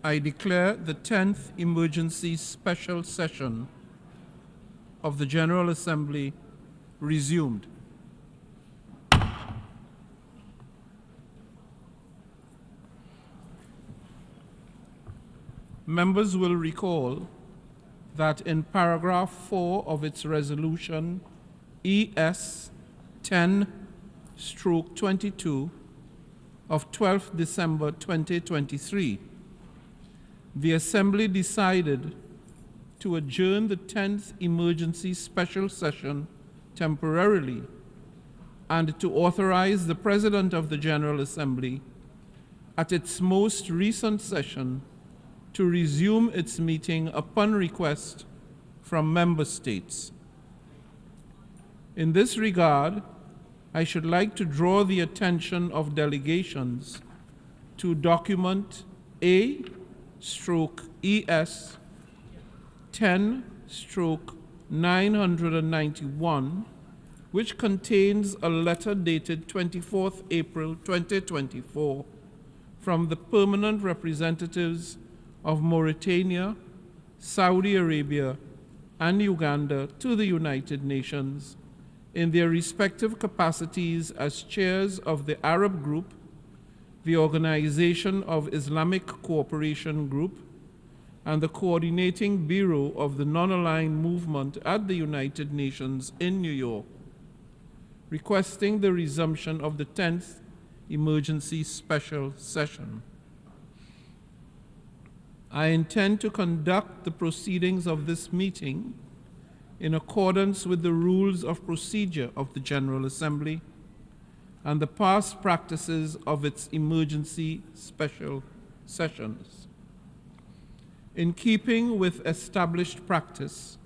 I declare the 10th Emergency Special Session of the General Assembly resumed. Members will recall that in paragraph 4 of its resolution ES 10/22 of 12th December 2023, the Assembly decided to adjourn the 10th Emergency Special Session temporarily and to authorize the President of the General Assembly at its most recent session to resume its meeting upon request from member states. In this regard, I should like to draw the attention of delegations to document A/ES 10/991, which contains a letter dated 24th April 2024 from the permanent representatives of Mauritania, Saudi Arabia, and Uganda to the United Nations in their respective capacities as chairs of the Arab Group, the Organization of Islamic Cooperation Group, and the Coordinating Bureau of the Non-Aligned Movement at the United Nations in New York, requesting the resumption of the 10th Emergency Special Session. I intend to conduct the proceedings of this meeting in accordance with the rules of procedure of the General Assembly and the past practices of its emergency special sessions. In keeping with established practice,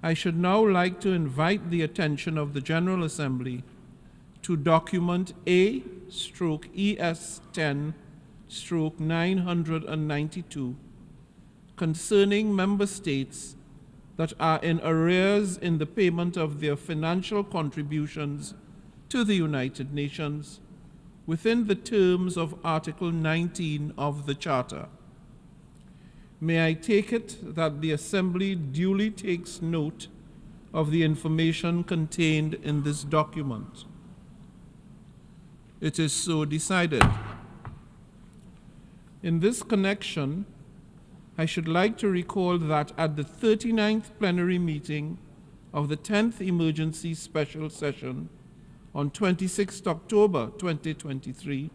I should now like to invite the attention of the General Assembly to document A/ES 10/992 concerning member states that are in arrears in the payment of their financial contributions to the United Nations within the terms of Article 19 of the Charter. May I take it that the Assembly duly takes note of the information contained in this document? It is so decided. In this connection, I should like to recall that at the 39th plenary meeting of the 10th Emergency Special Session on 26 October 2023,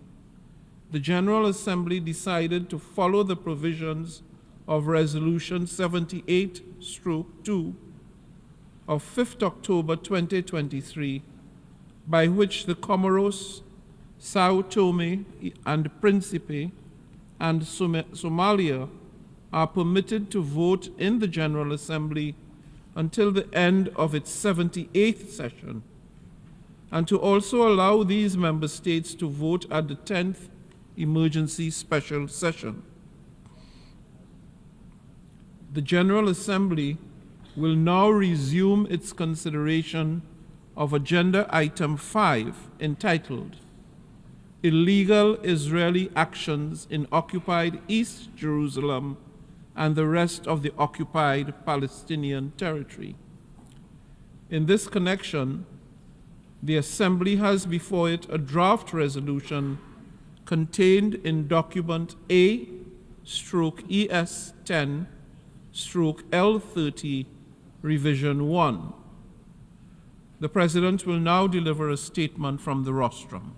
the General Assembly decided to follow the provisions of Resolution 78/2 of 5th October 2023, by which the Comoros, Sao Tome and Principe, and Somalia are permitted to vote in the General Assembly until the end of its 78th session, and to also allow these member states to vote at the 10th Emergency Special Session. The General Assembly will now resume its consideration of Agenda Item 5, entitled Illegal Israeli Actions in Occupied East Jerusalem and the rest of the occupied Palestinian territory. In this connection, the Assembly has before it a draft resolution contained in document A/ES 10/L30 Revision 1. The President will now deliver a statement from the rostrum.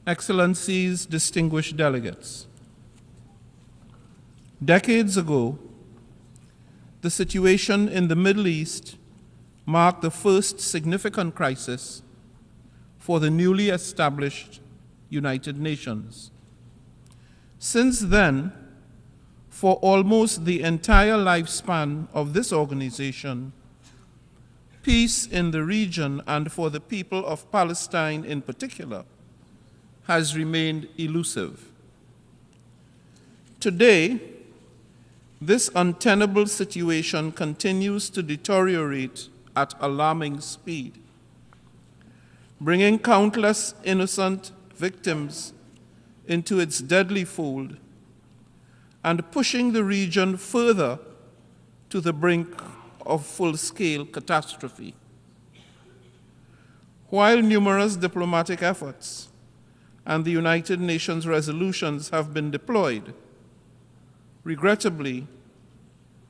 Excellencies, distinguished delegates, decades ago, the situation in the Middle East marked the first significant crisis for the newly established United Nations. Since then, for almost the entire lifespan of this organization, peace in the region and for the people of Palestine in particular has remained elusive. Today, this untenable situation continues to deteriorate at alarming speed, bringing countless innocent victims into its deadly fold and pushing the region further to the brink of full-scale catastrophe. While numerous diplomatic efforts and the United Nations resolutions have been deployed, regrettably,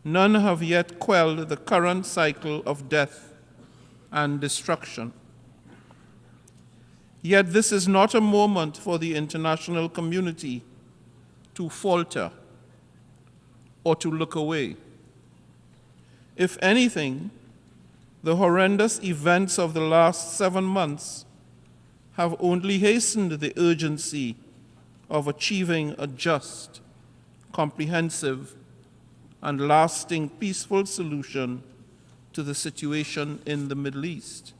none have yet quelled the current cycle of death and destruction. Yet this is not a moment for the international community to falter or to look away. If anything, the horrendous events of the last 7 months have only hastened the urgency of achieving a just, comprehensive, and lasting peaceful solution to the situation in the Middle East.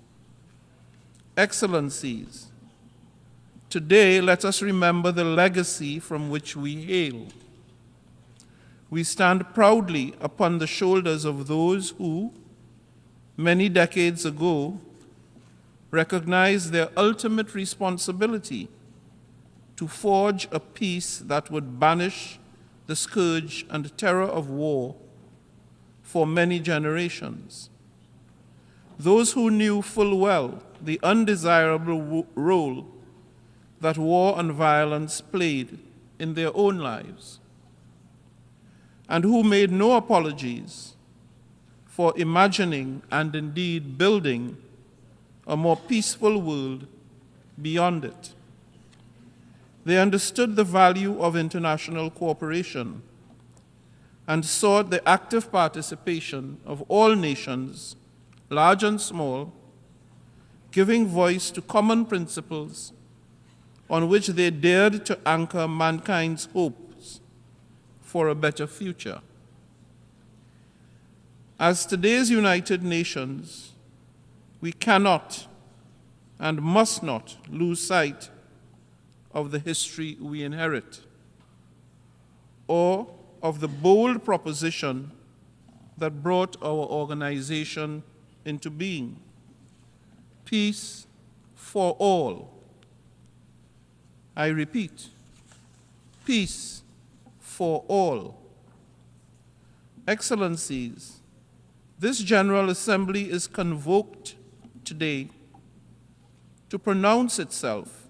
Excellencies, today let us remember the legacy from which we hail. We stand proudly upon the shoulders of those who, many decades ago, recognized their ultimate responsibility to forge a peace that would banish the scourge and terror of war for many generations. Those who knew full well the undesirable role that war and violence played in their own lives, and who made no apologies for imagining and indeed building a more peaceful world beyond it. They understood the value of international cooperation and sought the active participation of all nations, large and small, giving voice to common principles on which they dared to anchor mankind's hopes for a better future. As today's United Nations, we cannot and must not lose sight of the history we inherit, or of the bold proposition that brought our organization into being: peace for all. I repeat, peace for all. Excellencies, this General Assembly is convoked today to pronounce itself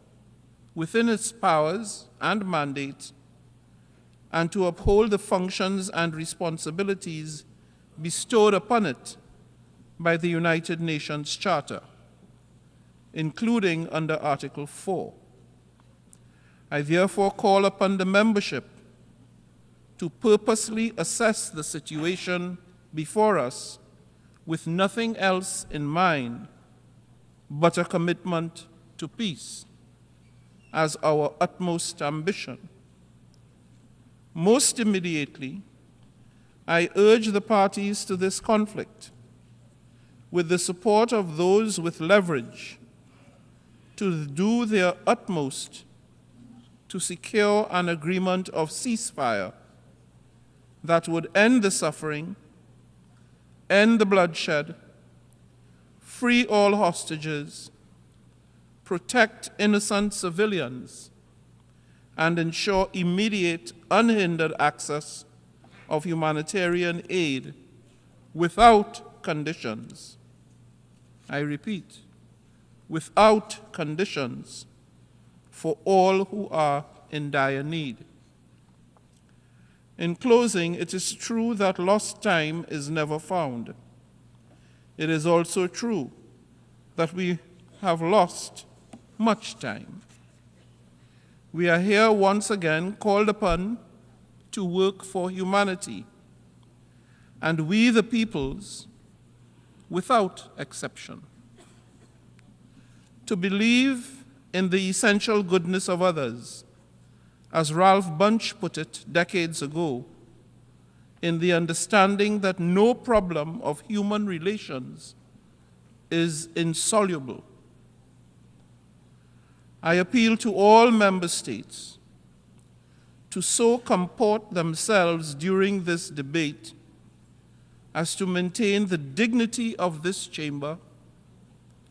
within its powers and mandate and to uphold the functions and responsibilities bestowed upon it by the United Nations Charter, including under Article 4. I therefore call upon the membership to purposely assess the situation before us with nothing else in mind but a commitment to peace as our utmost ambition. Most immediately, I urge the parties to this conflict, with the support of those with leverage, to do their utmost to secure an agreement of ceasefire that would end the suffering, end the bloodshed, free all hostages, protect innocent civilians, and ensure immediate, unhindered access of humanitarian aid without conditions. I repeat, without conditions, for all who are in dire need. In closing, it is true that lost time is never found. It is also true that we have lost much time. We are here once again called upon to work for humanity, and we the peoples, without exception, to believe in the essential goodness of others, as Ralph Bunche put it decades ago, in the understanding that no problem of human relations is insoluble. I appeal to all member states to so comport themselves during this debate as to maintain the dignity of this chamber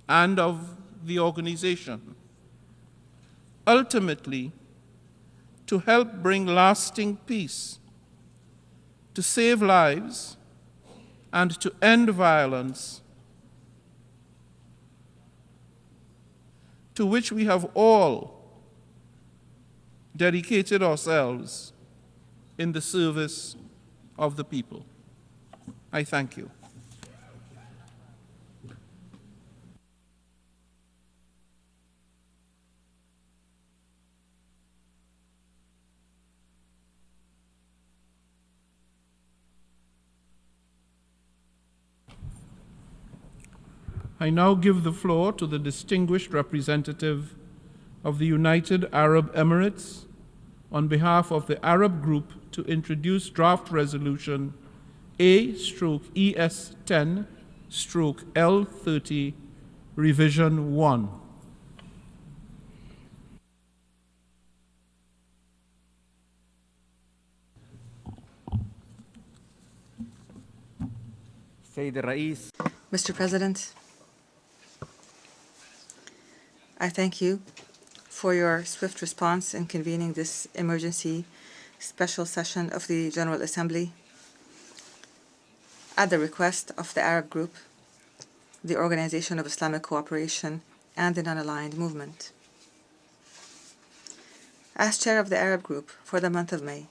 and of the organization, ultimately to help bring lasting peace, to save lives, and to end violence, to which we have all dedicated ourselves in the service of the people. I thank you. I now give the floor to the distinguished representative of the United Arab Emirates on behalf of the Arab Group to introduce draft resolution A/ES10/L30 revision 1. Mr. President, I thank you for your swift response in convening this emergency special session of the General Assembly at the request of the Arab Group, the Organization of Islamic Cooperation, and the Non-Aligned Movement. As chair of the Arab Group for the month of May,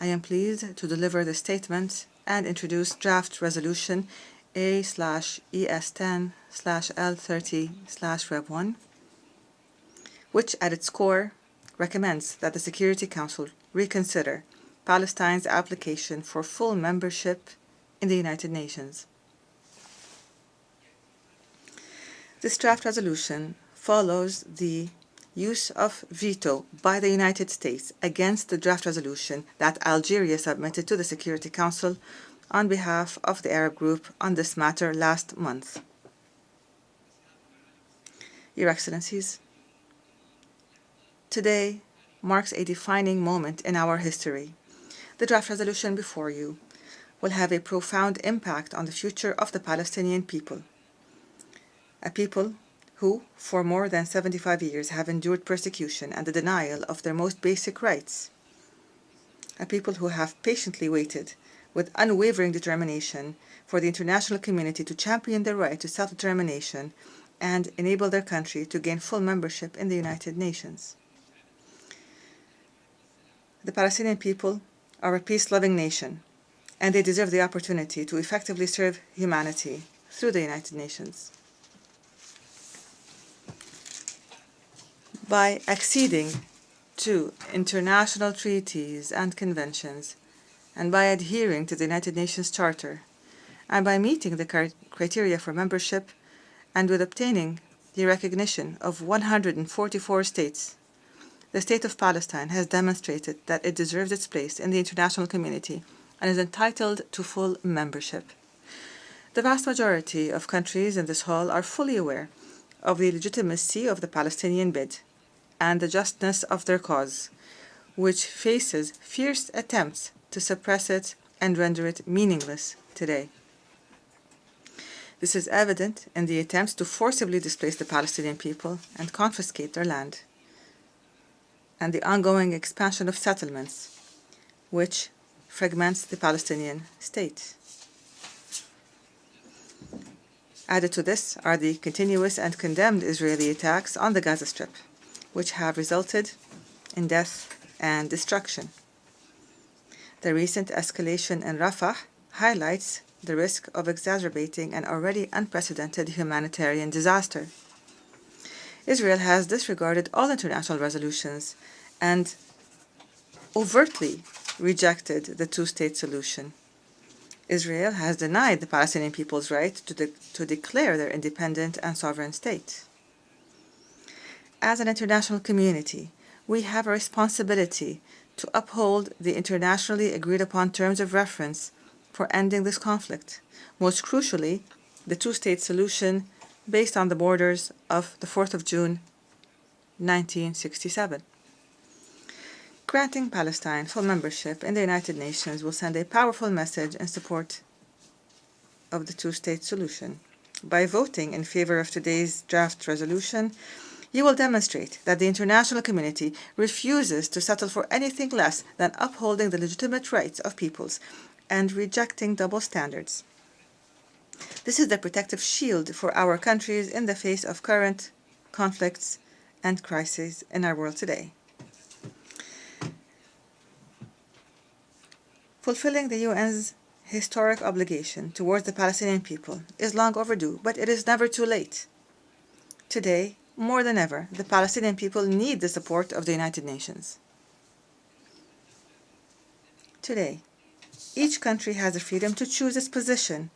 I am pleased to deliver the statement and introduce draft resolution A/ES10/L30/Rev1, which at its core recommends that the Security Council reconsider Palestine's application for full membership in the United Nations. This draft resolution follows the use of veto by the United States against the draft resolution that Algeria submitted to the Security Council on behalf of the Arab Group on this matter last month. Your Excellencies, today marks a defining moment in our history. The draft resolution before you will have a profound impact on the future of the Palestinian people, a people who, for more than 75 years, have endured persecution and the denial of their most basic rights, a people who have patiently waited with unwavering determination for the international community to champion their right to self-determination and enable their country to gain full membership in the United Nations. The Palestinian people are a peace-loving nation, and they deserve the opportunity to effectively serve humanity through the United Nations. By acceding to international treaties and conventions, and by adhering to the United Nations Charter, and by meeting the criteria for membership, and with obtaining the recognition of 144 states, the State of Palestine has demonstrated that it deserves its place in the international community and is entitled to full membership. The vast majority of countries in this hall are fully aware of the legitimacy of the Palestinian bid and the justness of their cause, which faces fierce attempts to suppress it and render it meaningless today. This is evident in the attempts to forcibly displace the Palestinian people and confiscate their land, and the ongoing expansion of settlements, which fragments the Palestinian state. Added to this are the continuous and condemned Israeli attacks on the Gaza Strip, which have resulted in death and destruction. The recent escalation in Rafah highlights the risk of exacerbating an already unprecedented humanitarian disaster. Israel has disregarded all international resolutions and overtly rejected the two-state solution. Israel has denied the Palestinian people's right to declare their independent and sovereign state. As an international community, we have a responsibility to uphold the internationally agreed upon terms of reference for ending this conflict, most crucially, the two-state solution based on the borders of the 4th of June, 1967. Granting Palestine full membership in the United Nations will send a powerful message in support of the two-state solution. By voting in favor of today's draft resolution, you will demonstrate that the international community refuses to settle for anything less than upholding the legitimate rights of peoples and rejecting double standards. This is the protective shield for our countries in the face of current conflicts and crises in our world today. Fulfilling the UN's historic obligation towards the Palestinian people is long overdue, but it is never too late. Today, more than ever, the Palestinian people need the support of the United Nations. Today, each country has the freedom to choose its position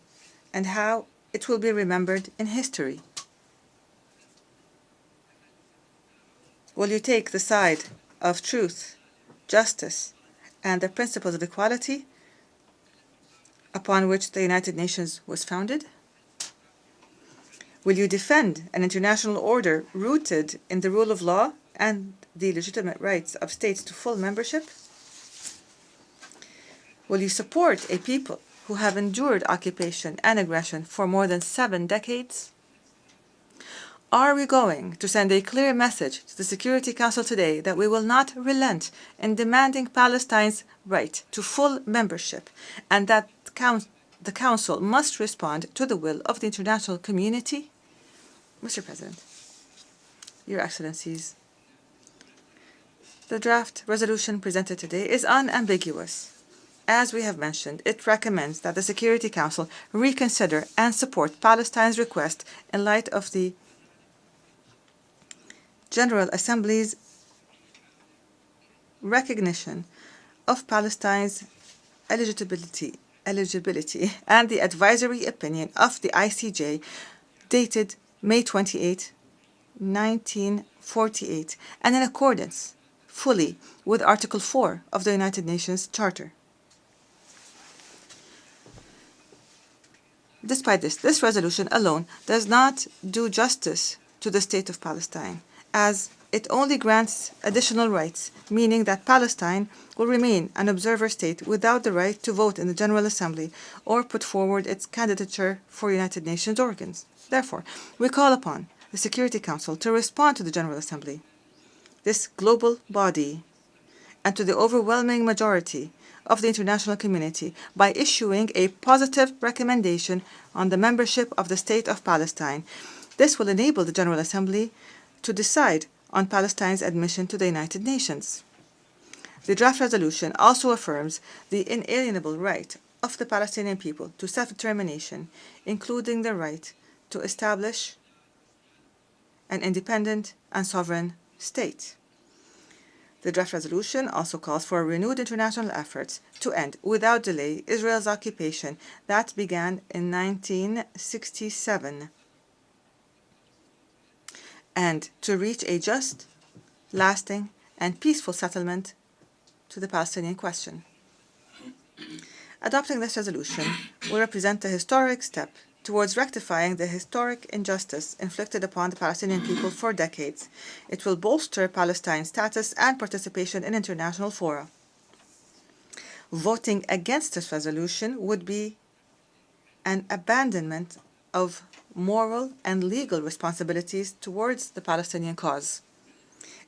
and how it will be remembered in history. Will you take the side of truth, justice, and the principles of equality upon which the United Nations was founded? Will you defend an international order rooted in the rule of law and the legitimate rights of states to full membership? Will you support a people who have endured occupation and aggression for more than 7 decades? Are we going to send a clear message to the Security Council today that we will not relent in demanding Palestine's right to full membership and that the Council must respond to the will of the international community? Mr. President, Your Excellencies, the draft resolution presented today is unambiguous. As we have mentioned, it recommends that the Security Council reconsider and support Palestine's request in light of the General Assembly's recognition of Palestine's eligibility and the advisory opinion of the ICJ dated May 28, 1948, and in accordance fully with Article 4 of the United Nations Charter. Despite this resolution alone does not do justice to the state of Palestine, as it only grants additional rights, meaning that Palestine will remain an observer state without the right to vote in the General Assembly or put forward its candidature for United Nations organs. Therefore, we call upon the Security Council to respond to the General Assembly, this global body, and to the overwhelming majority of the international community by issuing a positive recommendation on the membership of the State of Palestine. This will enable the General Assembly to decide on Palestine's admission to the United Nations. The draft resolution also affirms the inalienable right of the Palestinian people to self-determination, including the right to establish an independent and sovereign state. The draft resolution also calls for renewed international efforts to end, without delay, Israel's occupation that began in 1967 and to reach a just, lasting, and peaceful settlement to the Palestinian question. Adopting this resolution will represent a historic step towards rectifying the historic injustice inflicted upon the Palestinian people for decades. It will bolster Palestine's status and participation in international fora. Voting against this resolution would be an abandonment of moral and legal responsibilities towards the Palestinian cause.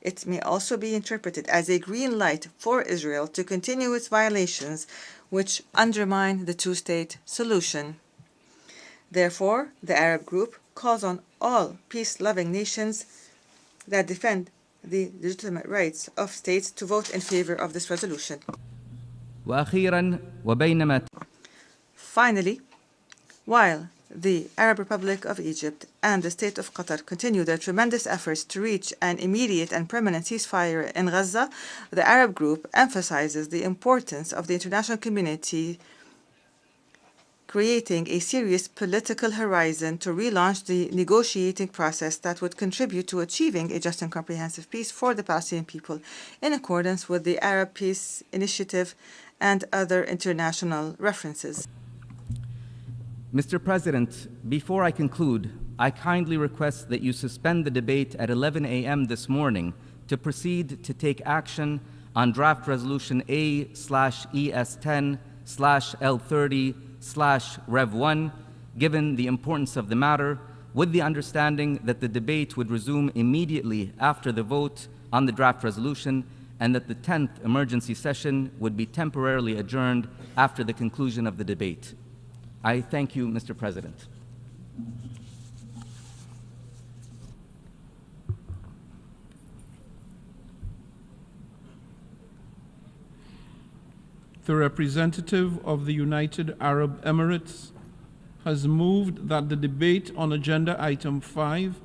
It may also be interpreted as a green light for Israel to continue its violations which undermine the two-state solution. Therefore, the Arab group calls on all peace-loving nations that defend the legitimate rights of states to vote in favor of this resolution. Finally, while the Arab Republic of Egypt and the State of Qatar continue their tremendous efforts to reach an immediate and permanent ceasefire in Gaza, the Arab group emphasizes the importance of the international community creating a serious political horizon to relaunch the negotiating process that would contribute to achieving a just and comprehensive peace for the Palestinian people in accordance with the Arab Peace Initiative and other international references. Mr. President, before I conclude, I kindly request that you suspend the debate at 11 a.m. this morning to proceed to take action on draft resolution A/ES10/L30/Rev1, given the importance of the matter, with the understanding that the debate would resume immediately after the vote on the draft resolution and that the 10th emergency session would be temporarily adjourned after the conclusion of the debate. I thank you, Mr. President. The representative of the United Arab Emirates has moved that the debate on agenda item 5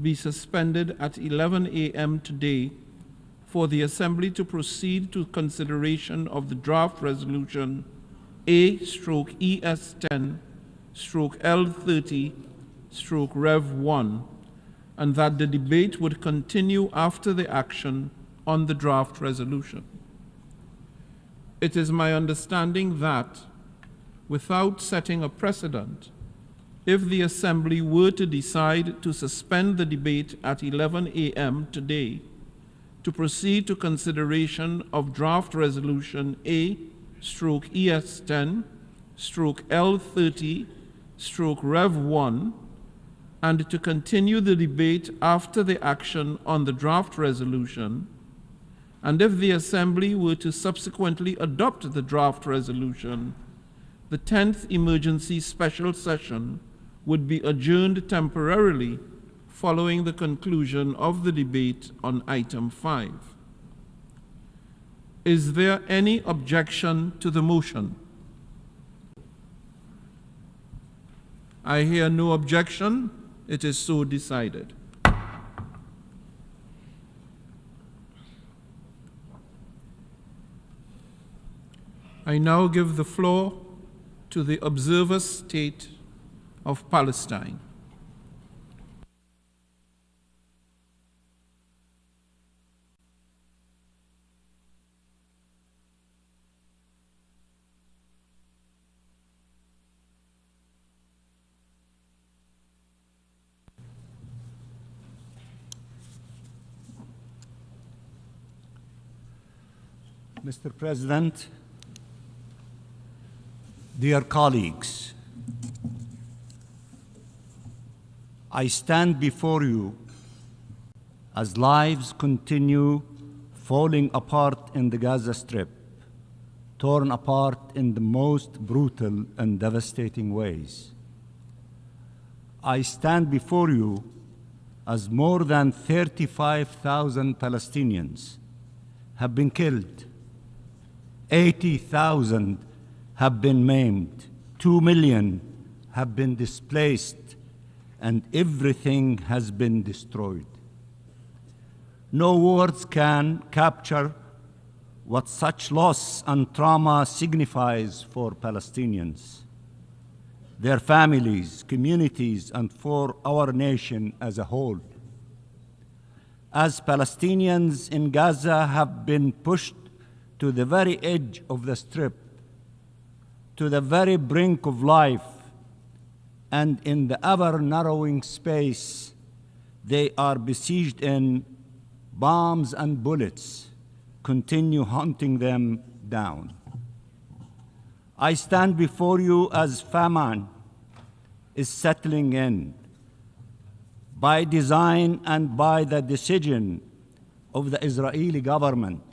be suspended at 11 a.m. today for the Assembly to proceed to consideration of the draft resolution A/ES10/L30/Rev1, and that the debate would continue after the action on the draft resolution. It is my understanding that, without setting a precedent, if the Assembly were to decide to suspend the debate at 11 a.m. today to proceed to consideration of draft resolution A/ES10/L30/Rev1 and to continue the debate after the action on the draft resolution, and if the Assembly were to subsequently adopt the draft resolution, the 10th emergency special session would be adjourned temporarily following the conclusion of the debate on item 5. Is there any objection to the motion? I hear no objection. It is so decided. I now give the floor to the observer state of Palestine. Mr. President, dear colleagues, I stand before you as lives continue falling apart in the Gaza Strip, torn apart in the most brutal and devastating ways. I stand before you as more than 35,000 Palestinians have been killed, 80,000 have been maimed, 2 million have been displaced, and everything has been destroyed. No words can capture what such loss and trauma signifies for Palestinians, their families, communities, and for our nation as a whole. As Palestinians in Gaza have been pushed to the very edge of the Strip, to the very brink of life, and in the ever-narrowing space they are besieged in, bombs and bullets continue hunting them down. I stand before you as famine is settling in, by design and by the decision of the Israeli government,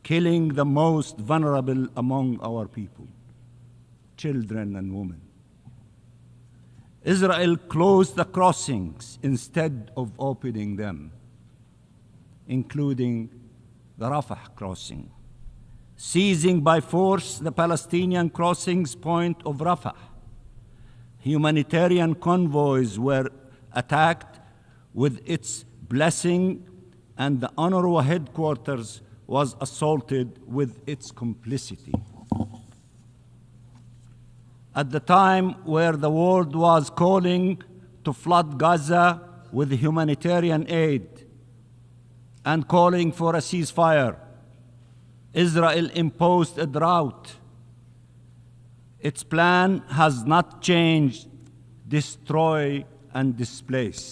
killing the most vulnerable among our people, children and women. Israel closed the crossings instead of opening them, including the Rafah crossing, seizing by force the Palestinian crossings point of Rafah. Humanitarian convoys were attacked with its blessing, and the UNRWA headquarters was at the time where the world was calling to flood Gaza with humanitarian aid and calling for a ceasefire, Israel imposed a drought. Its plan has not changed: destroy and displace.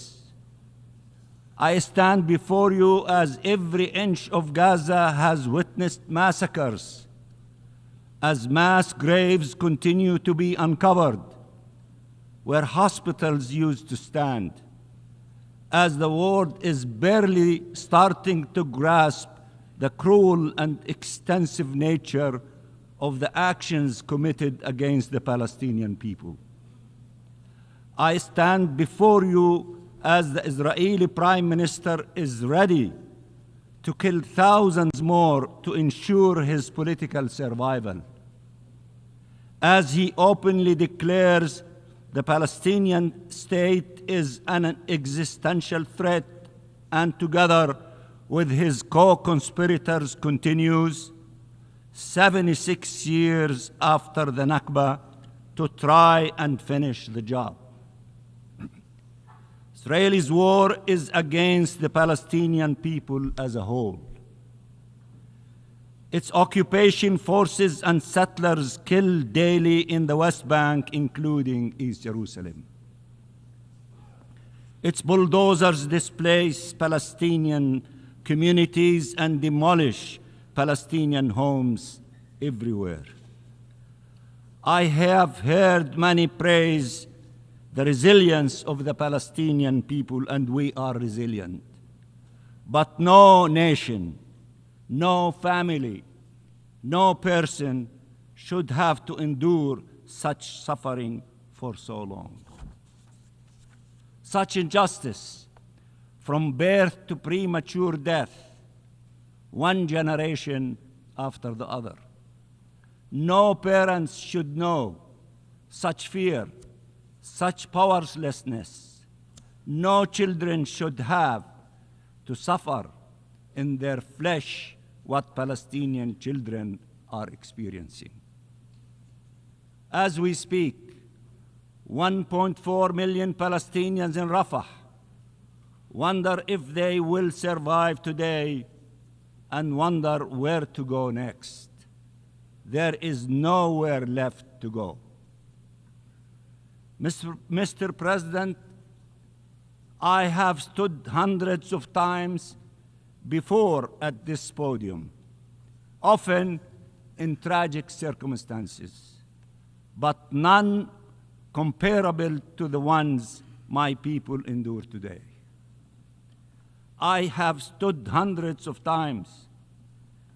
I stand before you as every inch of Gaza has witnessed massacres, as mass graves continue to be uncovered where hospitals used to stand, as the world is barely starting to grasp the cruel and extensive nature of the actions committed against the Palestinian people. I stand before you as the Israeli Prime Minister is ready to kill thousands more to ensure his political survival, as he openly declares the Palestinian state is an existential threat, and together with his co-conspirators continues, 76 years after the Nakba, to try and finish the job. Israel's war is against the Palestinian people as a whole. Its occupation forces and settlers kill daily in the West Bank, including East Jerusalem. Its bulldozers displace Palestinian communities and demolish Palestinian homes everywhere. I have heard many praise the resilience of the Palestinian people, and we are resilient. But no nation, no family, no person should have to endure such suffering for so long. Such injustice, from birth to premature death, one generation after the other. No parents should know such fear, such powerlessness. No children should have to suffer in their flesh what Palestinian children are experiencing. As we speak, 1.4 million Palestinians in Rafah wonder if they will survive today and wonder where to go next. There is nowhere left to go. Mr. President, I have stood hundreds of times before at this podium, often in tragic circumstances, but none comparable to the ones my people endure today. I have stood hundreds of times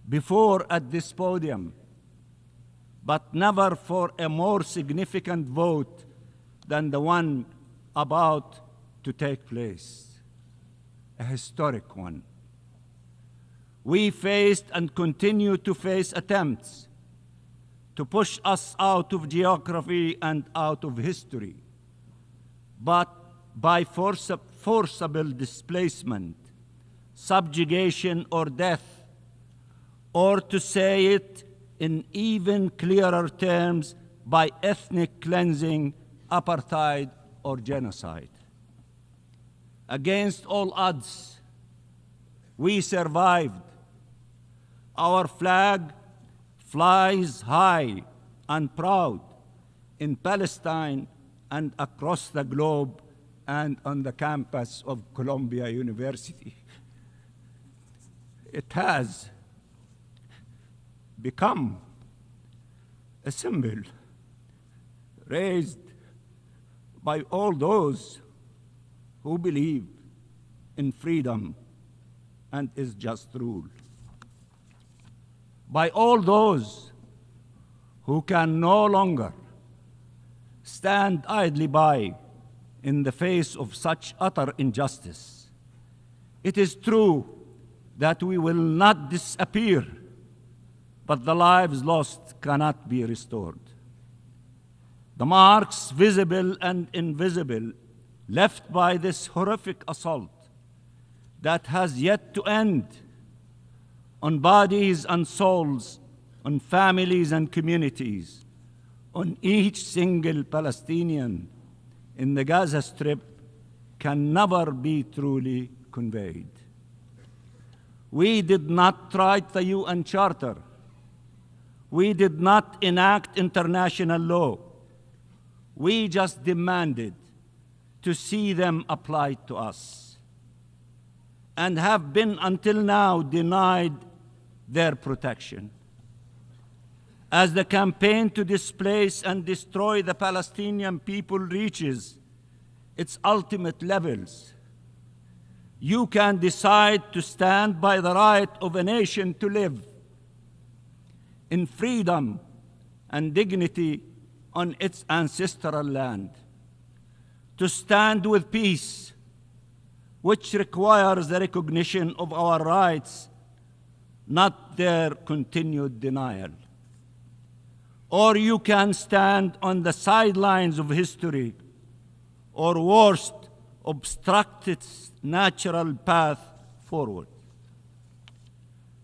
before at this podium, but never for a more significant vote than the one about to take place, a historic one. We faced and continue to face attempts to push us out of geography and out of history, but by forcible displacement, subjugation, or death, or to say it in even clearer terms, by ethnic cleansing, apartheid, or genocide. Against all odds, we survived. Our flag flies high and proud in Palestine and across the globe and on the campus of Columbia University. It has become a symbol raised by all those who believe in freedom and is just rule, by all those who can no longer stand idly by in the face of such utter injustice. It is true that we will not disappear, but the lives lost cannot be restored. The marks, visible and invisible, left by this horrific assault that has yet to end on bodies and souls, on families and communities, on each single Palestinian in the Gaza Strip can never be truly conveyed. We did not write the UN Charter. We did not enact international law. We just demanded to see them applied to us, and have been until now denied their protection. As the campaign to displace and destroy the Palestinian people reaches its ultimate levels, you can decide to stand by the right of a nation to live in freedom and dignity on its ancestral land, to stand with peace, which requires the recognition of our rights, not their continued denial. Or you can stand on the sidelines of history, or worst, obstruct its natural path forward.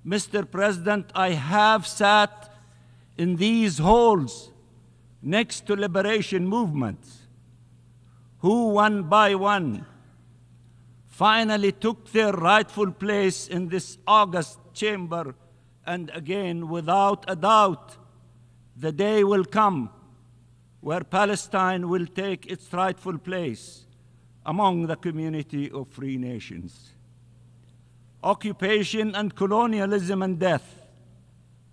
Mr. President, I have sat in these halls next to liberation movements who, one by one, finally took their rightful place in this august chamber, and again, without a doubt, the day will come where Palestine will take its rightful place among the community of free nations. Occupation and colonialism and death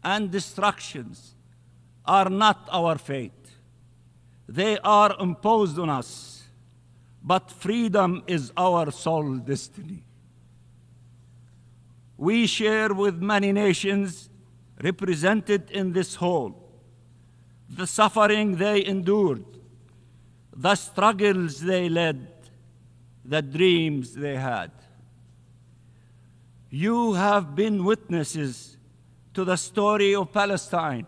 and destructions are not our fate. They are imposed on us, but freedom is our sole destiny. We share with many nations represented in this hall the suffering they endured, the struggles they led, the dreams they had. You have been witnesses to the story of Palestine,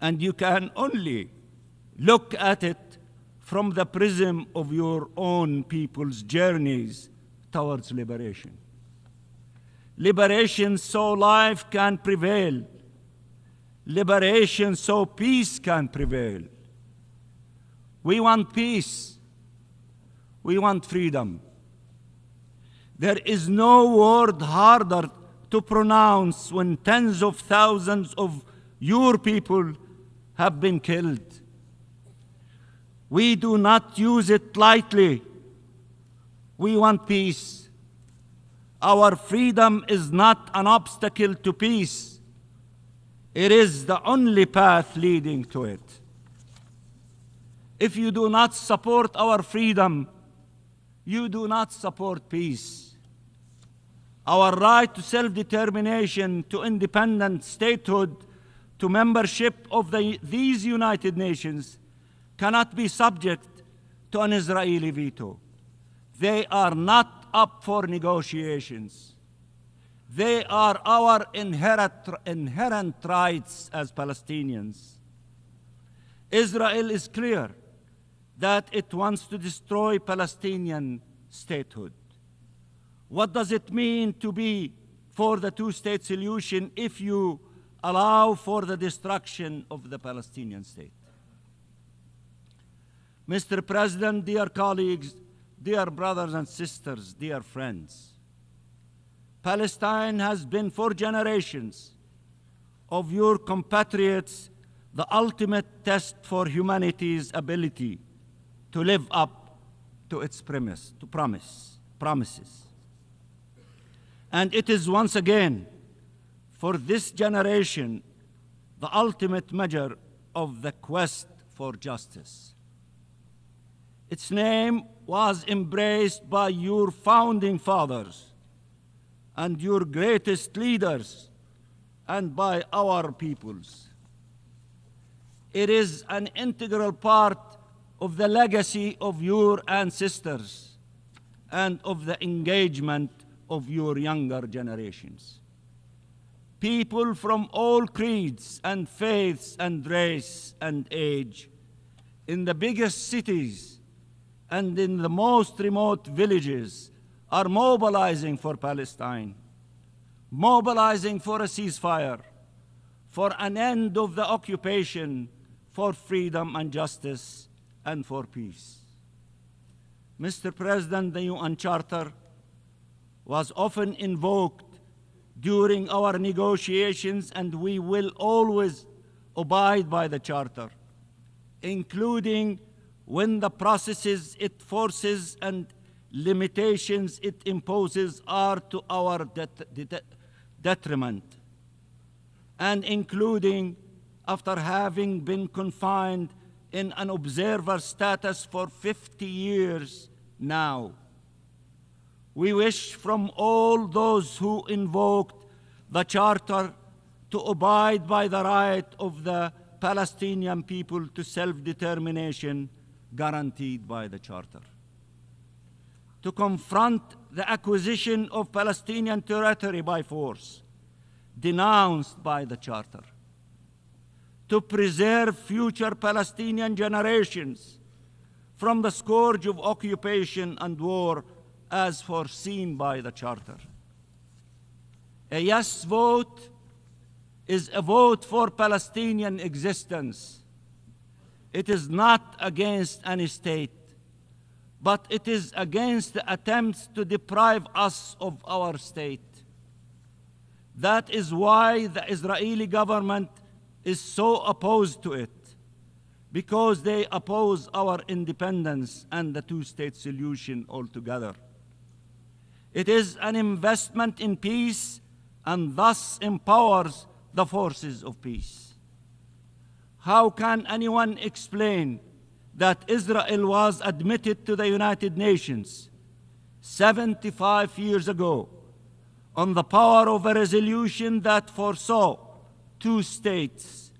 and you can only look at it from the prism of your own people's journeys towards liberation. Liberation so life can prevail. Liberation so peace can prevail. We want peace. We want freedom. There is no word harder to pronounce when tens of thousands of your people have been killed. We do not use it lightly. We want peace. Our freedom is not an obstacle to peace. It is the only path leading to it. If you do not support our freedom, you do not support peace. Our right to self-determination, to independent statehood, to membership of these United Nations cannot be subject to an Israeli veto. They are not up for negotiations. They are our inherent rights as Palestinians. Israel is clear that it wants to destroy Palestinian statehood. What does it mean to be for the two-state solution if you allow for the destruction of the Palestinian state? Mr. President, dear colleagues, dear brothers and sisters, dear friends, Palestine has been for generations of your compatriots the ultimate test for humanity's ability to live up to its promises. And it is once again, for this generation, the ultimate measure of the quest for justice. Its name was embraced by your founding fathers and your greatest leaders, and by our peoples. It is an integral part of the legacy of your ancestors and of the engagement of your younger generations. People from all creeds and faiths and race and age, in the biggest cities and in the most remote villages, are mobilizing for Palestine, mobilizing for a ceasefire, for an end of the occupation, for freedom and justice and for peace. Mr. President, the UN Charter was often invoked during our negotiations, and we will always abide by the Charter, including when the processes it forces and limitations it imposes are to our detriment, and including after having been confined in an observer status for 50 years now. We wish from all those who invoked the Charter to abide by the right of the Palestinian people to self-determination guaranteed by the Charter, to confront the acquisition of Palestinian territory by force, denounced by the Charter, to preserve future Palestinian generations from the scourge of occupation and war as foreseen by the Charter. A yes vote is a vote for Palestinian existence. It is not against any state, but it is against the attempts to deprive us of our state. That is why the Israeli government is so opposed to it, because they oppose our independence and the two-state solution altogether. It is an investment in peace and thus empowers the forces of peace. How can anyone explain that Israel was admitted to the United Nations 75 years ago on the power of a resolution that foresaw two states,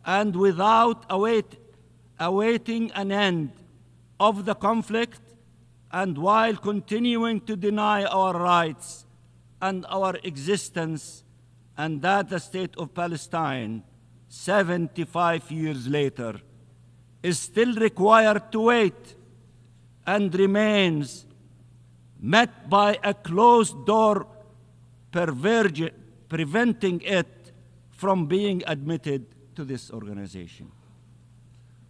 and without awaiting an end of the conflict, and while continuing to deny our rights and our existence, and that the state of Palestine, 75 years later, is still required to wait and remains met by a closed door preventing it from being admitted to this organization.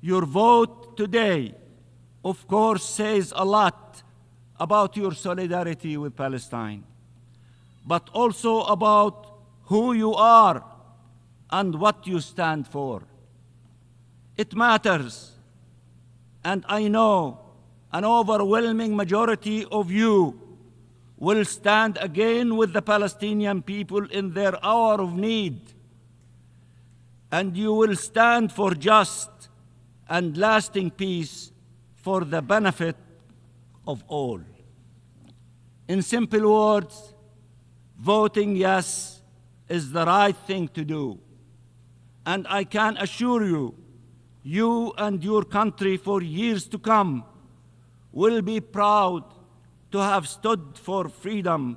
Your vote today, of course, says a lot about your solidarity with Palestine, but also about who you are and what you stand for. It matters, and I know an overwhelming majority of you will stand again with the Palestinian people in their hour of need, and you will stand for just and lasting peace for the benefit of all. In simple words, voting yes is the right thing to do, and I can assure you, you and your country for years to come will be proud to have stood for freedom,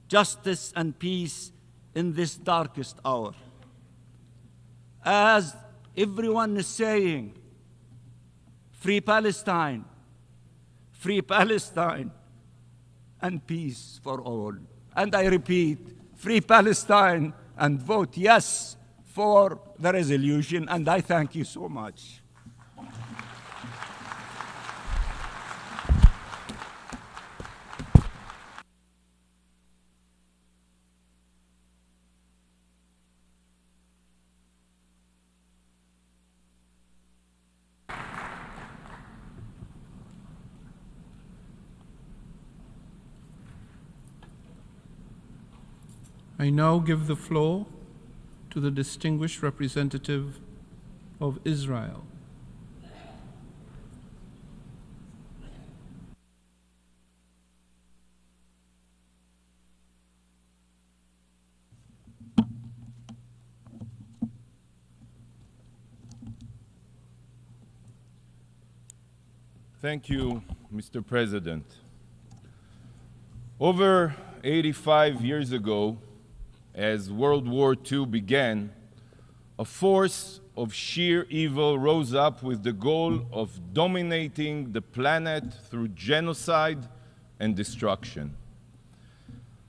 justice, and peace in this darkest hour. As everyone is saying, free Palestine, and peace for all. And I repeat, free Palestine, and vote yes for the resolution, and I thank you so much. I now give the floor to the distinguished representative of Israel. Thank you, Mr. President. Over 85 years ago, as World War II began, a force of sheer evil rose up with the goal of dominating the planet through genocide and destruction.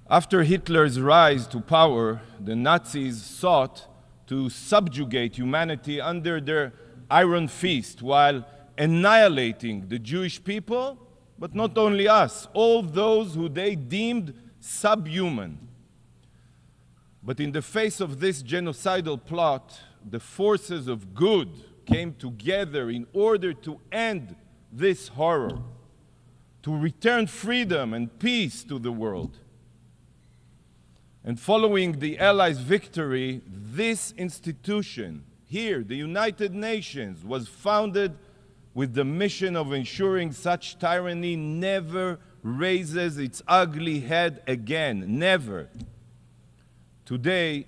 After Hitler's rise to power, the Nazis sought to subjugate humanity under their iron fist while annihilating the Jewish people, but not only us, all those who they deemed subhuman. But in the face of this genocidal plot, the forces of good came together in order to end this horror, to return freedom and peace to the world. And following the Allies' victory, this institution here, the United Nations, was founded with the mission of ensuring such tyranny never raises its ugly head again. Never. Today,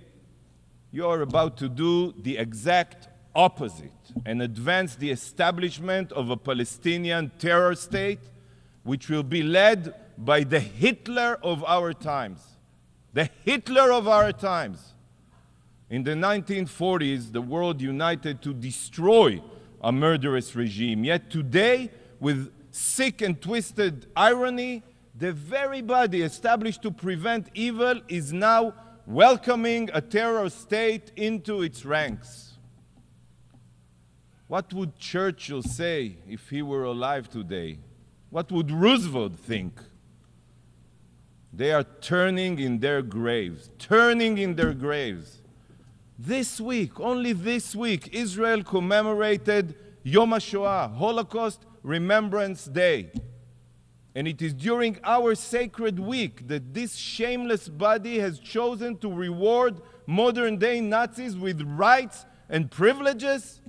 you are about to do the exact opposite and advance the establishment of a Palestinian terror state, which will be led by the Hitler of our times. The Hitler of our times. In the 1940s, the world united to destroy a murderous regime. Yet today, with sick and twisted irony, the very body established to prevent evil is now welcoming a terror state into its ranks. What would Churchill say if he were alive today? What would Roosevelt think? They are turning in their graves, turning in their graves. This week, only this week, Israel commemorated Yom HaShoah, Holocaust Remembrance Day. And it is during our sacred week that this shameless body has chosen to reward modern-day Nazis with rights and privileges.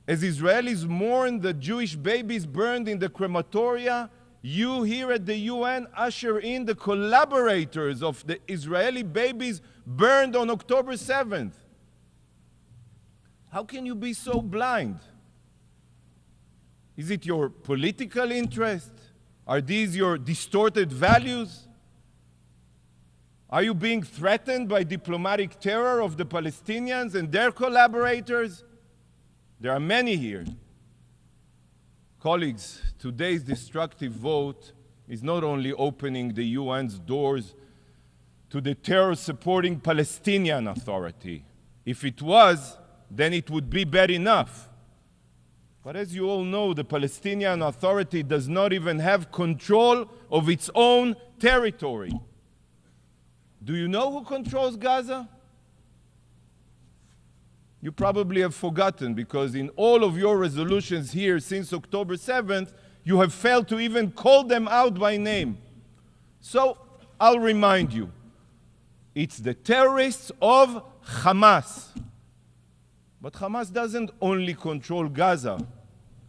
As Israelis mourn the Jewish babies burned in the crematoria, you here at the UN usher in the collaborators of the Israeli babies burned on October 7th. How can you be so blind? Is it your political interest? Are these your distorted values? Are you being threatened by diplomatic terror of the Palestinians and their collaborators? There are many here. Colleagues, today's destructive vote is not only opening the UN's doors to the terror-supporting Palestinian Authority. If it was, then it would be bad enough. But as you all know, the Palestinian Authority does not even have control of its own territory. Do you know who controls Gaza? You probably have forgotten, because in all of your resolutions here since October 7th, you have failed to even call them out by name. So I'll remind you, it's the terrorists of Hamas. But Hamas doesn't only control Gaza.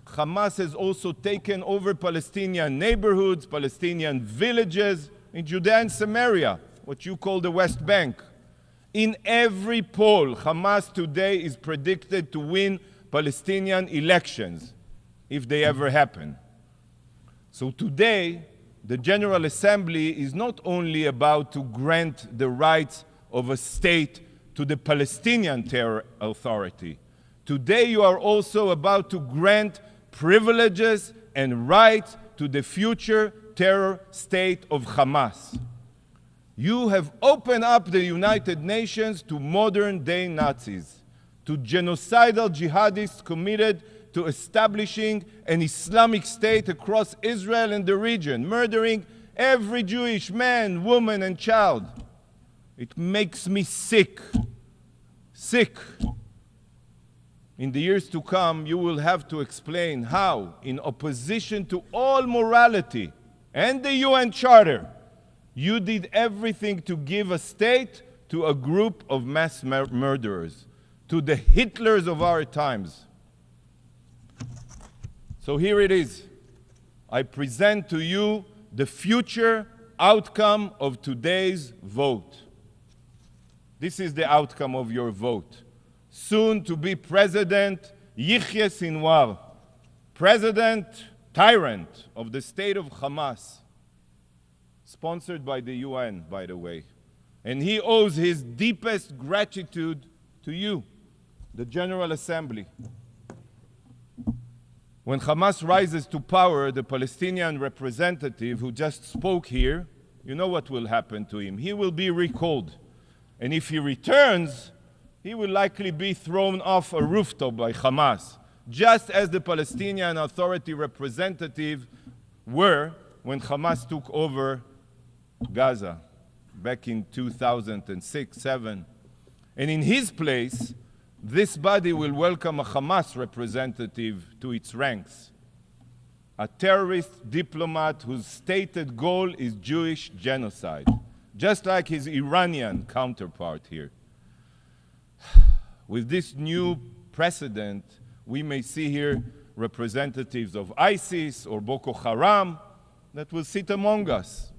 Hamas has also taken over Palestinian neighborhoods, Palestinian villages in Judea and Samaria, what you call the West Bank. In every poll, Hamas today is predicted to win Palestinian elections, if they ever happen. So today, the General Assembly is not only about to grant the rights of a state to the Palestinian Terror Authority. Today you are also about to grant privileges and rights to the future terror state of Hamas. You have opened up the United Nations to modern-day Nazis, to genocidal jihadists committed to establishing an Islamic state across Israel and the region, murdering every Jewish man, woman, and child. It makes me sick. Sick. In the years to come, you will have to explain how, in opposition to all morality and the UN Charter, you did everything to give a state to a group of mass murderers, to the Hitlers of our times. So here it is. I present to you the future outcome of today's vote. This is the outcome of your vote. Soon to be President Yahya Sinwar, President Tyrant of the state of Hamas, sponsored by the UN, by the way. And he owes his deepest gratitude to you, the General Assembly. When Hamas rises to power, the Palestinian representative who just spoke here, you know what will happen to him. He will be recalled. And if he returns, he will likely be thrown off a rooftop by Hamas, just as the Palestinian Authority representatives were when Hamas took over Gaza back in 2006-07. And in his place, this body will welcome a Hamas representative to its ranks, a terrorist diplomat whose stated goal is Jewish genocide, just like his Iranian counterpart here. With this new precedent, we may see here representatives of ISIS or Boko Haram that will sit among us.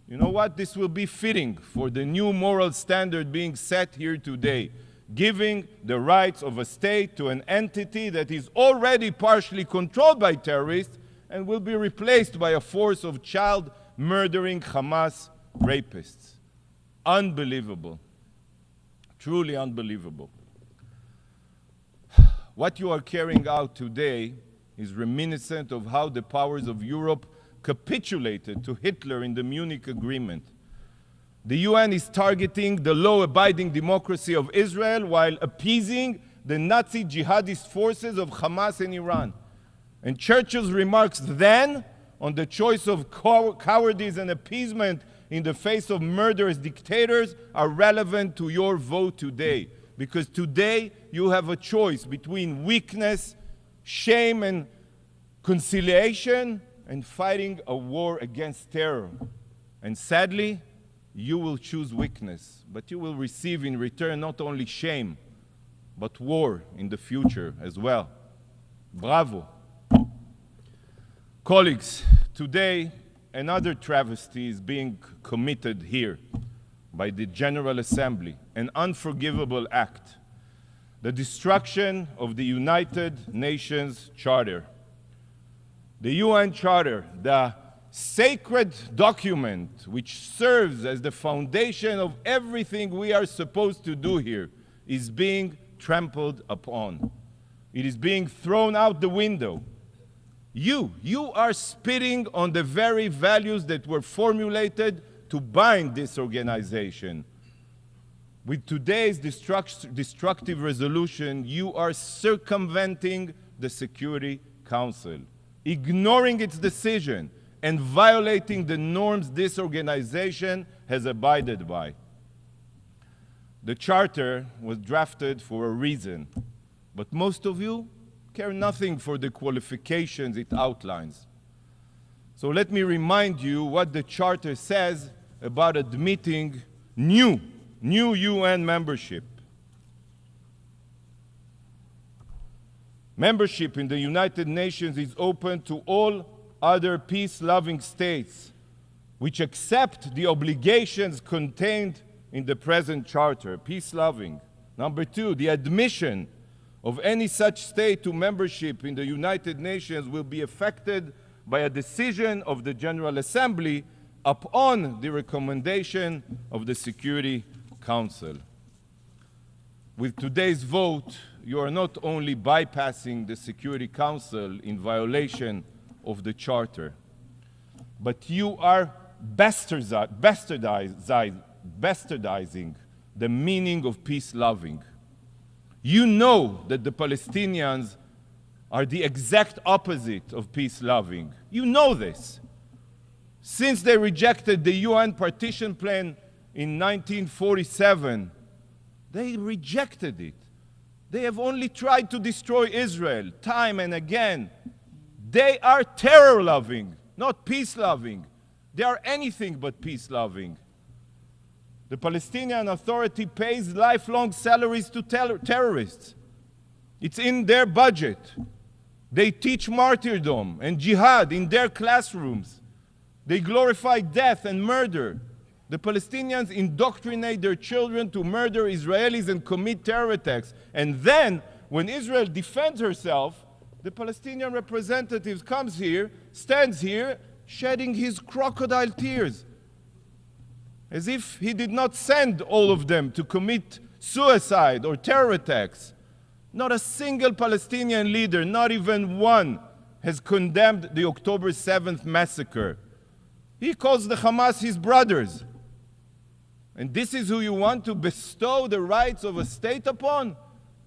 You know what? This will be fitting for the new moral standard being set here today, giving the rights of a state to an entity that is already partially controlled by terrorists and will be replaced by a force of child-murdering Hamas rapists. Unbelievable. Truly unbelievable. What you are carrying out today is reminiscent of how the powers of Europe capitulated to Hitler in the Munich Agreement. The UN is targeting the law-abiding democracy of Israel while appeasing the Nazi jihadist forces of Hamas in Iran. And Churchill's remarks then on the choice of cowardice and appeasement in the face of murderous dictators are relevant to your vote today. Because today you have a choice between weakness, shame, and conciliation, and fighting a war against terror. And sadly, you will choose weakness, but you will receive in return not only shame, but war in the future as well. Bravo. Colleagues, today another travesty is being committed here by the General Assembly, an unforgivable act, the destruction of the United Nations Charter. The UN Charter, the sacred document which serves as the foundation of everything we are supposed to do here, is being trampled upon. It is being thrown out the window. You are spitting on the very values that were formulated to bind this organization. With today's destructive resolution, you are circumventing the Security Council, ignoring its decision, and violating the norms this organization has abided by. The Charter was drafted for a reason, but most of you care nothing for the qualifications it outlines. So let me remind you what the Charter says about admitting new UN membership. Membership in the United Nations is open to all other peace-loving states which accept the obligations contained in the present Charter, peace-loving. Number two, the admission of any such state to membership in the United Nations will be affected by a decision of the General Assembly upon the recommendation of the Security Council. With today's vote, you are not only bypassing the Security Council in violation of the Charter, but you are bastardizing the meaning of peace-loving. You know that the Palestinians are the exact opposite of peace-loving. You know this. Since they rejected the UN partition plan in 1947, they rejected it. They have only tried to destroy Israel time and again. They are terror-loving, not peace-loving. They are anything but peace-loving. The Palestinian Authority pays lifelong salaries to terrorists. It's in their budget. They teach martyrdom and jihad in their classrooms. They glorify death and murder. The Palestinians indoctrinate their children to murder Israelis and commit terror attacks. And then, when Israel defends herself, the Palestinian representative comes here, stands here, shedding his crocodile tears, as if he did not send all of them to commit suicide or terror attacks. Not a single Palestinian leader, not even one, has condemned the October 7th massacre. He calls the Hamas his brothers. And this is who you want to bestow the rights of a state upon?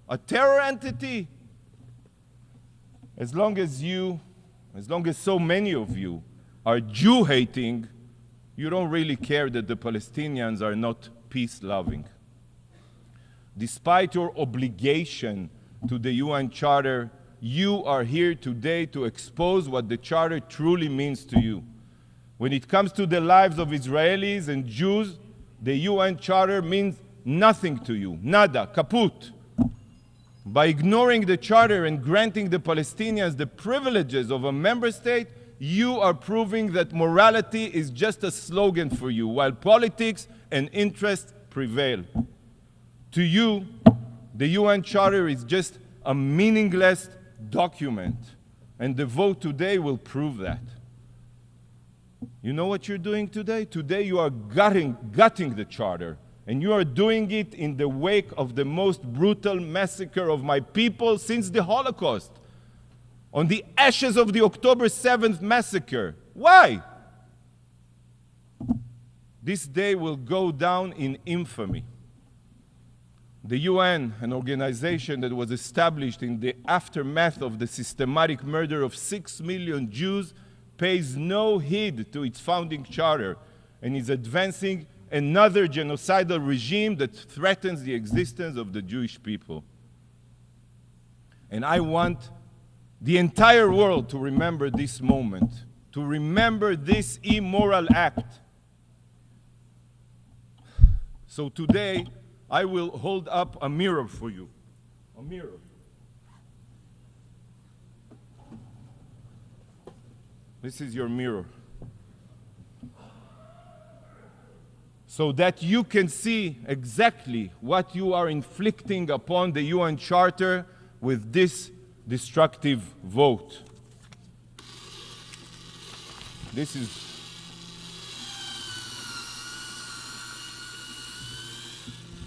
A terror entity? As long as so many of you are Jew-hating, you don't really care that the Palestinians are not peace-loving. Despite your obligation to the UN Charter, you are here today to expose what the Charter truly means to you. When it comes to the lives of Israelis and Jews, the UN Charter means nothing to you. Nada, kaput. By ignoring the Charter and granting the Palestinians the privileges of a member state, you are proving that morality is just a slogan for you, while politics and interest prevail. To you, the UN Charter is just a meaningless document, and the vote today will prove that. You know what you're doing today? Today you are gutting the Charter, and you are doing it in the wake of the most brutal massacre of my people since the Holocaust, on the ashes of the October 7th massacre. Why? This day will go down in infamy. The UN, an organization that was established in the aftermath of the systematic murder of 6 million Jews, pays no heed to its founding charter and is advancing another genocidal regime that threatens the existence of the Jewish people. And I want the entire world to remember this moment, to remember this immoral act. So today, I will hold up a mirror for you. A mirror. This is your mirror. So that you can see exactly what you are inflicting upon the UN Charter with this destructive vote. This is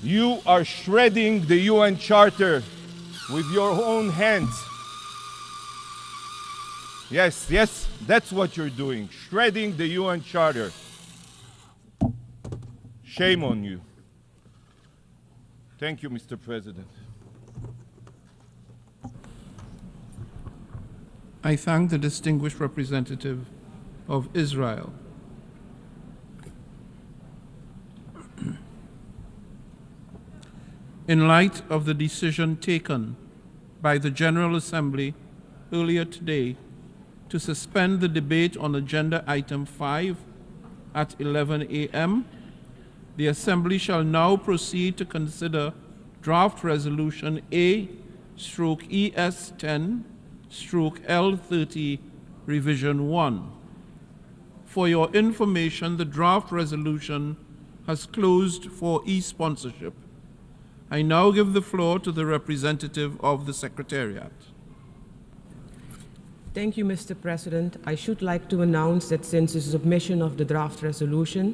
you are shredding the UN Charter with your own hands. Yes, yes, that's what you're doing, shredding the UN Charter. Shame on you. Thank you, Mr. President. I thank the distinguished representative of Israel. In light of the decision taken by the General Assembly earlier today to suspend the debate on Agenda Item 5 at 11 a.m., the Assembly shall now proceed to consider Draft Resolution A/ES10/L30 Revision 1. For your information, the draft resolution has closed for e-sponsorship. I now give the floor to the representative of the Secretariat. Thank you, Mr. President. I should like to announce that since the submission of the draft resolution,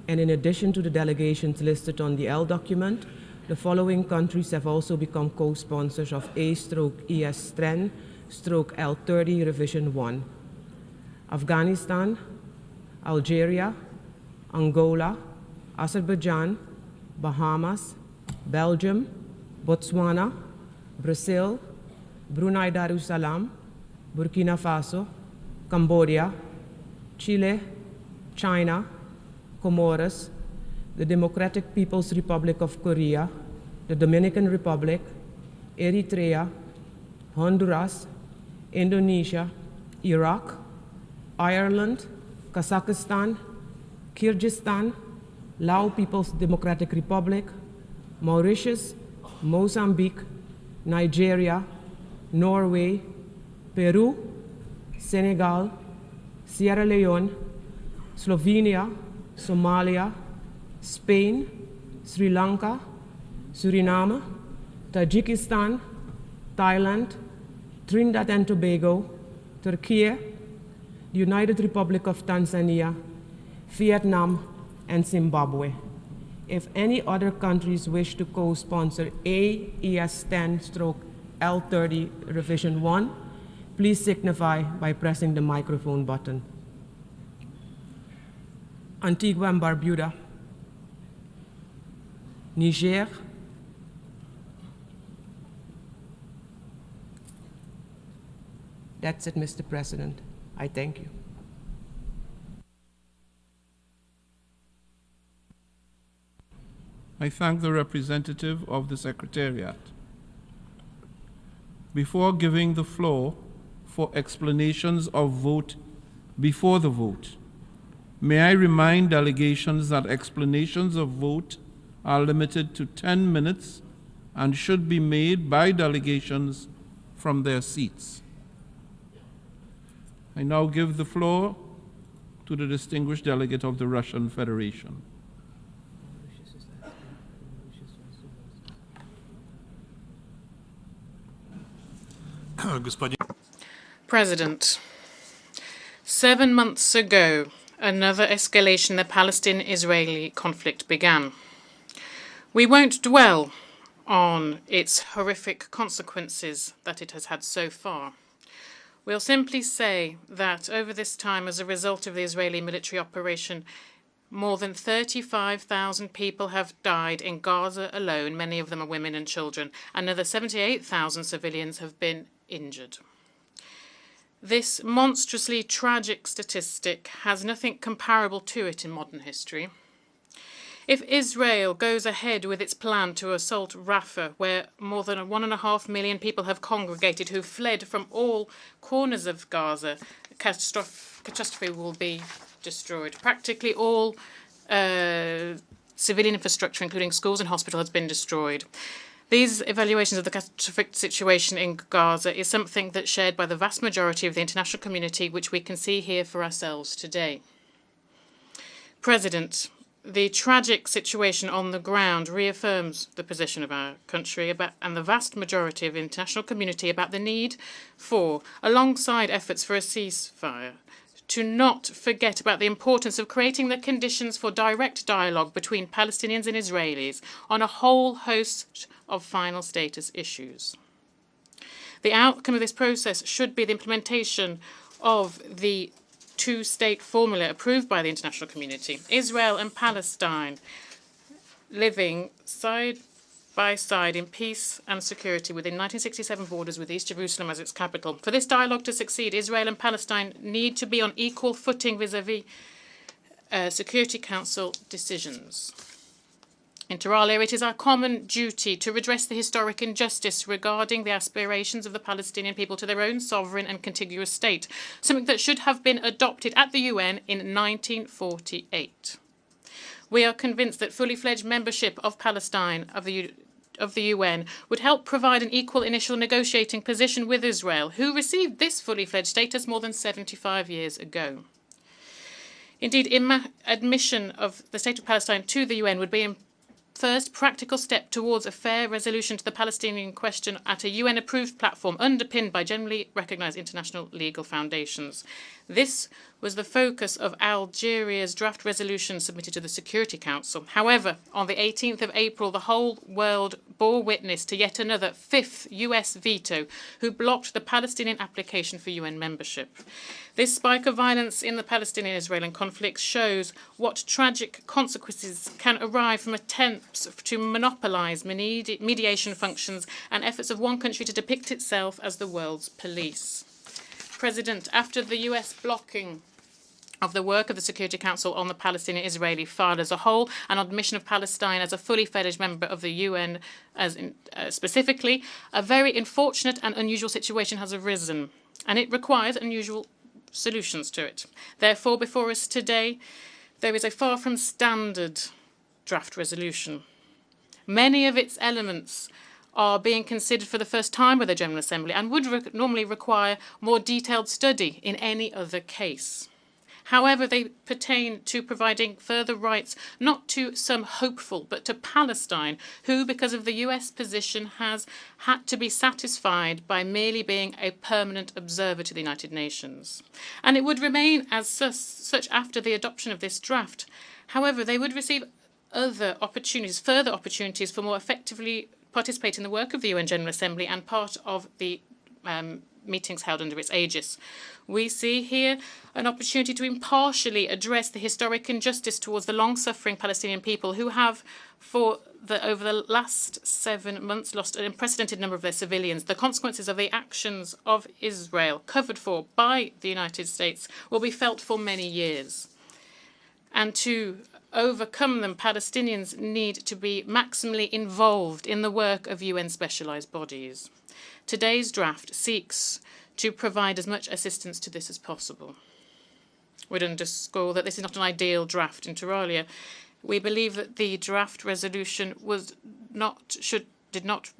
and in addition to the delegations listed on the L document, the following countries have also become co-sponsors of A/ES10/L30 Revision 1. Afghanistan, Algeria, Angola, Azerbaijan, Bahamas, Belgium, Botswana, Brazil, Brunei Darussalam, Burkina Faso, Cambodia, Chile, China, Comoros, the Democratic People's Republic of Korea, the Dominican Republic, Eritrea, Honduras, Indonesia, Iraq, Ireland, Kazakhstan, Kyrgyzstan, Lao People's Democratic Republic, Mauritius, Mozambique, Nigeria, Norway, Peru, Senegal, Sierra Leone, Slovenia, Somalia, Spain, Sri Lanka, Suriname, Tajikistan, Thailand, Trinidad and Tobago, Türkiye, the United Republic of Tanzania, Vietnam, and Zimbabwe. If any other countries wish to co-sponsor A/ES10/L30 Revision 1, please signify by pressing the microphone button. Antigua and Barbuda, Niger, that's it, Mr. President. I thank you. I thank the representative of the Secretariat. Before giving the floor for explanations of vote before the vote, may I remind delegations that explanations of vote are limited to 10 minutes and should be made by delegations from their seats. I now give the floor to the distinguished delegate of the Russian Federation. President, 7 months ago, another escalation in the Palestine-Israeli conflict began. We won't dwell on its horrific consequences that it has had so far. We'll simply say that over this time, as a result of the Israeli military operation, more than 35,000 people have died in Gaza alone. Many of them are women and children. Another 78,000 civilians have been injured. This monstrously tragic statistic has nothing comparable to it in modern history. If Israel goes ahead with its plan to assault Rafah, where more than 1.5 million people have congregated who fled from all corners of Gaza, catastrophe will be destroyed. Practically all civilian infrastructure, including schools and hospitals, has been destroyed. These evaluations of the catastrophic situation in Gaza is something that's shared by the vast majority of the international community, which we can see here for ourselves today. President, the tragic situation on the ground reaffirms the position of our country and the vast majority of the international community about the need for, alongside efforts for a ceasefire, to not forget about the importance of creating the conditions for direct dialogue between Palestinians and Israelis on a whole host of final status issues. The outcome of this process should be the implementation of the two-state formula approved by the international community. Israel and Palestine living side by side in peace and security within 1967 borders with East Jerusalem as its capital. For this dialogue to succeed, Israel and Palestine need to be on equal footing vis-à-vis Security Council decisions. Inter alia, it is our common duty to redress the historic injustice regarding the aspirations of the Palestinian people to their own sovereign and contiguous state, something that should have been adopted at the UN in 1948. We are convinced that fully fledged membership of Palestine of the UN would help provide an equal initial negotiating position with Israel, who received this fully fledged status more than 75 years ago. Indeed, admission of the State of Palestine to the UN would be a first practical step towards a fair resolution to the Palestinian question at a UN-approved platform underpinned by generally recognized international legal foundations. This was the focus of Algeria's draft resolution submitted to the Security Council. However, on the 18th of April, the whole world bore witness to yet another fifth US veto who blocked the Palestinian application for UN membership. This spike of violence in the Palestinian-Israeli conflict shows what tragic consequences can arise from attempts to monopolize mediation functions and efforts of one country to depict itself as the world's police. President, after the US blocking of the work of the Security Council on the Palestinian-Israeli file as a whole and admission of Palestine as a fully fledged member of the UN specifically, a very unfortunate and unusual situation has arisen, and it requires unusual solutions to it. Therefore, before us today, there is a far from standard draft resolution. Many of its elements are being considered for the first time by the General Assembly and would normally require more detailed study in any other case. However, they pertain to providing further rights not to some hopeful, but to Palestine, who, because of the US position, has had to be satisfied by merely being a permanent observer to the United Nations. And it would remain as such after the adoption of this draft. However, they would receive further opportunities for more effectively participate in the work of the UN General Assembly and part of the meetings held under its aegis. We see here an opportunity to impartially address the historic injustice towards the long-suffering Palestinian people who have, over the last 7 months, lost an unprecedented number of their civilians. The consequences of the actions of Israel, covered for by the United States, will be felt for many years. And to overcome them, Palestinians need to be maximally involved in the work of UN specialized bodies. Today's draft seeks to provide as much assistance to this as possible. We'd underscore that this is not an ideal draft, inter alia. We believe that the draft resolution did not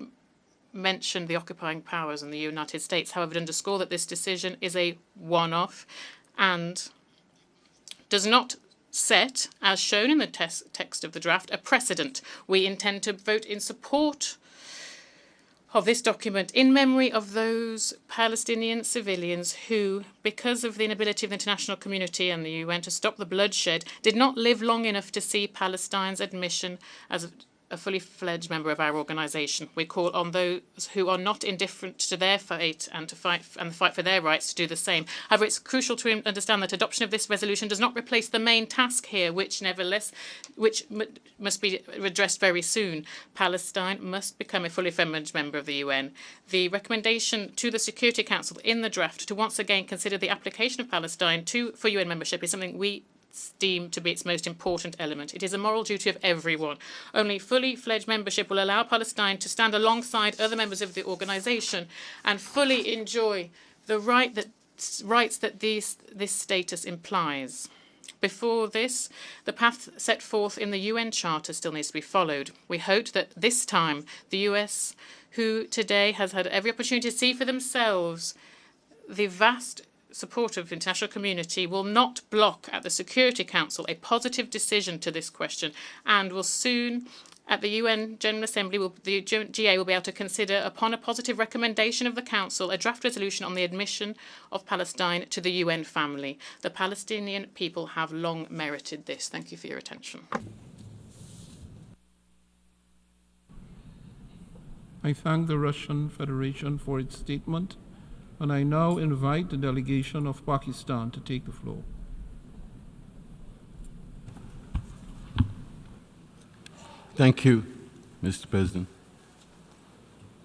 mention the occupying powers in the United States. However, we'd underscore that this decision is a one-off and does not set, as shown in the text of the draft, a precedent. We intend to vote in support of this document in memory of those Palestinian civilians who, because of the inability of the international community and the UN to stop the bloodshed, did not live long enough to see Palestine's admission as a fully fledged member of our organisation. We call on those who are not indifferent to their fate and the fight for their rights to do the same. However, it's crucial to understand that adoption of this resolution does not replace the main task here, which must be addressed very soon. Palestine must become a fully fledged member of the UN. The recommendation to the Security Council in the draft to once again consider the application of Palestine for UN membership is something we deemed to be its most important element. It is a moral duty of everyone. Only fully fledged membership will allow Palestine to stand alongside other members of the organisation and fully enjoy the rights that this status implies. Before this, the path set forth in the UN Charter still needs to be followed. We hope that this time the US, who today has had every opportunity to see for themselves the vast support of the international community, will not block at the Security Council a positive decision to this question, and will soon, at the UN General Assembly, the GA will be able to consider, upon a positive recommendation of the Council, a draft resolution on the admission of Palestine to the UN family. The Palestinian people have long merited this. Thank you for your attention. I thank the Russian Federation for its statement, and I now invite the delegation of Pakistan to take the floor. Thank you, Mr. President.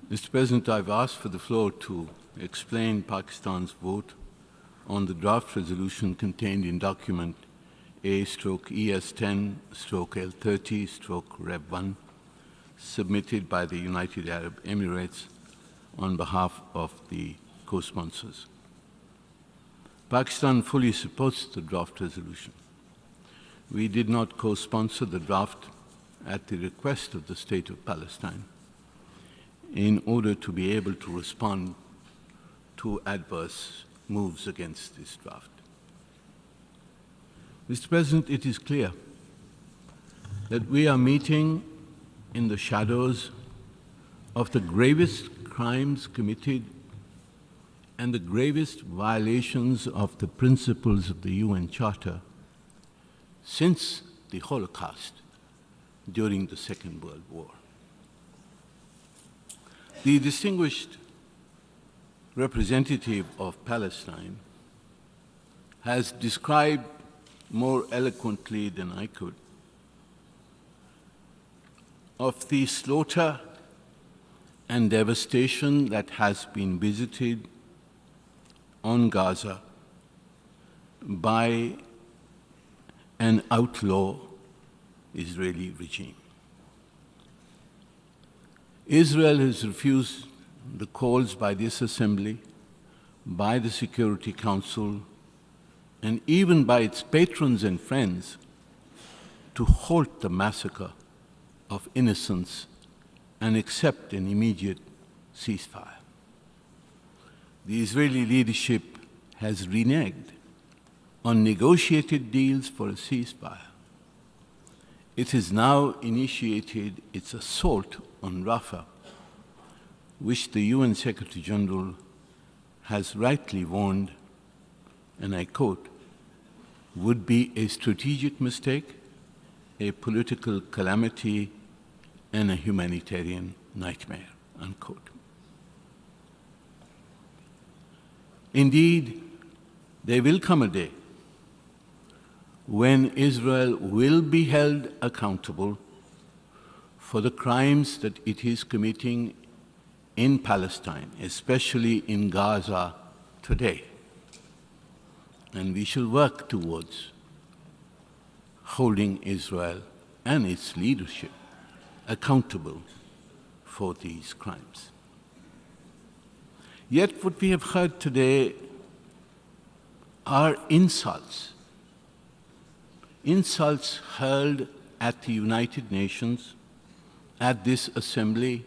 Mr. President, I've asked for the floor to explain Pakistan's vote on the draft resolution contained in document A/ES10/L30/Rev1, submitted by the United Arab Emirates on behalf of the co-sponsors. Pakistan fully supports the draft resolution. We did not co-sponsor the draft at the request of the State of Palestine in order to be able to respond to adverse moves against this draft. Mr. President, it is clear that we are meeting in the shadows of the gravest crimes committed and the gravest violations of the principles of the UN Charter since the Holocaust during the Second World War. The distinguished representative of Palestine has described more eloquently than I could of the slaughter and devastation that has been visited on Gaza by an outlaw Israeli regime. Israel has refused the calls by this Assembly, by the Security Council, and even by its patrons and friends to halt the massacre of innocents and accept an immediate ceasefire. The Israeli leadership has reneged on negotiated deals for a ceasefire. It has now initiated its assault on Rafah, which the UN Secretary General has rightly warned, and I quote, would be a strategic mistake, a political calamity, and a humanitarian nightmare, unquote. Indeed, there will come a day when Israel will be held accountable for the crimes that it is committing in Palestine, especially in Gaza today. And we shall work towards holding Israel and its leadership accountable for these crimes. Yet what we have heard today are insults. Insults hurled at the United Nations, at this assembly,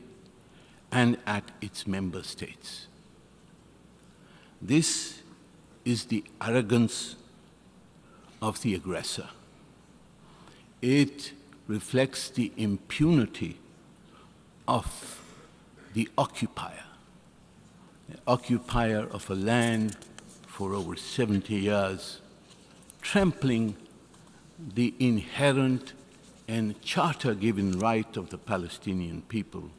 and at its member states. This is the arrogance of the aggressor. It reflects the impunity of the occupier of a land for over 70 years, trampling the inherent and charter-given right of the Palestinian people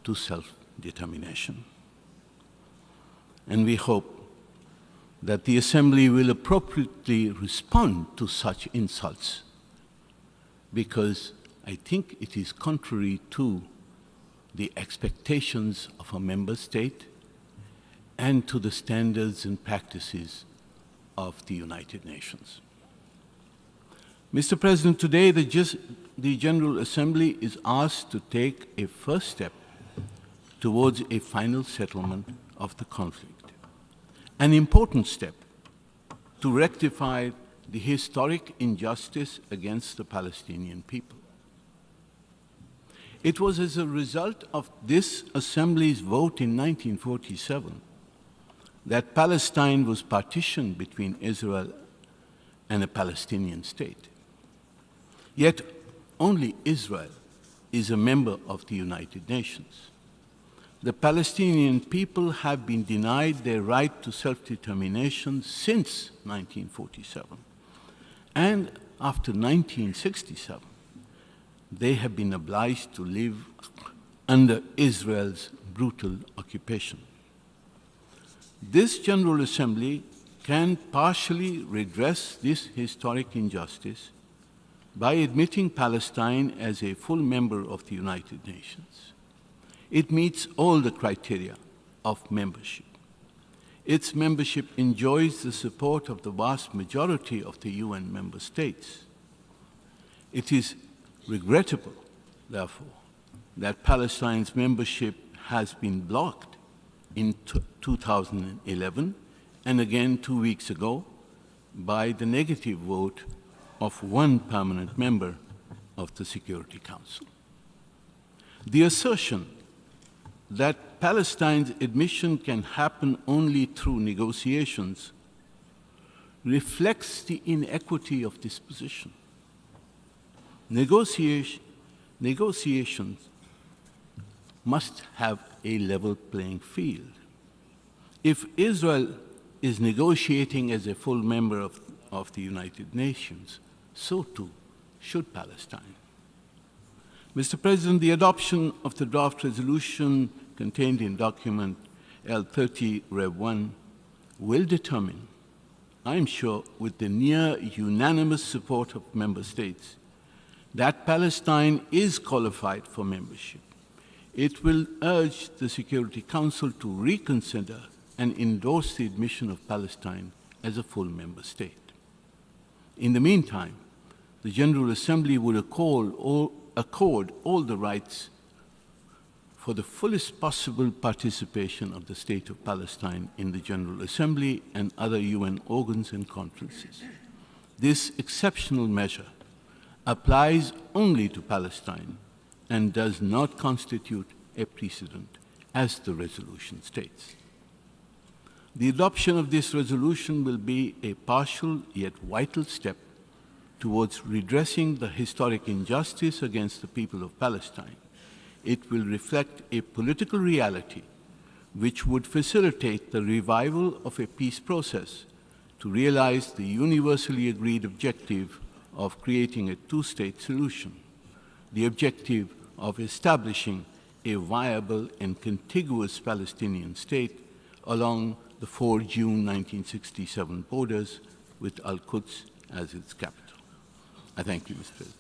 to self-determination. And we hope that the Assembly will appropriately respond to such insults, because I think it is contrary to the expectations of a member state and to the standards and practices of the United Nations. Mr. President, today the General Assembly is asked to take a first step towards a final settlement of the conflict, an important step to rectify the historic injustice against the Palestinian people. It was as a result of this Assembly's vote in 1947 that Palestine was partitioned between Israel and a Palestinian state. Yet only Israel is a member of the United Nations. The Palestinian people have been denied their right to self-determination since 1947. And after 1967, they have been obliged to live under Israel's brutal occupation. This General Assembly can partially redress this historic injustice by admitting Palestine as a full member of the United Nations. It meets all the criteria of membership. Its membership enjoys the support of the vast majority of the UN member states. It is regrettable, therefore, that Palestine's membership has been blocked in 2011 and again 2 weeks ago by the negative vote of one permanent member of the Security Council. The assertion that Palestine's admission can happen only through negotiations reflects the inequity of this position. Negotiations must have a level playing field. If Israel is negotiating as a full member of the United Nations, so too should Palestine. Mr. President, the adoption of the draft resolution contained in document L30 Rev 1 will determine, I am sure with the near unanimous support of member states, that Palestine is qualified for membership. It will urge the Security Council to reconsider and endorse the admission of Palestine as a full member state. In the meantime, the General Assembly would accord all the rights for the fullest possible participation of the State of Palestine in the General Assembly and other UN organs and conferences. This exceptional measure applies only to Palestine and does not constitute a precedent, as the resolution states. The adoption of this resolution will be a partial yet vital step towards redressing the historic injustice against the people of Palestine. It will reflect a political reality which would facilitate the revival of a peace process to realize the universally agreed objective of creating a two-state solution, the objective of establishing a viable and contiguous Palestinian state along the 4 June 1967 borders with Al-Quds as its capital. I thank you, Mr. President.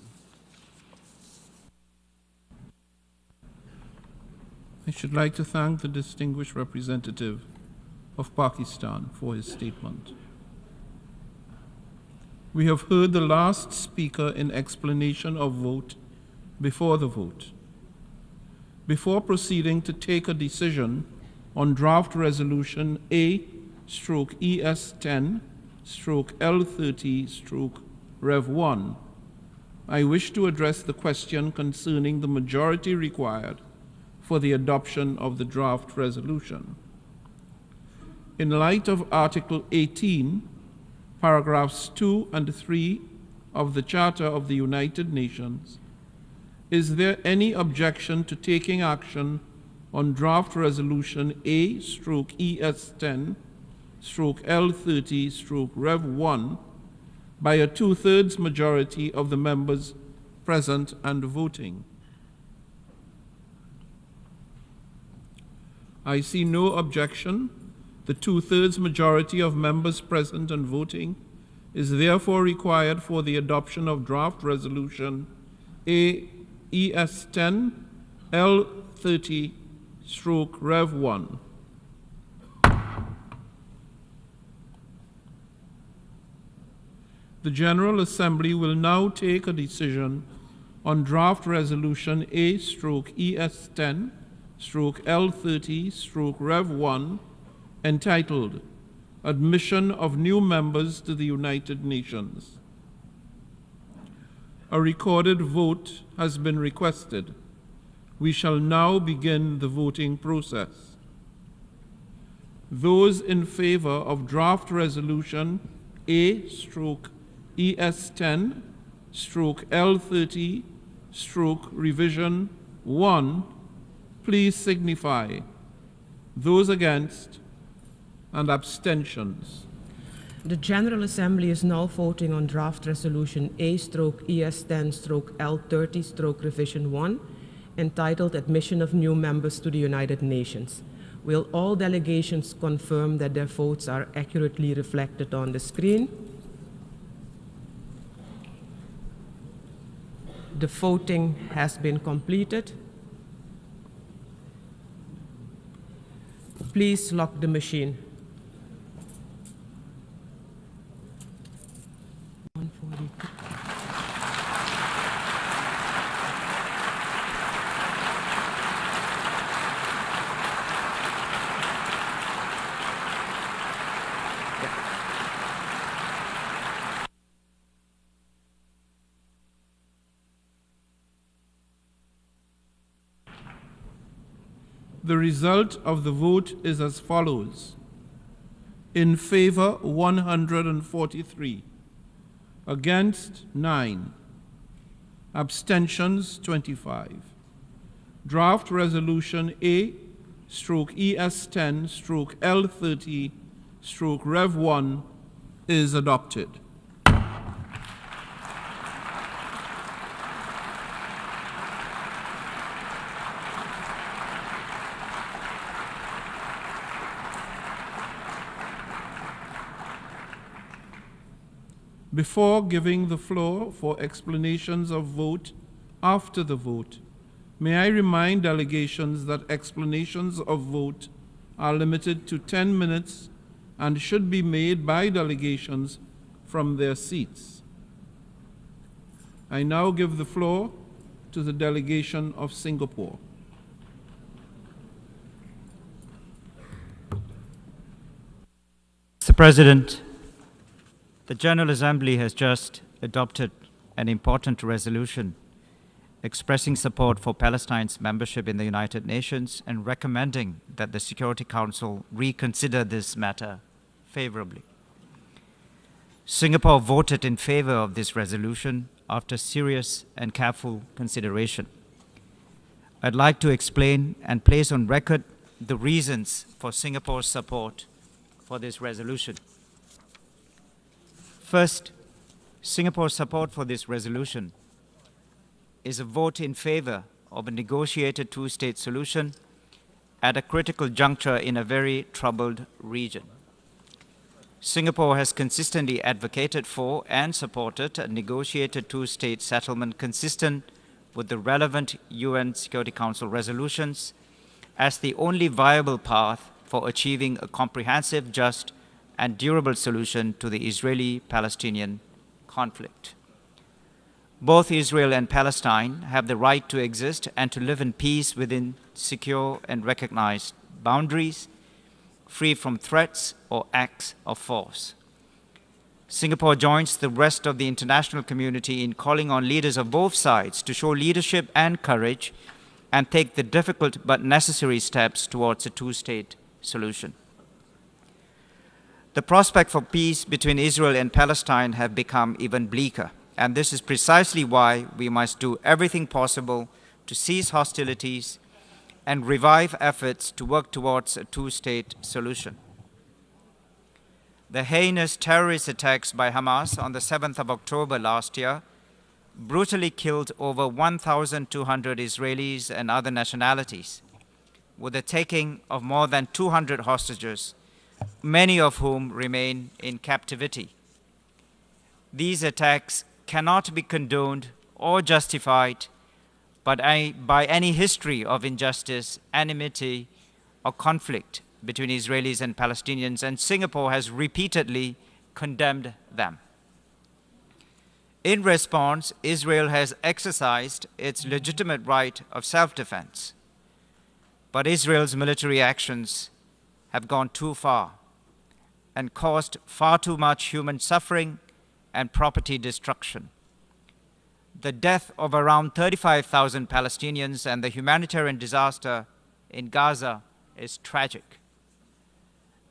I should like to thank the distinguished representative of Pakistan for his statement. We have heard the last speaker in explanation of vote before the vote. Before proceeding to take a decision on draft resolution A/ES10/L30/Rev1, I wish to address the question concerning the majority required for the adoption of the draft resolution. In light of Article 18, paragraphs 2 and 3 of the Charter of the United Nations, is there any objection to taking action on draft resolution A/ES10/L30/Rev1 by a 2/3 majority of the members present and voting? I see no objection. The 2/3 majority of members present and voting is therefore required for the adoption of draft resolution A/ES10/L30/Rev1. The General Assembly will now take a decision on draft resolution A/ES10/L30/Rev1 entitled Admission of New Members to the United Nations. A recorded vote has been requested. We shall now begin the voting process. Those in favor of draft resolution A/ES10/L30/Revision 1, please signify. Those against and abstentions. The General Assembly is now voting on draft resolution A/ES10/L30/Revision 1, entitled Admission of New Members to the United Nations. Will all delegations confirm that their votes are accurately reflected on the screen? The voting has been completed. Please lock the machine. The result of the vote is as follows. In favor, 143. Against, 9. Abstentions, 25. Draft resolution A/ES10/L30/Rev1 is adopted. Before giving the floor for explanations of vote after the vote, may I remind delegations that explanations of vote are limited to 10 minutes and should be made by delegations from their seats. I now give the floor to the delegation of Singapore. Mr. President, the General Assembly has just adopted an important resolution expressing support for Palestine's membership in the United Nations and recommending that the Security Council reconsider this matter favorably. Singapore voted in favor of this resolution after serious and careful consideration. I'd like to explain and place on record the reasons for Singapore's support for this resolution. First, Singapore's support for this resolution is a vote in favor of a negotiated two-state solution at a critical juncture in a very troubled region. Singapore has consistently advocated for and supported a negotiated two-state settlement consistent with the relevant UN Security Council resolutions as the only viable path for achieving a comprehensive, just, and durable solution to the Israeli-Palestinian conflict. Both Israel and Palestine have the right to exist and to live in peace within secure and recognized boundaries, free from threats or acts of force. Singapore joins the rest of the international community in calling on leaders of both sides to show leadership and courage and take the difficult but necessary steps towards a two-state solution. The prospect for peace between Israel and Palestine have become even bleaker, and this is precisely why we must do everything possible to cease hostilities and revive efforts to work towards a two-state solution. The heinous terrorist attacks by Hamas on the 7th of October last year brutally killed over 1,200 Israelis and other nationalities, with the taking of more than 200 hostages, many of whom remain in captivity. These attacks cannot be condoned or justified by any history of injustice, enmity, or conflict between Israelis and Palestinians, and Singapore has repeatedly condemned them. In response, Israel has exercised its legitimate right of self-defense, but Israel's military actions have gone too far and caused far too much human suffering and property destruction. The death of around 35,000 Palestinians and the humanitarian disaster in Gaza is tragic.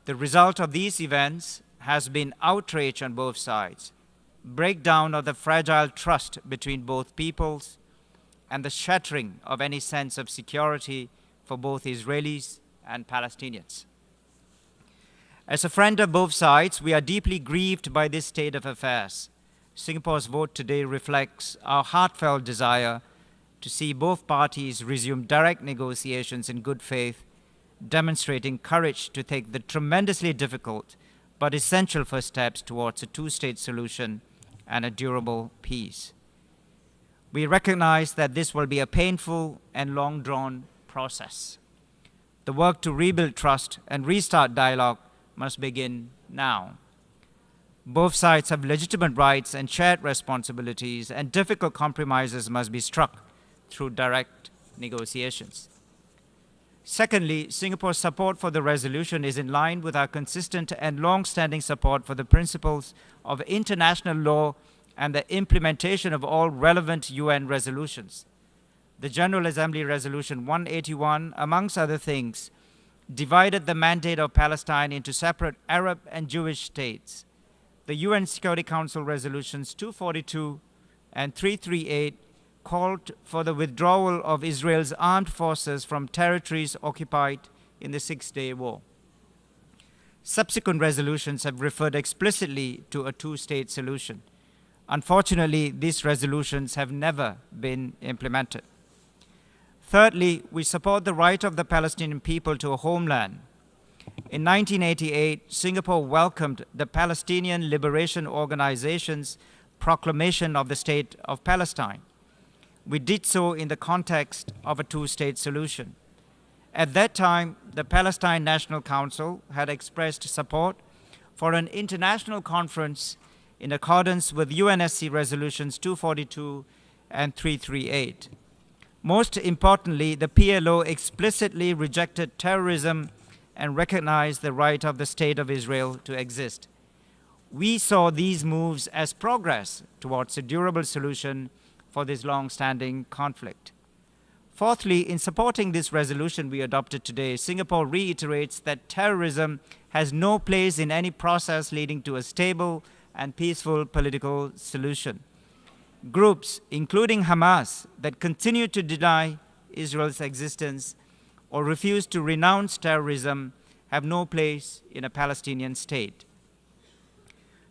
The result of these events has been outrage on both sides, breakdown of the fragile trust between both peoples, and the shattering of any sense of security for both Israelis and Palestinians. As a friend of both sides, we are deeply grieved by this state of affairs. Singapore's vote today reflects our heartfelt desire to see both parties resume direct negotiations in good faith, demonstrating courage to take the tremendously difficult but essential first steps towards a two-state solution and a durable peace. We recognize that this will be a painful and long-drawn process. The work to rebuild trust and restart dialogue must begin now. Both sides have legitimate rights and shared responsibilities, and difficult compromises must be struck through direct negotiations. Secondly, Singapore's support for the resolution is in line with our consistent and long-standing support for the principles of international law and the implementation of all relevant UN resolutions. The General Assembly Resolution 181, amongst other things, divided the mandate of Palestine into separate Arab and Jewish states. The UN Security Council Resolutions 242 and 338 called for the withdrawal of Israel's armed forces from territories occupied in the Six-Day War. Subsequent resolutions have referred explicitly to a two-state solution. Unfortunately, these resolutions have never been implemented. Thirdly, we support the right of the Palestinian people to a homeland. In 1988, Singapore welcomed the Palestinian Liberation Organization's proclamation of the State of Palestine. We did so in the context of a two-state solution. At that time, the Palestine National Council had expressed support for an international conference in accordance with UNSC Resolutions 242 and 338. Most importantly, the PLO explicitly rejected terrorism and recognized the right of the State of Israel to exist. We saw these moves as progress towards a durable solution for this long-standing conflict. Fourthly, in supporting this resolution we adopted today, Singapore reiterates that terrorism has no place in any process leading to a stable and peaceful political solution. Groups, including Hamas, that continue to deny Israel's existence or refuse to renounce terrorism have no place in a Palestinian state.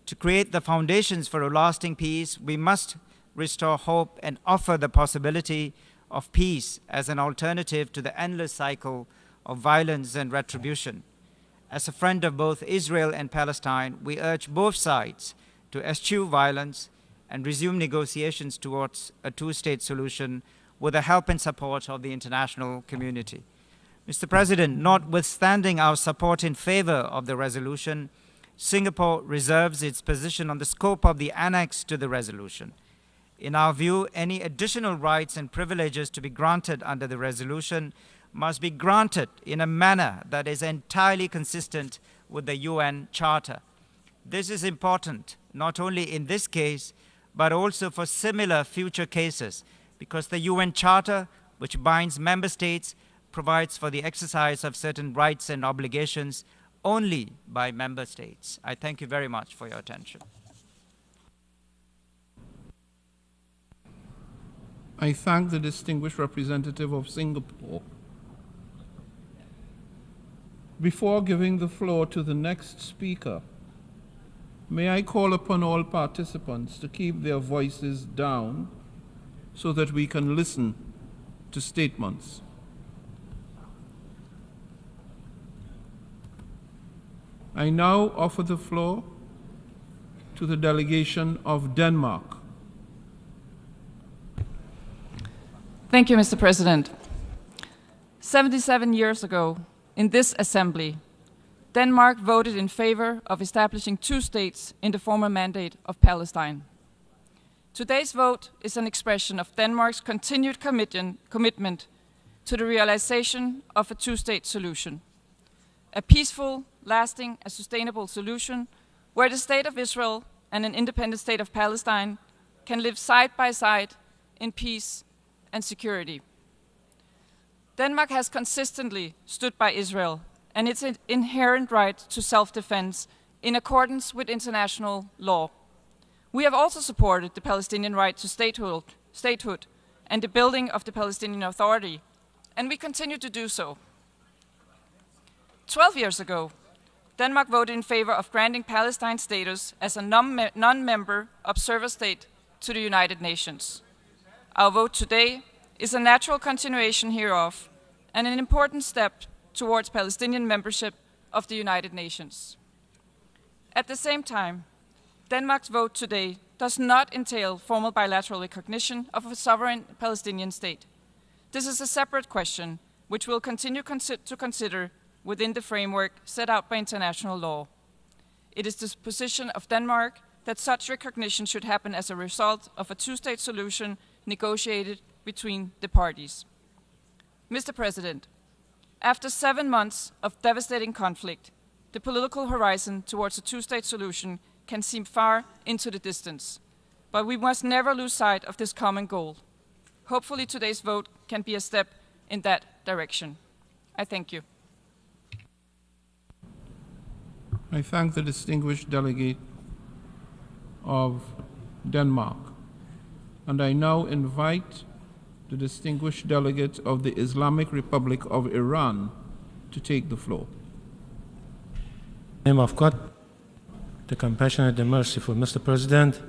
To create the foundations for a lasting peace, we must restore hope and offer the possibility of peace as an alternative to the endless cycle of violence and retribution. As a friend of both Israel and Palestine, we urge both sides to eschew violence and resume negotiations towards a two-state solution with the help and support of the international community. Mr. President, notwithstanding our support in favor of the resolution, Singapore reserves its position on the scope of the annex to the resolution. In our view, any additional rights and privileges to be granted under the resolution must be granted in a manner that is entirely consistent with the UN Charter. This is important, not only in this case, but also for similar future cases, because the UN Charter, which binds member states, provides for the exercise of certain rights and obligations only by member states. I thank you very much for your attention. I thank the distinguished representative of Singapore. Before giving the floor to the next speaker, may I call upon all participants to keep their voices down so that we can listen to statements. I now offer the floor to the delegation of Denmark. Thank you, Mr. President. 77 years ago, in this assembly, Denmark voted in favor of establishing two states in the former mandate of Palestine. Today's vote is an expression of Denmark's continued commitment to the realization of a two-state solution, a peaceful, lasting, and sustainable solution where the State of Israel and an independent State of Palestine can live side by side in peace and security. Denmark has consistently stood by Israel and its inherent right to self-defense in accordance with international law. We have also supported the Palestinian right to statehood and the building of the Palestinian Authority, and we continue to do so. 12 years ago, Denmark voted in favor of granting Palestine status as a non-member observer state to the United Nations. Our vote today is a natural continuation hereof and an important step towards Palestinian membership of the United Nations. At the same time, Denmark's vote today does not entail formal bilateral recognition of a sovereign Palestinian state. This is a separate question which we'll continue to consider within the framework set out by international law. It is the position of Denmark that such recognition should happen as a result of a two-state solution negotiated between the parties. Mr. President, after 7 months of devastating conflict, the political horizon towards a two-state solution can seem far into the distance, but we must never lose sight of this common goal. Hopefully today's vote can be a step in that direction. I thank you. I thank the distinguished delegate of Denmark, and I now invite the distinguished delegate of the Islamic Republic of Iran to take the floor. In the name of God, the compassionate and merciful, Mr. President,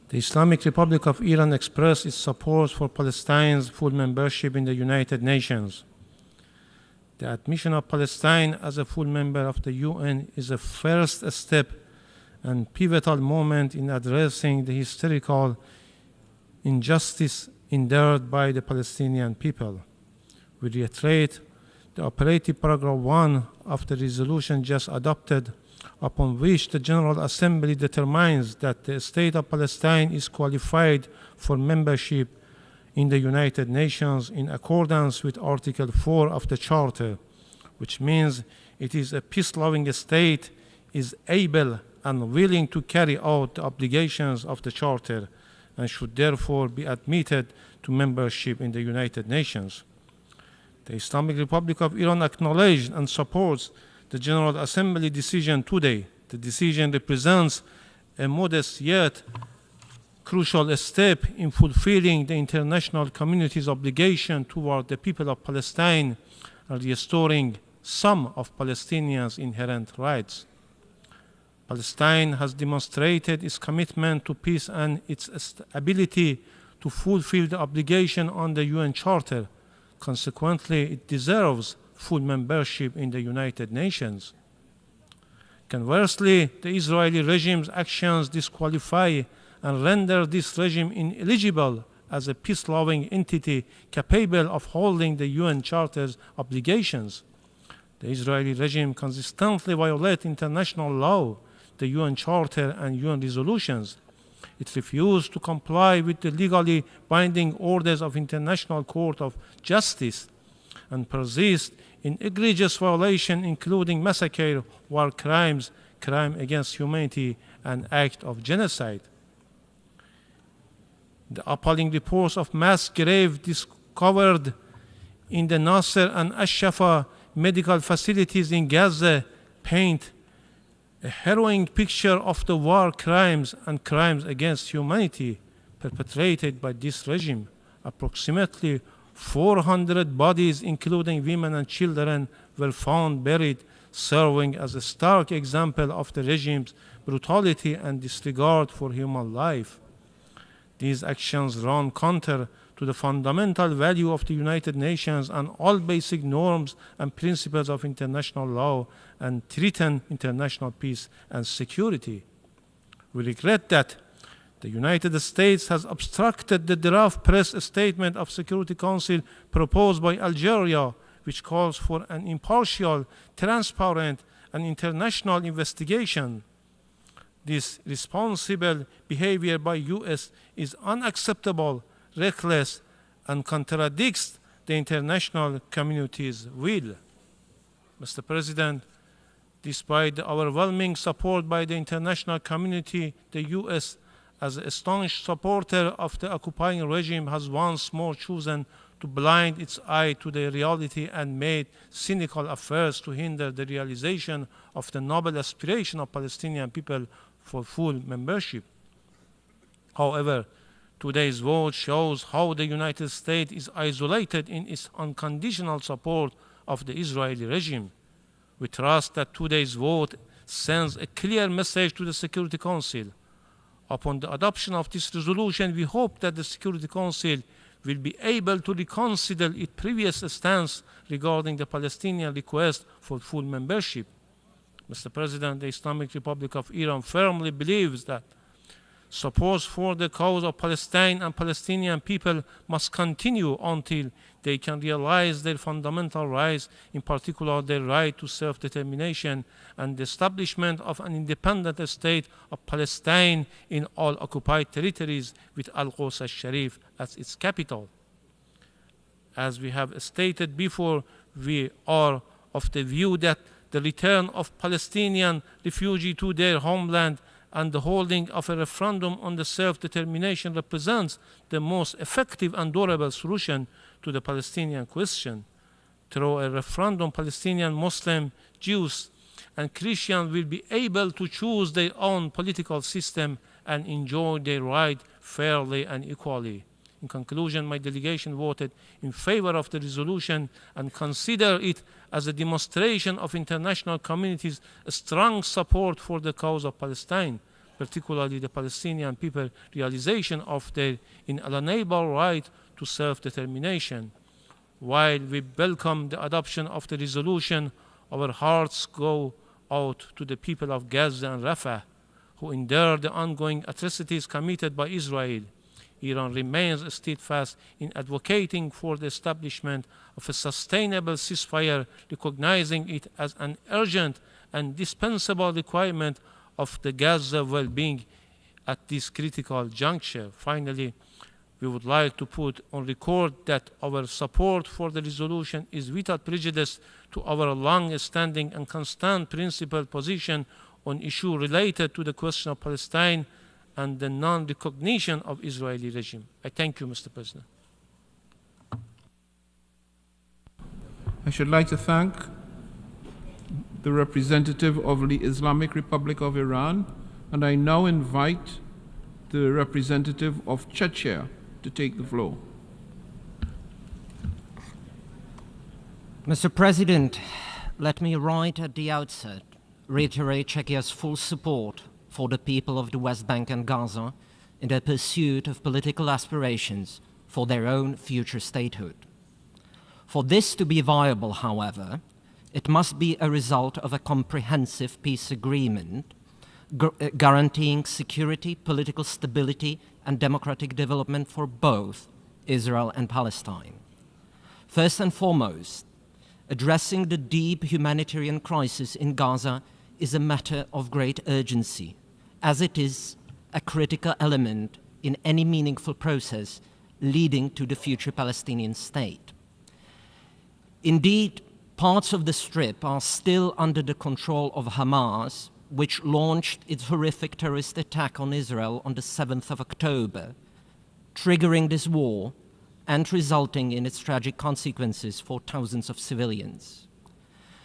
the Islamic Republic of Iran expressed its support for Palestine's full membership in the United Nations. The admission of Palestine as a full member of the UN is a first step and pivotal moment in addressing the historical injustice endured by the Palestinian people. We reiterate the operative paragraph 1 of the resolution just adopted, upon which the General Assembly determines that the State of Palestine is qualified for membership in the United Nations in accordance with Article 4 of the Charter, which means it is a peace-loving state, is able and willing to carry out the obligations of the Charter, and should therefore be admitted to membership in the United Nations. The Islamic Republic of Iran acknowledges and supports the General Assembly decision today. The decision represents a modest yet crucial step in fulfilling the international community's obligation toward the people of Palestine and restoring some of Palestinians' inherent rights. Palestine has demonstrated its commitment to peace and its ability to fulfill the obligation on the UN Charter. Consequently, it deserves full membership in the United Nations. Conversely, the Israeli regime's actions disqualify and render this regime ineligible as a peace-loving entity capable of holding the UN Charter's obligations. The Israeli regime consistently violates international law, the UN Charter and UN resolutions. It refused to comply with the legally binding orders of International Court of Justice and persists in egregious violation, including massacre, war crimes, crime against humanity, and act of genocide. The appalling reports of mass graves discovered in the Nasser and Ash-Shafa medical facilities in Gaza paint a harrowing picture of the war crimes and crimes against humanity perpetrated by this regime. Approximately 400 bodies, including women and children, were found buried, serving as a stark example of the regime's brutality and disregard for human life. These actions run counter to the fundamental value of the United Nations and all basic norms and principles of international law and threaten international peace and security. We regret that the United States has obstructed the draft press statement of Security Council proposed by Algeria, which calls for an impartial, transparent, and international investigation. This responsible behavior by US is unacceptable, reckless, and contradicts the international community's will. Mr. President, despite the overwhelming support by the international community, the US, as a staunch supporter of the occupying regime, has once more chosen to blind its eye to the reality and made cynical efforts to hinder the realization of the noble aspiration of Palestinian people for full membership. However, today's vote shows how the United States is isolated in its unconditional support of the Israeli regime. We trust that today's vote sends a clear message to the Security Council. Upon the adoption of this resolution, we hope that the Security Council will be able to reconsider its previous stance regarding the Palestinian request for full membership. Mr. President, the Islamic Republic of Iran firmly believes that support for the cause of Palestine and Palestinian people must continue until they can realize their fundamental rights, in particular their right to self-determination and the establishment of an independent state of Palestine in all occupied territories with Al-Quds al-Sharif as its capital. As we have stated before, we are of the view that the return of Palestinian refugees to their homeland and the holding of a referendum on the self-determination represents the most effective and durable solution to the Palestinian question. Through a referendum, Palestinian Muslims, Jews, and Christians will be able to choose their own political system and enjoy their right fairly and equally. In conclusion, my delegation voted in favor of the resolution and consider it as a demonstration of international community's strong support for the cause of Palestine, particularly the Palestinian people's realization of their inalienable right to self-determination. While we welcome the adoption of the resolution, our hearts go out to the people of Gaza and Rafah, who endure the ongoing atrocities committed by Israel. Iran remains steadfast in advocating for the establishment of a sustainable ceasefire, recognizing it as an urgent and dispensable requirement of the Gaza well-being at this critical juncture. Finally, we would like to put on record that our support for the resolution is without prejudice to our long-standing and constant principled position on issues related to the question of Palestine and the non-recognition of Israeli regime. I thank you, Mr. President. I should like to thank the representative of the Islamic Republic of Iran, and I now invite the representative of Czechia to take the floor. Mr. President, let me right at the outset reiterate Czechia's full support for the people of the West Bank and Gaza in their pursuit of political aspirations for their own future statehood. For this to be viable, however, it must be a result of a comprehensive peace agreement guaranteeing security, political stability, and democratic development for both Israel and Palestine. First and foremost, addressing the deep humanitarian crisis in Gaza is a matter of great urgency, as it is a critical element in any meaningful process leading to the future Palestinian state. Indeed, parts of the Strip are still under the control of Hamas, which launched its horrific terrorist attack on Israel on the 7th of October, triggering this war and resulting in its tragic consequences for thousands of civilians.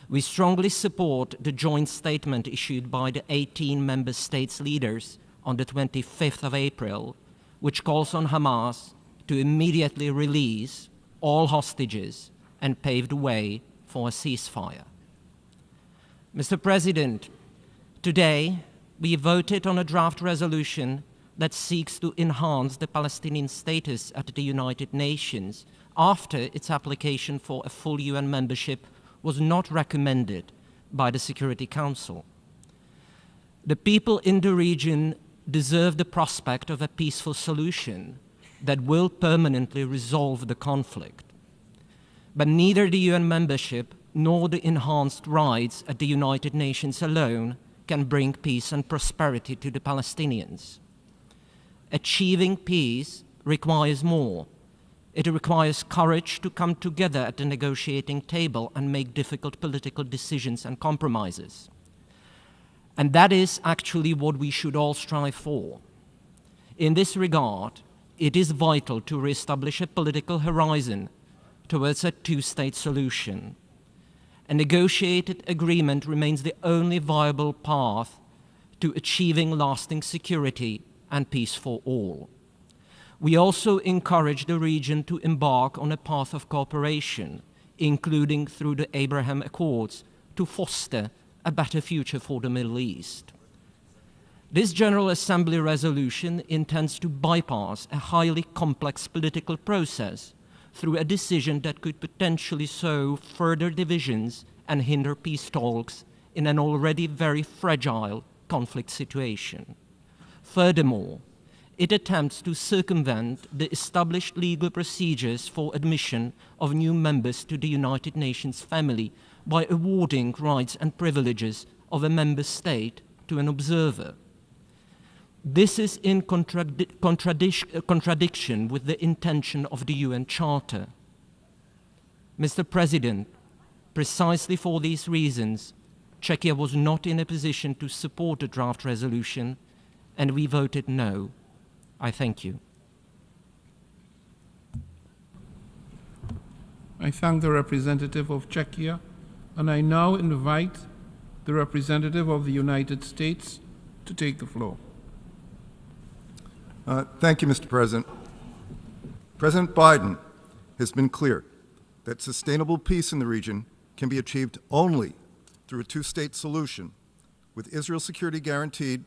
We strongly support the joint statement issued by the 18 member states' leaders on the 25th of April, which calls on Hamas to immediately release all hostages and pave the way for a ceasefire. Mr. President, today we voted on a draft resolution that seeks to enhance the Palestinian status at the United Nations after its application for a full UN membership was not recommended by the Security Council. The people in the region deserve the prospect of a peaceful solution that will permanently resolve the conflict. But neither the UN membership nor the enhanced rights at the United Nations alone can bring peace and prosperity to the Palestinians. Achieving peace requires more. It requires courage to come together at the negotiating table and make difficult political decisions and compromises. And that is actually what we should all strive for. In this regard, it is vital to reestablish a political horizon towards a two-state solution. A negotiated agreement remains the only viable path to achieving lasting security and peace for all. We also encourage the region to embark on a path of cooperation, including through the Abraham Accords, to foster a better future for the Middle East. This General Assembly resolution intends to bypass a highly complex political process through a decision that could potentially sow further divisions and hinder peace talks in an already very fragile conflict situation. Furthermore, it attempts to circumvent the established legal procedures for admission of new members to the United Nations family by awarding rights and privileges of a member state to an observer. This is in contradiction with the intention of the UN Charter. Mr. President, precisely for these reasons, Czechia was not in a position to support the draft resolution, and we voted no. I thank you. I thank the representative of Czechia, and I now invite the representative of the United States to take the floor. Thank you, Mr. President. President Biden has been clear that sustainable peace in the region can be achieved only through a two-state solution, with Israel's security guaranteed,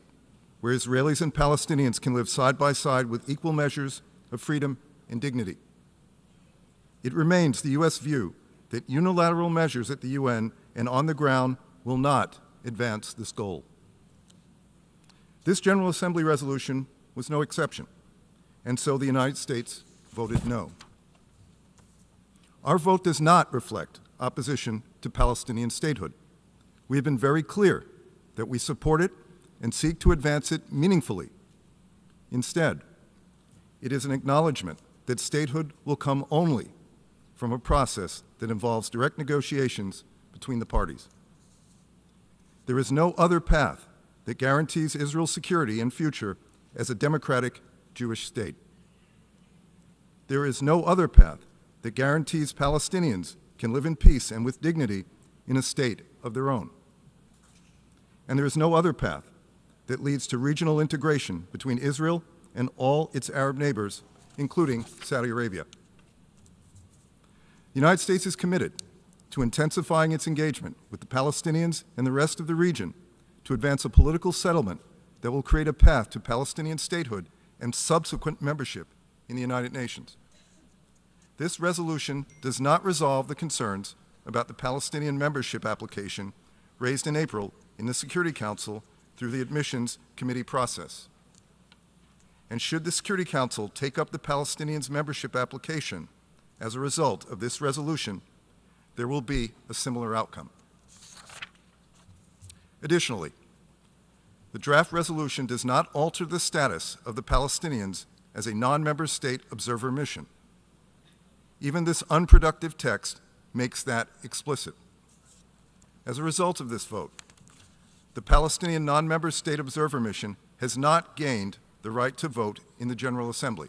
where Israelis and Palestinians can live side by side with equal measures of freedom and dignity. It remains the U.S. view that unilateral measures at the UN and on the ground will not advance this goal. This General Assembly resolution was no exception, and so the United States voted no. Our vote does not reflect opposition to Palestinian statehood. We have been very clear that we support it and seek to advance it meaningfully. Instead, it is an acknowledgement that statehood will come only from a process that involves direct negotiations between the parties. There is no other path that guarantees Israel's security and future as a democratic Jewish state. There is no other path that guarantees Palestinians can live in peace and with dignity in a state of their own. And there is no other path that leads to regional integration between Israel and all its Arab neighbors, including Saudi Arabia. The United States is committed to intensifying its engagement with the Palestinians and the rest of the region to advance a political settlement that will create a path to Palestinian statehood and subsequent membership in the United Nations. This resolution does not resolve the concerns about the Palestinian membership application raised in April in the Security Council through the Admissions Committee process. And should the Security Council take up the Palestinians' membership application as a result of this resolution, there will be a similar outcome. Additionally, the draft resolution does not alter the status of the Palestinians as a non-member state observer mission. Even this unproductive text makes that explicit. As a result of this vote, the Palestinian non-member state observer mission has not gained the right to vote in the General Assembly.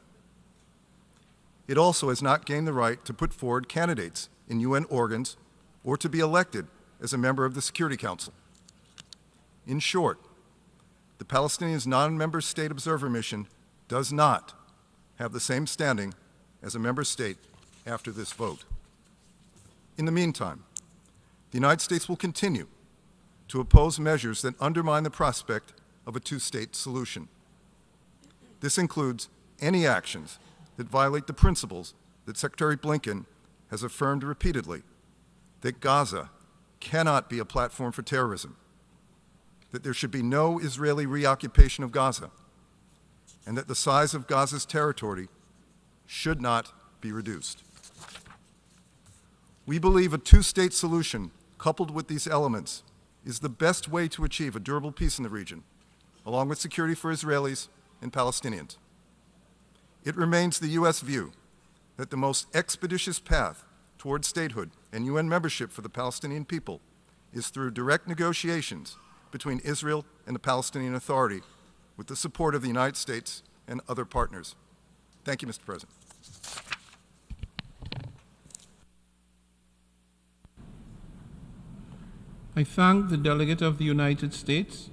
It also has not gained the right to put forward candidates in UN organs or to be elected as a member of the Security Council. In short, the Palestinians' non-member state observer mission does not have the same standing as a member state after this vote. In the meantime, the United States will continue to oppose measures that undermine the prospect of a two-state solution. This includes any actions that violate the principles that Secretary Blinken has affirmed repeatedly, that Gaza cannot be a platform for terrorism, that there should be no Israeli reoccupation of Gaza, and that the size of Gaza's territory should not be reduced. We believe a two-state solution coupled with these elements is the best way to achieve a durable peace in the region, along with security for Israelis and Palestinians. It remains the U.S. view that the most expeditious path toward statehood and UN membership for the Palestinian people is through direct negotiations between Israel and the Palestinian Authority with the support of the United States and other partners. Thank you, Mr. President. I thank the delegate of the United States,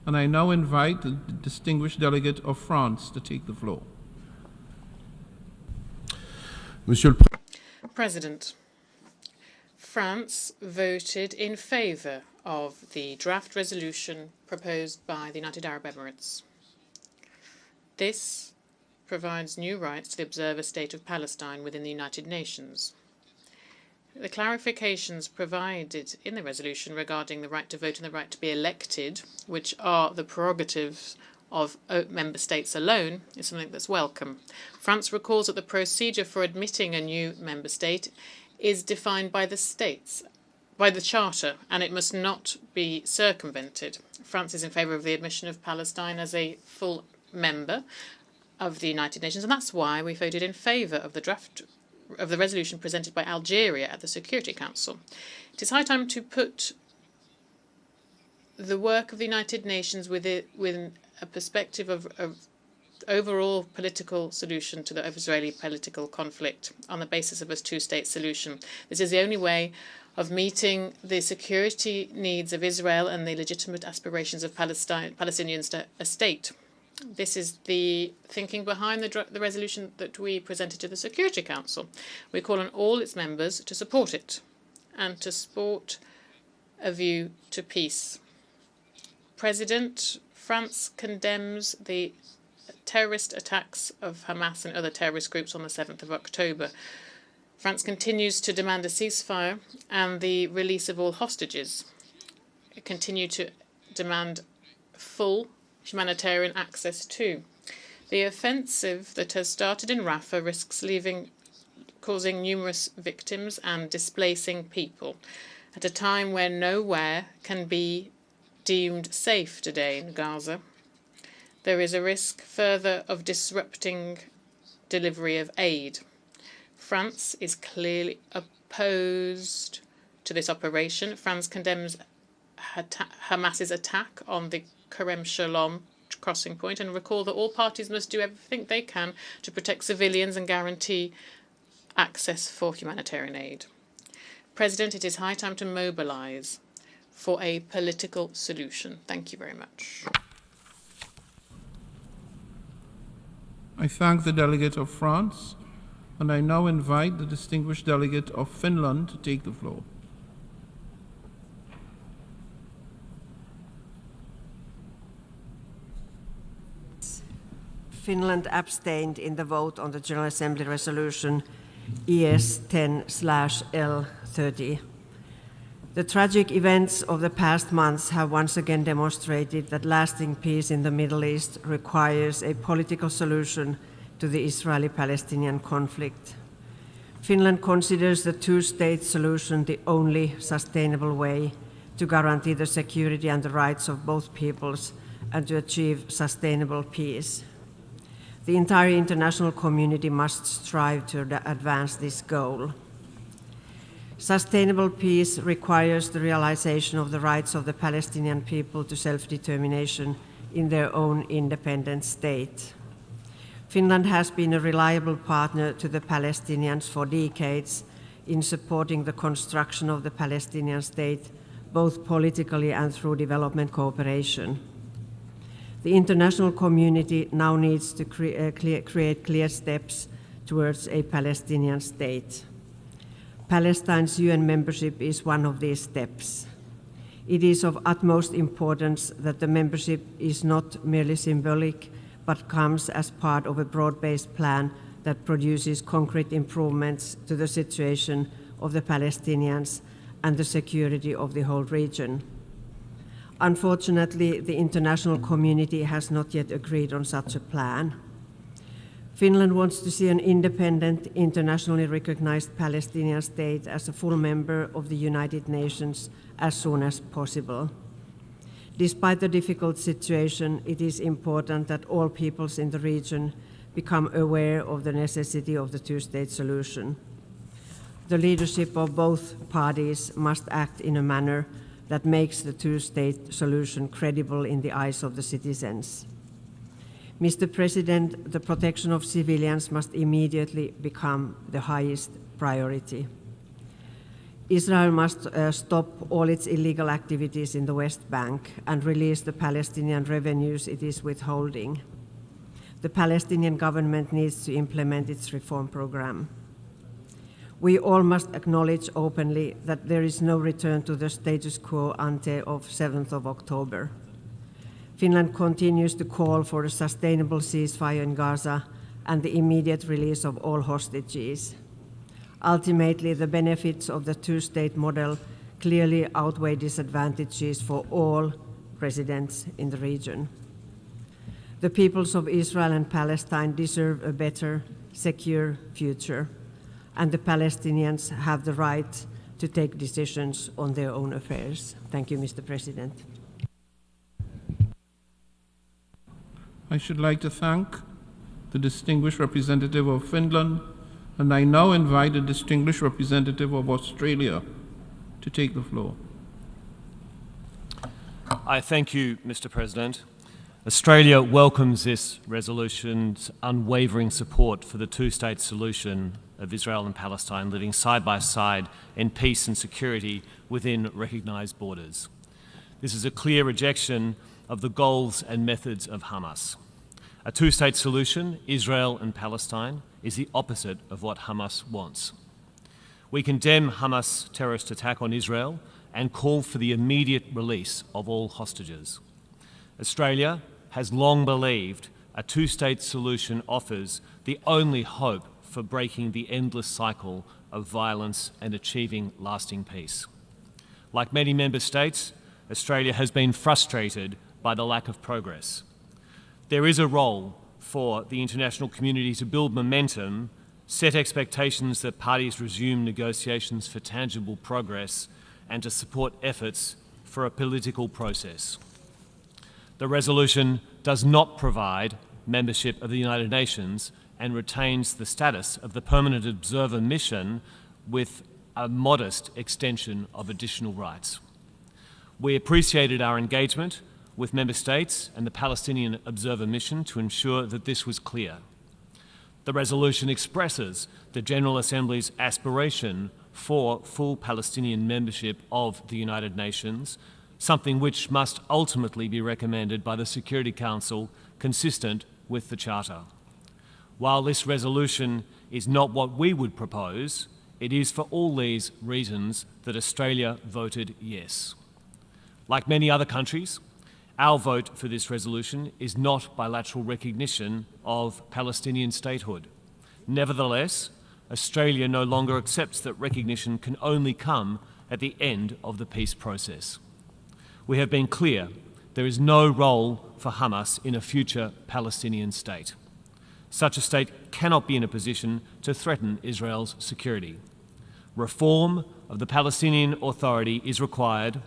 and I now invite the distinguished delegate of France to take the floor. Monsieur le President, France voted in favour of the draft resolution proposed by the United Arab Emirates. This provides new rights to the observer state of Palestine within the United Nations. The clarifications provided in the resolution regarding the right to vote and the right to be elected, which are the prerogatives of member states alone, is something that's welcome. France recalls that the procedure for admitting a new member state is defined by the states, by the Charter, and it must not be circumvented. France is in favour of the admission of Palestine as a full member of the United Nations, and that's why we voted in favour of the draft of the resolution presented by Algeria at the Security Council. It is high time to put the work of the United Nations within a perspective of overall political solution to the Israeli political conflict on the basis of a two-state solution. This is the only way of meeting the security needs of Israel and the legitimate aspirations of Palestinians to a state. This is the thinking behind the resolution that we presented to the Security Council. We call on all its members to support it and to support a view to peace. President, France condemns the terrorist attacks of Hamas and other terrorist groups on the 7th of October. France continues to demand a ceasefire and the release of all hostages. It continues to demand full humanitarian access too. The offensive that has started in Rafah risks causing numerous victims and displacing people at a time when nowhere can be deemed safe today in Gaza. There is a risk further of disrupting delivery of aid. France is clearly opposed to this operation. France condemns Hamas's attack on the Kerem Shalom crossing point and recall that all parties must do everything they can to protect civilians and guarantee access for humanitarian aid. President, it is high time to mobilize for a political solution. Thank you very much. I thank the delegate of France, and I now invite the distinguished delegate of Finland to take the floor. Finland abstained in the vote on the General Assembly resolution ES 10/L30. The tragic events of the past months have once again demonstrated that lasting peace in the Middle East requires a political solution to the Israeli-Palestinian conflict. Finland considers the two-state solution the only sustainable way to guarantee the security and the rights of both peoples and to achieve sustainable peace. The entire international community must strive to advance this goal. Sustainable peace requires the realization of the rights of the Palestinian people to self-determination in their own independent state. Finland has been a reliable partner to the Palestinians for decades in supporting the construction of the Palestinian state, both politically and through development cooperation. The international community now needs to create clear steps towards a Palestinian state. Palestine's UN membership is one of these steps. It is of utmost importance that the membership is not merely symbolic, but comes as part of a broad-based plan that produces concrete improvements to the situation of the Palestinians and the security of the whole region. Unfortunately, the international community has not yet agreed on such a plan. Finland wants to see an independent, internationally recognized Palestinian state as a full member of the United Nations as soon as possible. Despite the difficult situation, it is important that all peoples in the region become aware of the necessity of the two-state solution. The leadership of both parties must act in a manner that makes the two-state solution credible in the eyes of the citizens. Mr. President, the protection of civilians must immediately become the highest priority. Israel must stop all its illegal activities in the West Bank and release the Palestinian revenues it is withholding. The Palestinian government needs to implement its reform program. We all must acknowledge openly that there is no return to the status quo ante of 7th of October. Finland continues to call for a sustainable ceasefire in Gaza and the immediate release of all hostages. Ultimately, the benefits of the two-state model clearly outweigh disadvantages for all residents in the region. The peoples of Israel and Palestine deserve a better, secure future, and the Palestinians have the right to take decisions on their own affairs. Thank you, Mr. President. I should like to thank the distinguished representative of Finland, and I now invite the distinguished representative of Australia to take the floor. I thank you, Mr. President. Australia welcomes this resolution's unwavering support for the two-state solution of Israel and Palestine living side by side in peace and security within recognised borders. This is a clear rejection of the goals and methods of Hamas. A two-state solution, Israel and Palestine, is the opposite of what Hamas wants. We condemn Hamas' terrorist attack on Israel and call for the immediate release of all hostages. Australia has long believed a two-state solution offers the only hope for breaking the endless cycle of violence and achieving lasting peace. Like many member states, Australia has been frustrated by the lack of progress. There is a role for the international community to build momentum, set expectations that parties resume negotiations for tangible progress, and to support efforts for a political process. The resolution does not provide membership of the United Nations and retains the status of the permanent observer mission with a modest extension of additional rights. We appreciated our engagement with Member States and the Palestinian Observer Mission to ensure that this was clear. The resolution expresses the General Assembly's aspiration for full Palestinian membership of the United Nations, something which must ultimately be recommended by the Security Council consistent with the Charter. While this resolution is not what we would propose, it is for all these reasons that Australia voted yes. Like many other countries, our vote for this resolution is not bilateral recognition of Palestinian statehood. Nevertheless, Australia no longer accepts that recognition can only come at the end of the peace process. We have been clear, there is no role for Hamas in a future Palestinian state. Such a state cannot be in a position to threaten Israel's security. Reform of the Palestinian Authority is required,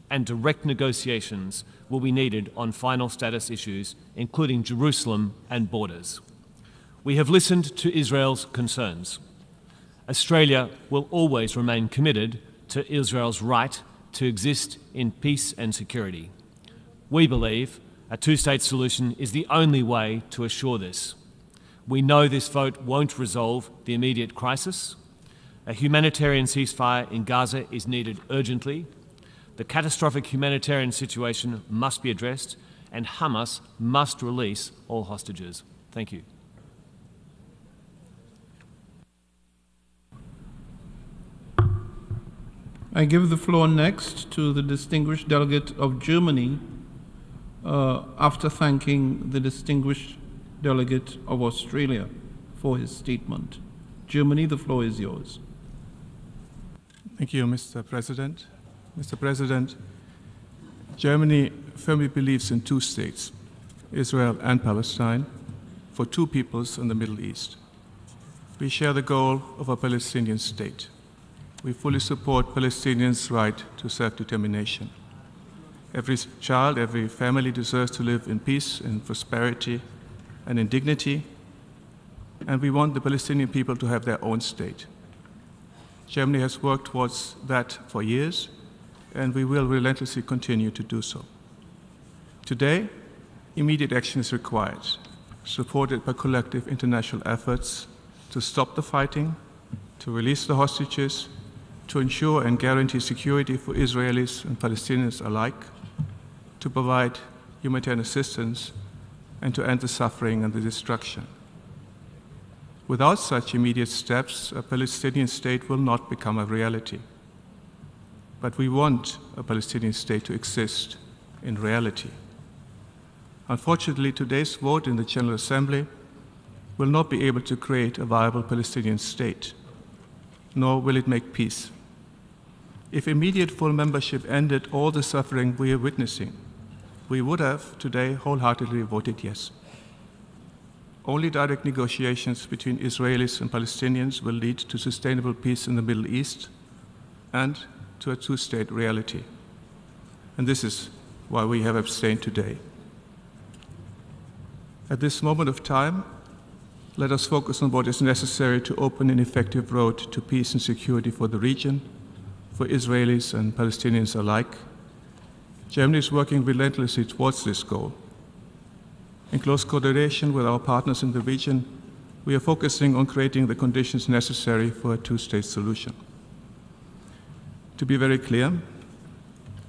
and direct negotiations will be needed on final status issues, including Jerusalem and borders. We have listened to Israel's concerns. Australia will always remain committed to Israel's right to exist in peace and security. We believe a two-state solution is the only way to assure this. We know this vote won't resolve the immediate crisis. A humanitarian ceasefire in Gaza is needed urgently. The catastrophic humanitarian situation must be addressed, and Hamas must release all hostages. Thank you. I give the floor next to the distinguished delegate of Germany, after thanking the distinguished delegate of Australia for his statement. Germany, the floor is yours. Thank you, Mr. President. Mr. President, Germany firmly believes in two states, Israel and Palestine, for two peoples in the Middle East. We share the goal of a Palestinian state. We fully support Palestinians' right to self-determination. Every child, every family deserves to live in peace, in prosperity, and in dignity, and we want the Palestinian people to have their own state. Germany has worked towards that for years, and we will relentlessly continue to do so. Today, immediate action is required, supported by collective international efforts to stop the fighting, to release the hostages, to ensure and guarantee security for Israelis and Palestinians alike, to provide humanitarian assistance, and to end the suffering and the destruction. Without such immediate steps, a Palestinian state will not become a reality. But we want a Palestinian state to exist in reality. Unfortunately, today's vote in the General Assembly will not be able to create a viable Palestinian state, nor will it make peace. If immediate full membership ended all the suffering we are witnessing, we would have today wholeheartedly voted yes. Only direct negotiations between Israelis and Palestinians will lead to sustainable peace in the Middle East and to a two-state reality. And this is why we have abstained today. At this moment of time, let us focus on what is necessary to open an effective road to peace and security for the region, for Israelis and Palestinians alike. Germany is working relentlessly towards this goal. In close coordination with our partners in the region, we are focusing on creating the conditions necessary for a two-state solution. To be very clear,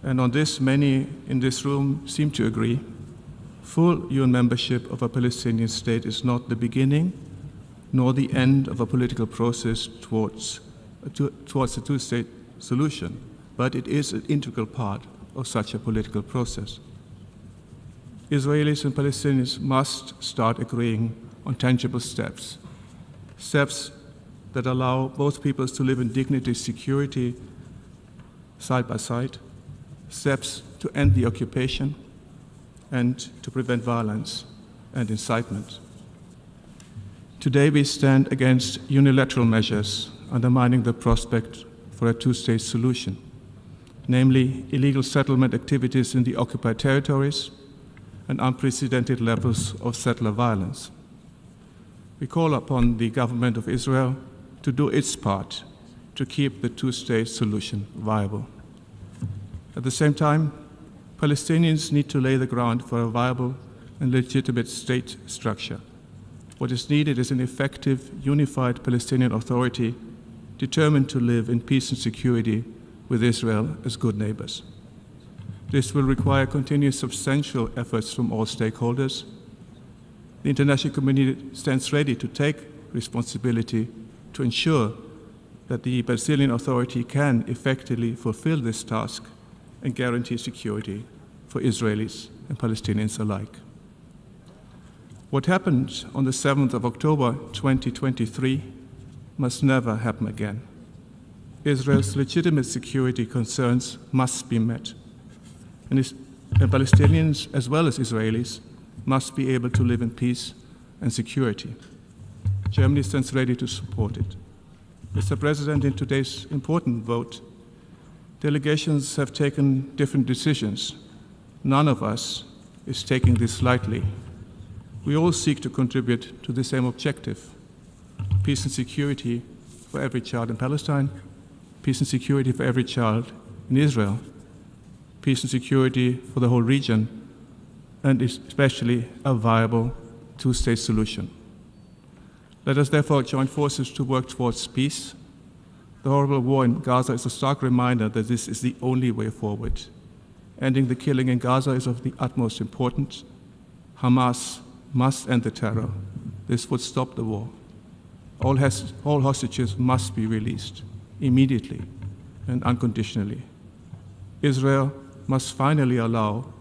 and on this many in this room seem to agree, full UN membership of a Palestinian state is not the beginning nor the end of a political process towards a two-state solution, but it is an integral part of such a political process. Israelis and Palestinians must start agreeing on tangible steps, steps that allow both peoples to live in dignity and security side by side, steps to end the occupation and to prevent violence and incitement. Today we stand against unilateral measures undermining the prospect for a two-state solution, namely illegal settlement activities in the occupied territories and unprecedented levels of settler violence. We call upon the government of Israel to do its part to keep the two-state solution viable. At the same time, Palestinians need to lay the ground for a viable and legitimate state structure. What is needed is an effective, unified Palestinian Authority determined to live in peace and security with Israel as good neighbors. This will require continuous substantial efforts from all stakeholders. The international community stands ready to take responsibility to ensure that the Palestinian Authority can effectively fulfill this task and guarantee security for Israelis and Palestinians alike. What happened on the 7th of October 2023 must never happen again. Israel's legitimate security concerns must be met, and Palestinians as well as Israelis must be able to live in peace and security. Germany stands ready to support it. Mr. President, in today's important vote, delegations have taken different decisions. None of us is taking this lightly. We all seek to contribute to the same objective: peace and security for every child in Palestine, peace and security for every child in Israel, peace and security for the whole region, and especially a viable two-state solution. Let us therefore join forces to work towards peace. The horrible war in Gaza is a stark reminder that this is the only way forward. Ending the killing in Gaza is of the utmost importance. Hamas must end the terror. This would stop the war. All hostages must be released immediately and unconditionally. Israel must finally allow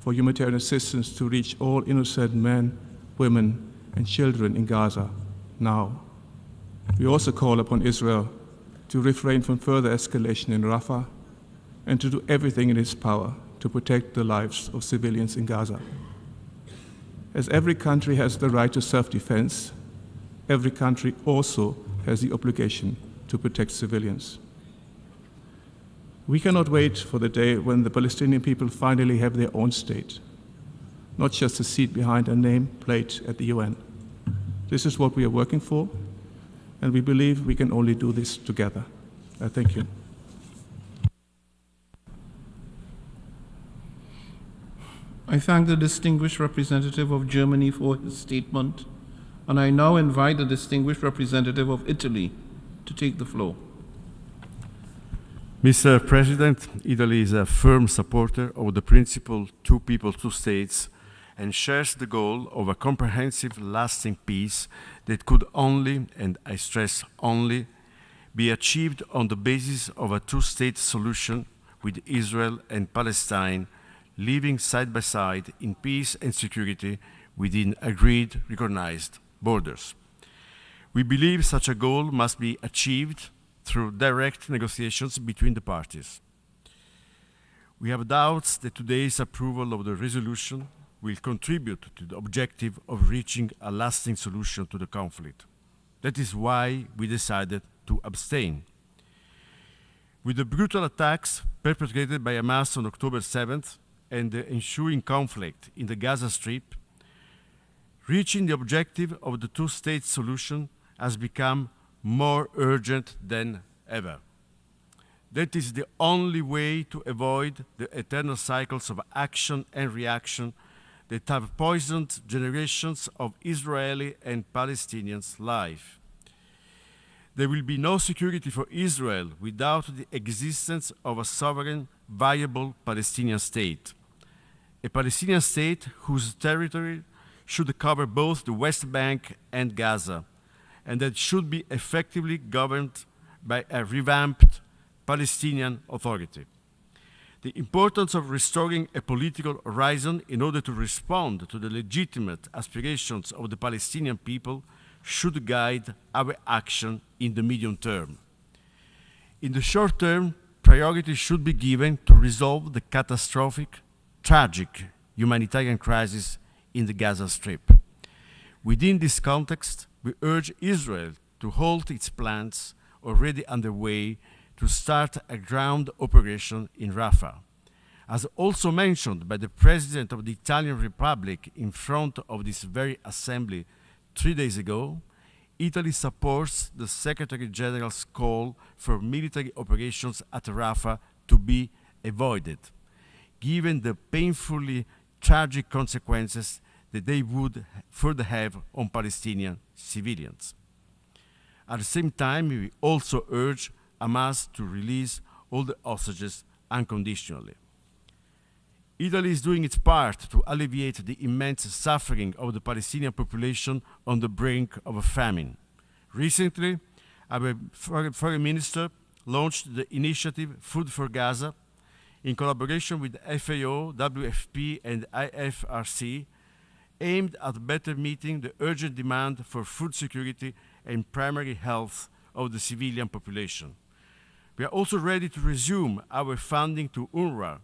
for humanitarian assistance to reach all innocent men, women, and children in Gaza now. We also call upon Israel to refrain from further escalation in Rafah and to do everything in its power to protect the lives of civilians in Gaza. As every country has the right to self-defense, every country also has the obligation to protect civilians. We cannot wait for the day when the Palestinian people finally have their own state, not just a seat behind a nameplate at the UN. This is what we are working for, and we believe we can only do this together. I thank you. I thank the distinguished representative of Germany for his statement, and I now invite the distinguished representative of Italy to take the floor. Mr. President, Italy is a firm supporter of the principle two people, two states, and shares the goal of a comprehensive, lasting peace that could only, and I stress only, be achieved on the basis of a two-state solution with Israel and Palestine living side by side in peace and security within agreed, recognized borders. We believe such a goal must be achieved through direct negotiations between the parties. We have doubts that today's approval of the resolution will contribute to the objective of reaching a lasting solution to the conflict. That is why we decided to abstain. With the brutal attacks perpetrated by Hamas on October 7th and the ensuing conflict in the Gaza Strip, reaching the objective of the two-state solution has become more urgent than ever. That is the only way to avoid the eternal cycles of action and reaction that have poisoned generations of Israeli and Palestinians' life. There will be no security for Israel without the existence of a sovereign, viable Palestinian state. A Palestinian state whose territory should cover both the West Bank and Gaza, and that should be effectively governed by a revamped Palestinian Authority. The importance of restoring a political horizon in order to respond to the legitimate aspirations of the Palestinian people should guide our action in the medium term. In the short term, priority should be given to resolve the catastrophic, tragic humanitarian crisis in the Gaza Strip. Within this context, we urge Israel to halt its plans already underway to start a ground operation in Rafah. As also mentioned by the President of the Italian Republic in front of this very assembly 3 days ago, Italy supports the Secretary General's call for military operations at Rafah to be avoided, given the painfully tragic consequences that they would further have on Palestinian civilians. At the same time, we also urge Hamas to release all the hostages unconditionally. Italy is doing its part to alleviate the immense suffering of the Palestinian population on the brink of a famine. Recently, our Foreign Minister launched the initiative Food for Gaza in collaboration with FAO, WFP, and IFRC, aimed at better meeting the urgent demand for food security and primary health of the civilian population. We are also ready to resume our funding to UNRWA,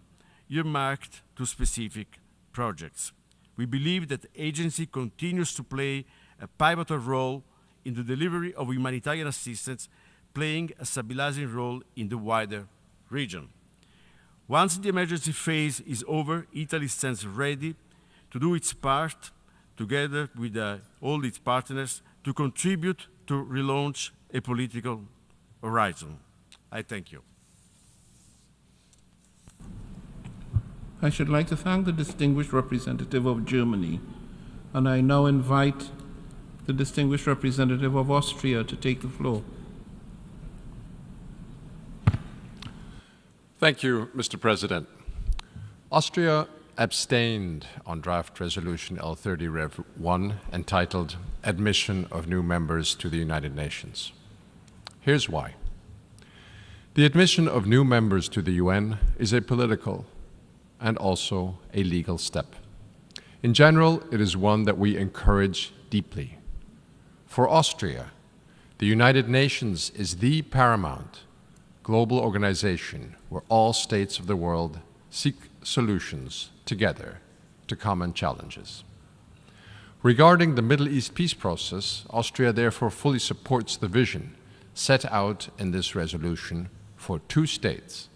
earmarked to specific projects. We believe that the agency continues to play a pivotal role in the delivery of humanitarian assistance, playing a stabilizing role in the wider region. Once the emergency phase is over, Italy stands ready to do its part, together with all its partners, to contribute to relaunch a political horizon. I thank you. I should like to thank the distinguished representative of Germany, and I now invite the distinguished representative of Austria to take the floor. Thank you, Mr. President. Austria abstained on draft resolution L30 Rev 1 entitled Admission of New Members to the United Nations. Here's why. The admission of new members to the UN is a political and also a legal step. In general, it is one that we encourage deeply. For Austria, the United Nations is the paramount global organization where all states of the world seek solutions together to common challenges. Regarding the Middle East peace process, Austria therefore fully supports the vision set out in this resolution for two states,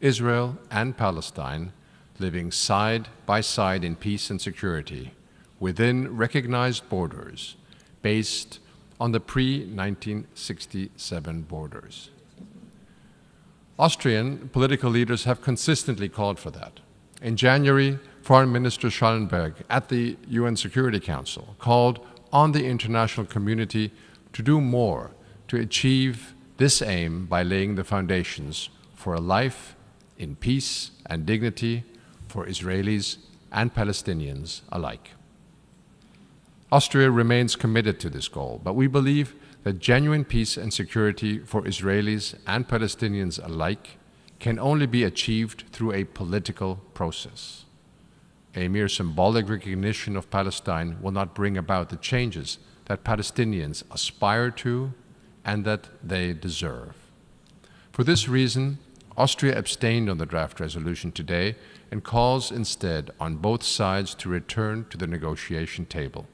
Israel and Palestine, living side by side in peace and security within recognized borders based on the pre-1967 borders. Austrian political leaders have consistently called for that. In January, Foreign Minister Schallenberg at the UN Security Council called on the international community to do more to achieve this aim by laying the foundations for a life in peace and dignity for Israelis and Palestinians alike. Austria remains committed to this goal, but we believe that genuine peace and security for Israelis and Palestinians alike can only be achieved through a political process. A mere symbolic recognition of Palestine will not bring about the changes that Palestinians aspire to and that they deserve. For this reason, Austria abstained on the draft resolution today and calls instead on both sides to return to the negotiation table.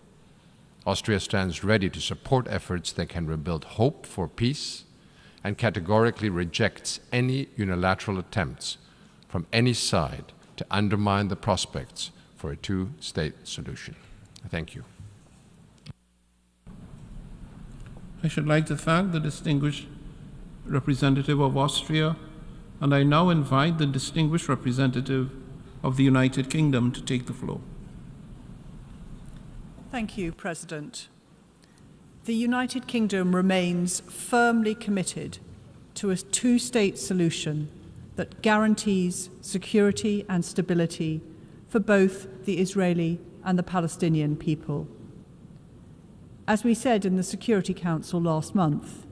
Austria stands ready to support efforts that can rebuild hope for peace and categorically rejects any unilateral attempts from any side to undermine the prospects for a two-state solution. Thank you. I should like to thank the distinguished representative of Austria, and I now invite the distinguished representative of the United Kingdom to take the floor. Thank you, President. The United Kingdom remains firmly committed to a two-state solution that guarantees security and stability for both the Israeli and the Palestinian people. As we said in the Security Council last month,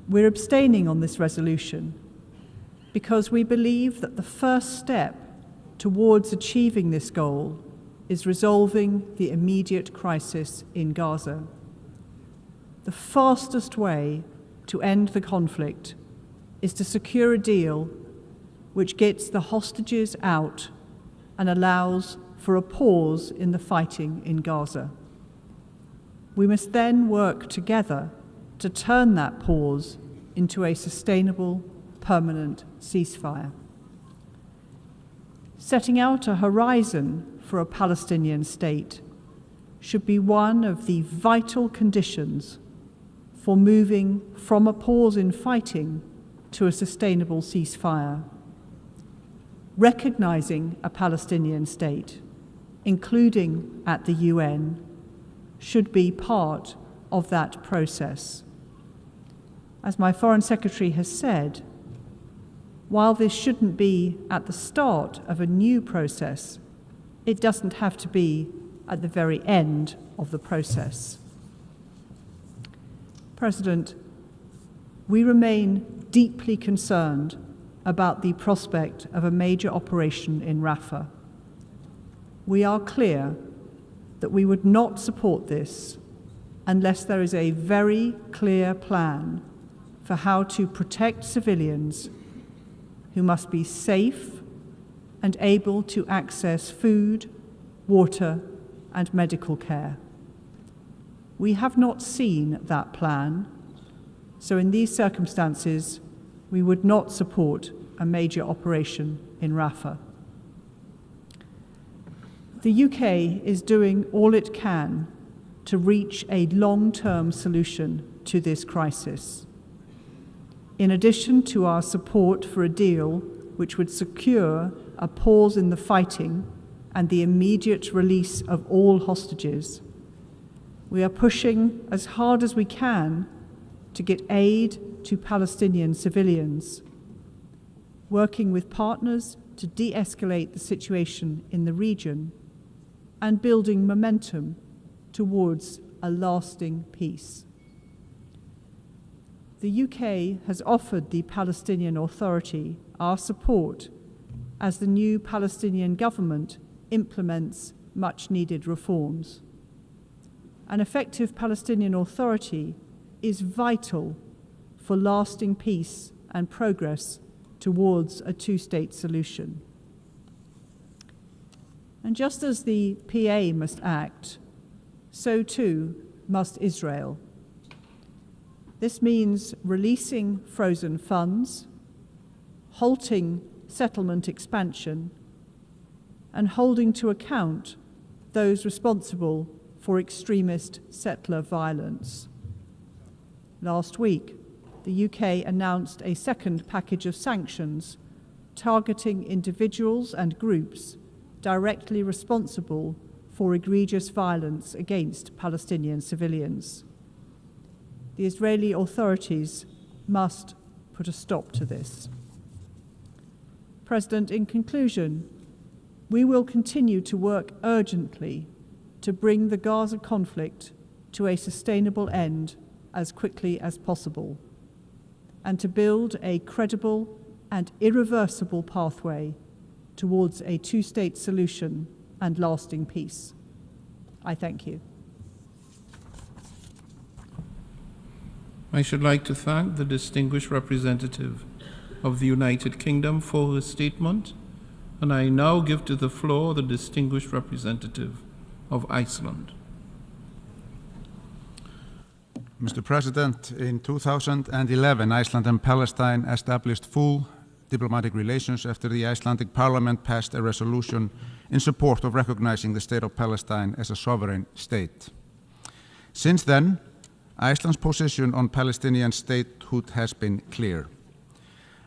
we're abstaining on this resolution because we believe that the first step towards achieving this goal is resolving the immediate crisis in Gaza. The fastest way to end the conflict is to secure a deal which gets the hostages out and allows for a pause in the fighting in Gaza. We must then work together to turn that pause into a sustainable, permanent ceasefire. Setting out a horizon for a Palestinian state should be one of the vital conditions for moving from a pause in fighting to a sustainable ceasefire. Recognizing a Palestinian state, including at the UN, should be part of that process. As my Foreign Secretary has said, while this shouldn't be at the start of a new process, it doesn't have to be at the very end of the process. President, we remain deeply concerned about the prospect of a major operation in Rafah. We are clear that we would not support this unless there is a very clear plan for how to protect civilians who must be safe and able to access food, water, and medical care. We have not seen that plan, so in these circumstances, we would not support a major operation in Rafah. The UK is doing all it can to reach a long-term solution to this crisis. In addition to our support for a deal which would secure a pause in the fighting and the immediate release of all hostages, we are pushing as hard as we can to get aid to Palestinian civilians, working with partners to de-escalate the situation in the region and building momentum towards a lasting peace. The UK has offered the Palestinian Authority our support as the new Palestinian government implements much-needed reforms. An effective Palestinian Authority is vital for lasting peace and progress towards a two-state solution. And just as the PA must act, so too must Israel. This means releasing frozen funds, halting settlement expansion, and holding to account those responsible for extremist settler violence. Last week, the UK announced a second package of sanctions targeting individuals and groups directly responsible for egregious violence against Palestinian civilians. The Israeli authorities must put a stop to this. President, in conclusion, we will continue to work urgently to bring the Gaza conflict to a sustainable end as quickly as possible, and to build a credible and irreversible pathway towards a two-state solution and lasting peace. I thank you. I should like to thank the distinguished representative of the United Kingdom for her statement, and I now give to the floor the distinguished representative of Iceland. Mr. President, in 2011, Iceland and Palestine established full diplomatic relations after the Icelandic Parliament passed a resolution in support of recognizing the state of Palestine as a sovereign state. Since then, Iceland's position on Palestinian statehood has been clear.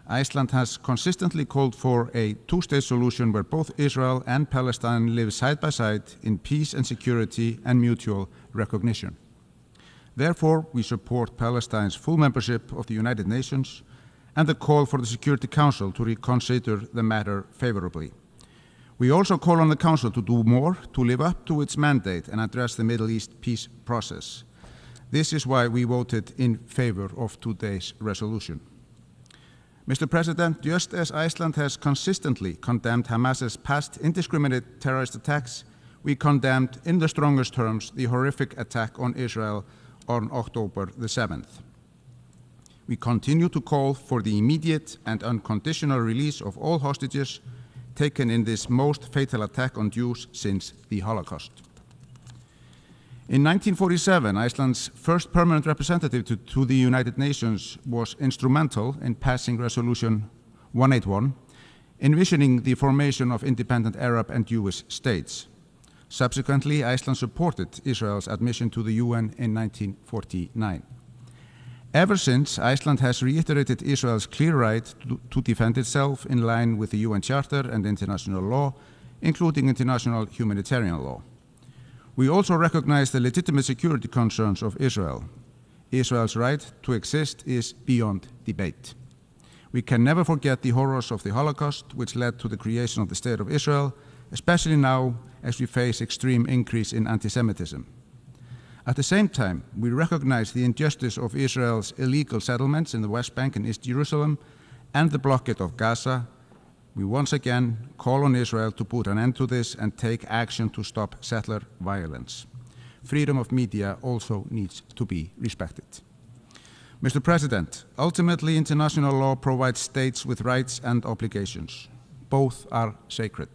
Iceland has consistently called for a two-state solution where both Israel and Palestine live side by side in peace and security and mutual recognition. Therefore, we support Palestine's full membership of the United Nations and the call for the Security Council to reconsider the matter favorably. We also call on the Council to do more to live up to its mandate and address the Middle East peace process. This is why we voted in favor of today's resolution. Mr. President, just as Iceland has consistently condemned Hamas's past indiscriminate terrorist attacks, we condemned in the strongest terms the horrific attack on Israel on October the 7th. We continue to call for the immediate and unconditional release of all hostages taken in this most fatal attack on Jews since the Holocaust. In 1947, Iceland's first permanent representative to the United Nations was instrumental in passing Resolution 181, envisioning the formation of independent Arab and Jewish states. Subsequently, Iceland supported Israel's admission to the UN in 1949. Ever since, Iceland has reiterated Israel's clear right to defend itself in line with the UN Charter and international law, including international humanitarian law. We also recognize the legitimate security concerns of Israel. Israel's right to exist is beyond debate. We can never forget the horrors of the Holocaust, which led to the creation of the State of Israel, especially now as we face extreme increase in anti-Semitism. At the same time, we recognize the injustice of Israel's illegal settlements in the West Bank and East Jerusalem and the blockade of Gaza. We once again call on Israel to put an end to this and take action to stop settler violence. freedom of media also needs to be respected. Mr. President, ultimately international law provides states with rights and obligations. Both are sacred.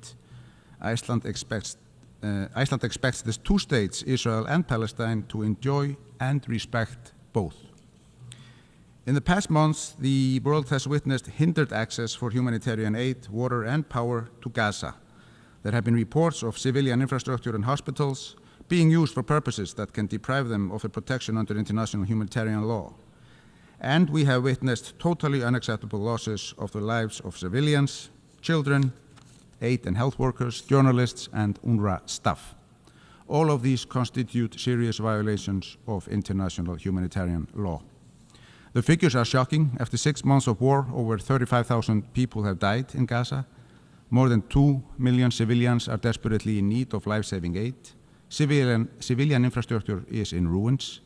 Iceland expects the two states, Israel and Palestine, to enjoy and respect both. In the past months, the world has witnessed hindered access for humanitarian aid, water and power to Gaza. There have been reports of civilian infrastructure and hospitals being used for purposes that can deprive them of the protection under international humanitarian law. And we have witnessed totally unacceptable losses of the lives of civilians, children, aid and health workers, journalists and UNRWA staff. All of these constitute serious violations of international humanitarian law. The figures are shocking. After 6 months of war, over 35,000 people have died in Gaza. More than 2 million civilians are desperately in need of life-saving aid. Civilian infrastructure is in ruins.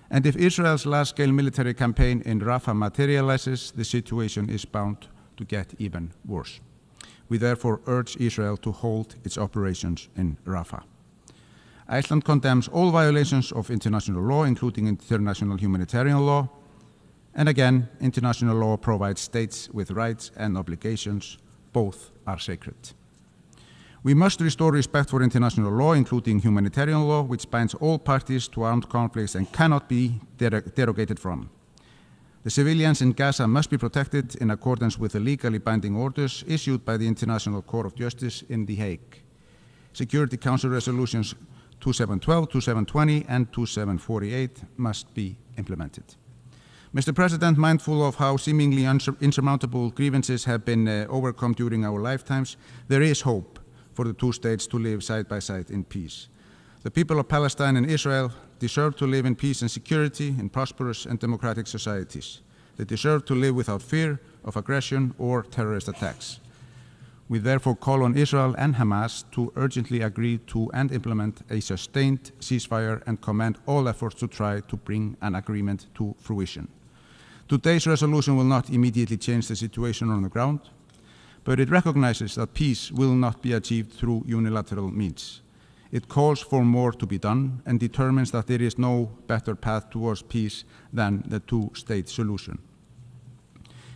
And if Israel's large-scale military campaign in Rafah materializes, the situation is bound to get even worse. We therefore urge Israel to hold its operations in Rafah. Iceland condemns all violations of international law, including international humanitarian law. And again, international law provides states with rights and obligations. Both are sacred. We must restore respect for international law, including humanitarian law, which binds all parties to armed conflicts and cannot be derogated from. The civilians in Gaza must be protected in accordance with the legally binding orders issued by the International Court of Justice in The Hague. Security Council resolutions 2712, 2720, and 2748 must be implemented. Mr. President, mindful of how seemingly insurmountable grievances have been overcome during our lifetimes, there is hope for the two states to live side by side in peace. The people of Palestine and Israel deserve to live in peace and security in prosperous and democratic societies. They deserve to live without fear of aggression or terrorist attacks. We therefore call on Israel and Hamas to urgently agree to and implement a sustained ceasefire and commend all efforts to try to bring an agreement to fruition. Today's resolution will not immediately change the situation on the ground, but it recognizes that peace will not be achieved through unilateral means. It calls for more to be done and determines that there is no better path towards peace than the two-state solution.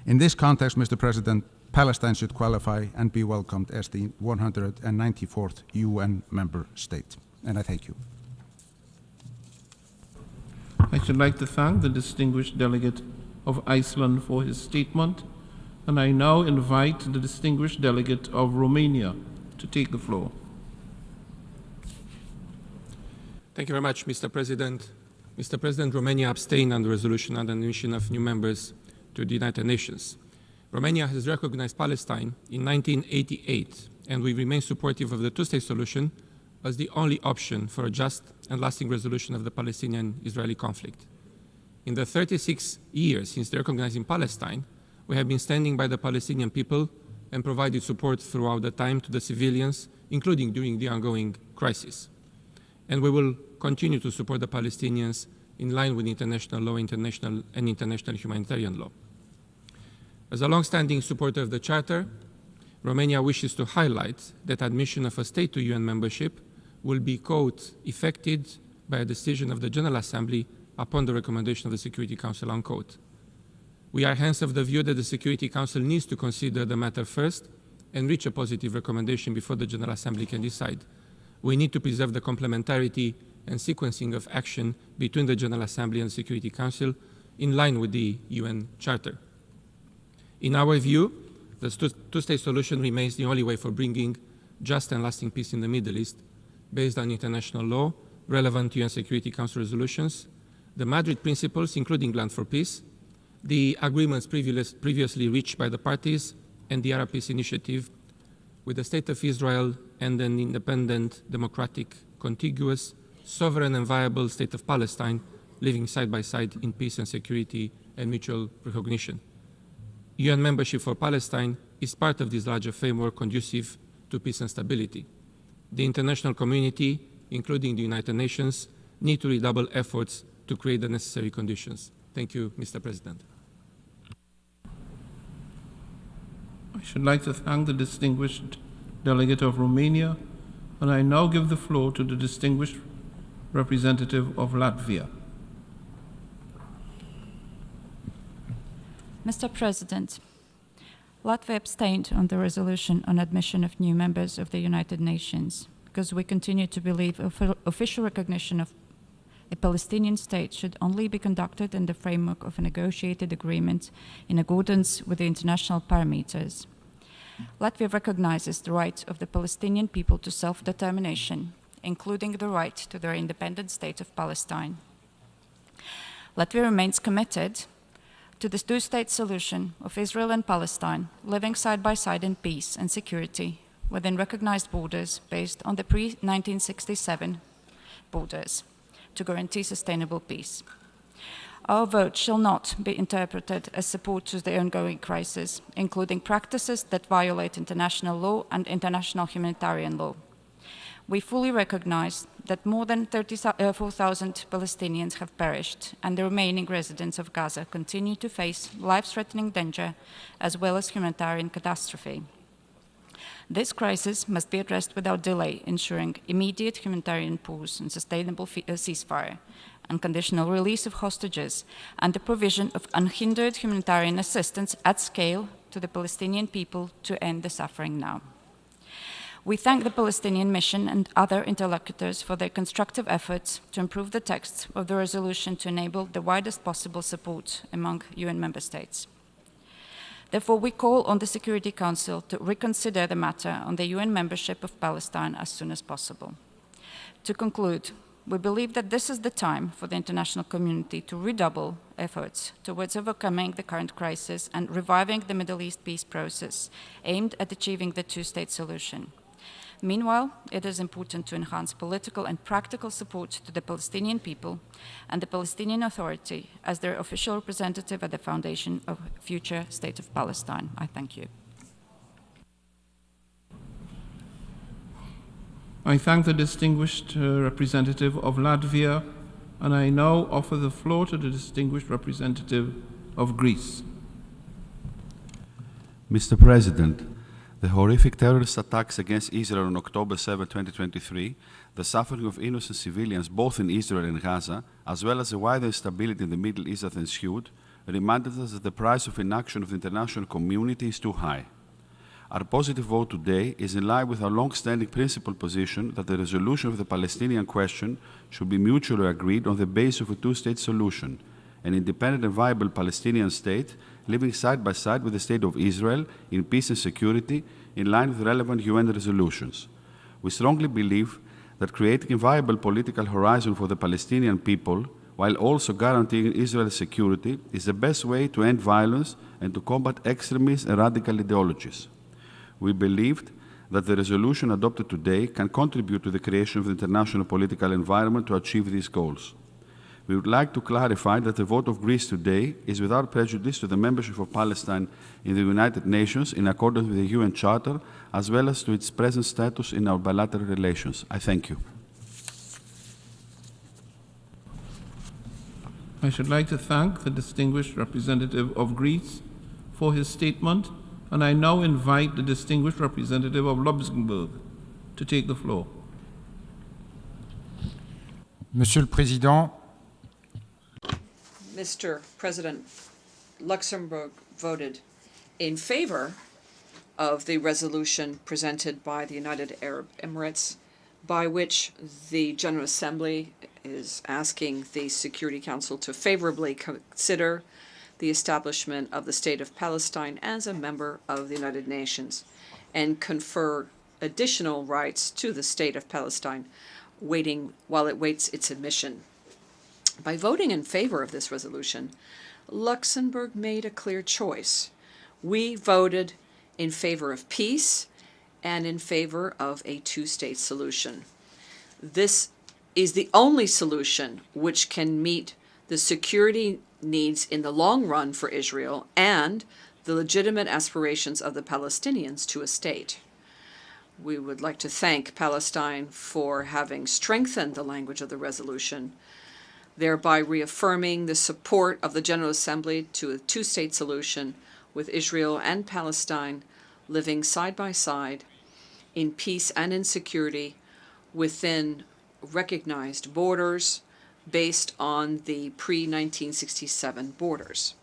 In this context, Mr. President, Palestine should qualify and be welcomed as the 194th UN member state. And I thank you. I should like to thank the distinguished delegate of Iceland for his statement, and I now invite the distinguished delegate of Romania to take the floor. Thank you very much, Mr. President. Mr. President, Romania abstained on the resolution on the admission of new members to the United Nations. Romania has recognized Palestine in 1988, and we remain supportive of the two-state solution as the only option for a just and lasting resolution of the Palestinian-Israeli conflict. In the 36 years since recognizing Palestine, we have been standing by the Palestinian people and provided support throughout the time to the civilians, including during the ongoing crisis. And we will continue to support the Palestinians in line with international law, international humanitarian law. As a long-standing supporter of the Charter, Romania wishes to highlight that admission of a state to UN membership will be, quote, effected by a decision of the General Assembly upon the recommendation of the Security Council, unquote. We are hence of the view that the Security Council needs to consider the matter first and reach a positive recommendation before the General Assembly can decide. We need to preserve the complementarity and sequencing of action between the General Assembly and the Security Council in line with the UN Charter. In our view, the two-state solution remains the only way for bringing just and lasting peace in the Middle East, based on international law, relevant UN Security Council resolutions, the Madrid principles, including Land for Peace, the agreements previously reached by the parties, and the Arab Peace Initiative, with the State of Israel and an independent, democratic, contiguous, sovereign and viable State of Palestine living side by side in peace and security and mutual recognition. UN membership for Palestine is part of this larger framework conducive to peace and stability. The international community, including the United Nations, need to redouble efforts to create the necessary conditions. Thank you, Mr. President. I should like to thank the distinguished delegate of Romania, and I now give the floor to the distinguished representative of Latvia. Mr. President, Latvia abstained on the resolution on admission of new members of the United Nations because we continue to believe official recognition of a Palestinian state should only be conducted in the framework of a negotiated agreement in accordance with the international parameters. Latvia recognizes the right of the Palestinian people to self-determination, including the right to their independent state of Palestine. Latvia remains committed to the two-state solution of Israel and Palestine living side by side in peace and security within recognized borders based on the pre-1967 borders to guarantee sustainable peace. Our vote shall not be interpreted as support to the ongoing crisis, including practices that violate international law and international humanitarian law. We fully recognize that more than 34,000 Palestinians have perished, and the remaining residents of Gaza continue to face life-threatening danger as well as humanitarian catastrophe. This crisis must be addressed without delay, ensuring immediate humanitarian pause and sustainable ceasefire, unconditional release of hostages, and the provision of unhindered humanitarian assistance at scale to the Palestinian people to end the suffering now. We thank the Palestinian Mission and other interlocutors for their constructive efforts to improve the text of the resolution to enable the widest possible support among UN member states. Therefore, we call on the Security Council to reconsider the matter on the UN membership of Palestine as soon as possible. To conclude, we believe that this is the time for the international community to redouble efforts towards overcoming the current crisis and reviving the Middle East peace process aimed at achieving the two-state solution. Meanwhile, it is important to enhance political and practical support to the Palestinian people and the Palestinian Authority as their official representative at the foundation of a future state of Palestine. I thank you. I thank the distinguished representative of Latvia, and I now offer the floor to the distinguished representative of Greece. Mr. President, the horrific terrorist attacks against Israel on October 7, 2023, the suffering of innocent civilians both in Israel and Gaza, as well as the wider instability in the Middle East that ensued, reminded us that the price of inaction of the international community is too high. Our positive vote today is in line with our long-standing principled position that the resolution of the Palestinian question should be mutually agreed on the basis of a two-state solution, an independent and viable Palestinian state living side by side with the State of Israel in peace and security in line with relevant UN resolutions. We strongly believe that creating a viable political horizon for the Palestinian people while also guaranteeing Israel's security is the best way to end violence and to combat extremist and radical ideologies. We believed that the resolution adopted today can contribute to the creation of the international political environment to achieve these goals. We would like to clarify that the vote of Greece today is without prejudice to the membership of Palestine in the United Nations in accordance with the UN Charter, as well as to its present status in our bilateral relations. I thank you. I should like to thank the distinguished representative of Greece for his statement, and I now invite the distinguished representative of Luxembourg to take the floor. Monsieur le Président, Mr. President, Luxembourg voted in favor of the resolution presented by the United Arab Emirates, by which the General Assembly is asking the Security Council to favorably consider the establishment of the State of Palestine as a member of the United Nations and confer additional rights to the State of Palestine while it waits its admission. By voting in favor of this resolution, Luxembourg made a clear choice. We voted in favor of peace and in favor of a two-state solution. This is the only solution which can meet the security needs in the long run for Israel and the legitimate aspirations of the Palestinians to a state. We would like to thank Palestine for having strengthened the language of the resolution, thereby reaffirming the support of the General Assembly to a two-state solution with Israel and Palestine living side by side in peace and in security within recognized borders based on the pre-1967 borders.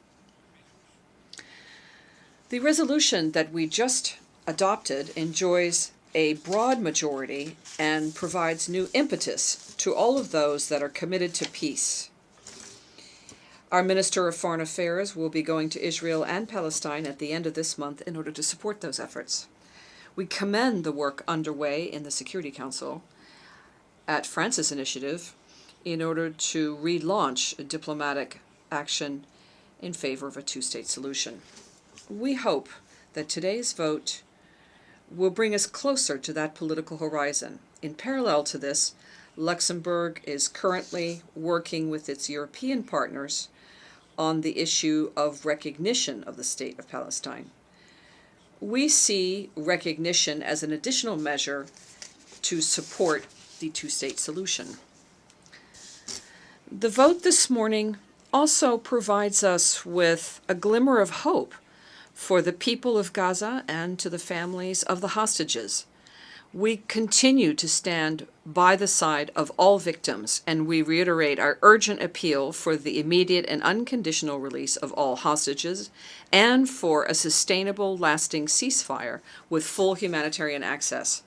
The resolution that we just adopted enjoys a broad majority and provides new impetus to all of those that are committed to peace. Our Minister of Foreign Affairs will be going to Israel and Palestine at the end of this month in order to support those efforts. We commend the work underway in the Security Council at France's initiative in order to relaunch a diplomatic action in favor of a two-state solution. We hope that today's vote will bring us closer to that political horizon. In parallel to this, Luxembourg is currently working with its European partners on the issue of recognition of the State of Palestine. We see recognition as an additional measure to support the two-state solution. The vote this morning also provides us with a glimmer of hope for the people of Gaza and to the families of the hostages. We continue to stand by the side of all victims, and we reiterate our urgent appeal for the immediate and unconditional release of all hostages and for a sustainable, lasting ceasefire with full humanitarian access.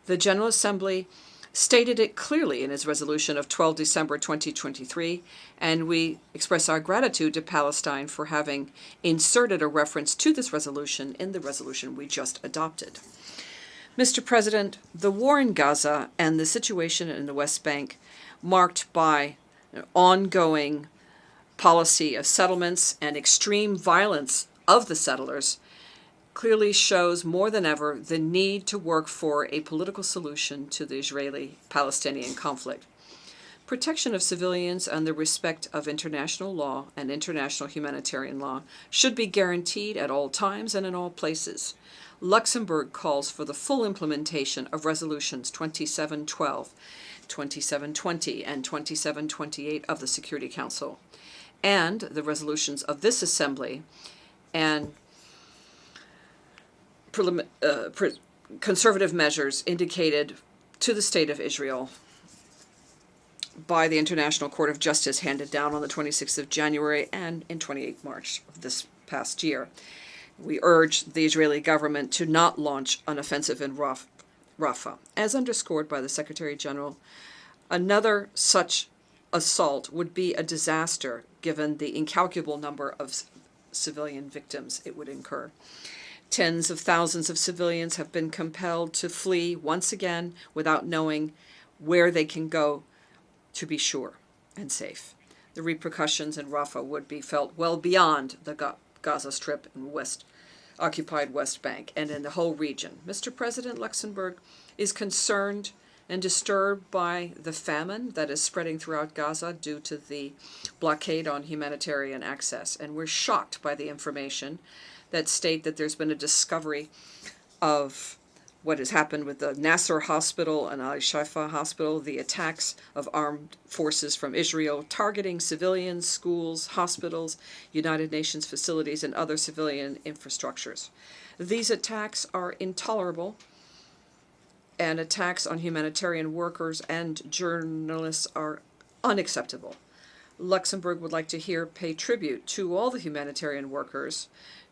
The General Assembly stated it clearly in its resolution of 12 December 2023, and we express our gratitude to Palestine for having inserted a reference to this resolution in the resolution we just adopted. Mr. President, the war in Gaza and the situation in the West Bank, marked by an ongoing policy of settlements and extreme violence of the settlers, clearly shows more than ever the need to work for a political solution to the Israeli-Palestinian conflict. Protection of civilians and the respect of international law and international humanitarian law should be guaranteed at all times and in all places. Luxembourg calls for the full implementation of resolutions 2712, 2720, and 2728 of the Security Council, and the resolutions of this Assembly and conservative measures indicated to the State of Israel by the International Court of Justice handed down on the 26th of January and in 28 March of this past year. We urge the Israeli government to not launch an offensive in Rafah. As underscored by the Secretary General, another such assault would be a disaster given the incalculable number of civilian victims it would incur. Tens of thousands of civilians have been compelled to flee once again without knowing where they can go to be sure and safe. The repercussions in Rafah would be felt well beyond the Gaza Strip and occupied West Bank and in the whole region. Mr. President, Luxembourg is concerned and disturbed by the famine that is spreading throughout Gaza due to the blockade on humanitarian access. And we're shocked by the information that state that there's been a discovery of what has happened with the Nasser Hospital and Al-Shifa Hospital, the attacks of armed forces from Israel targeting civilians, schools, hospitals, United Nations facilities, and other civilian infrastructures. These attacks are intolerable, and attacks on humanitarian workers and journalists are unacceptable. Luxembourg would like to pay tribute to all the humanitarian workers,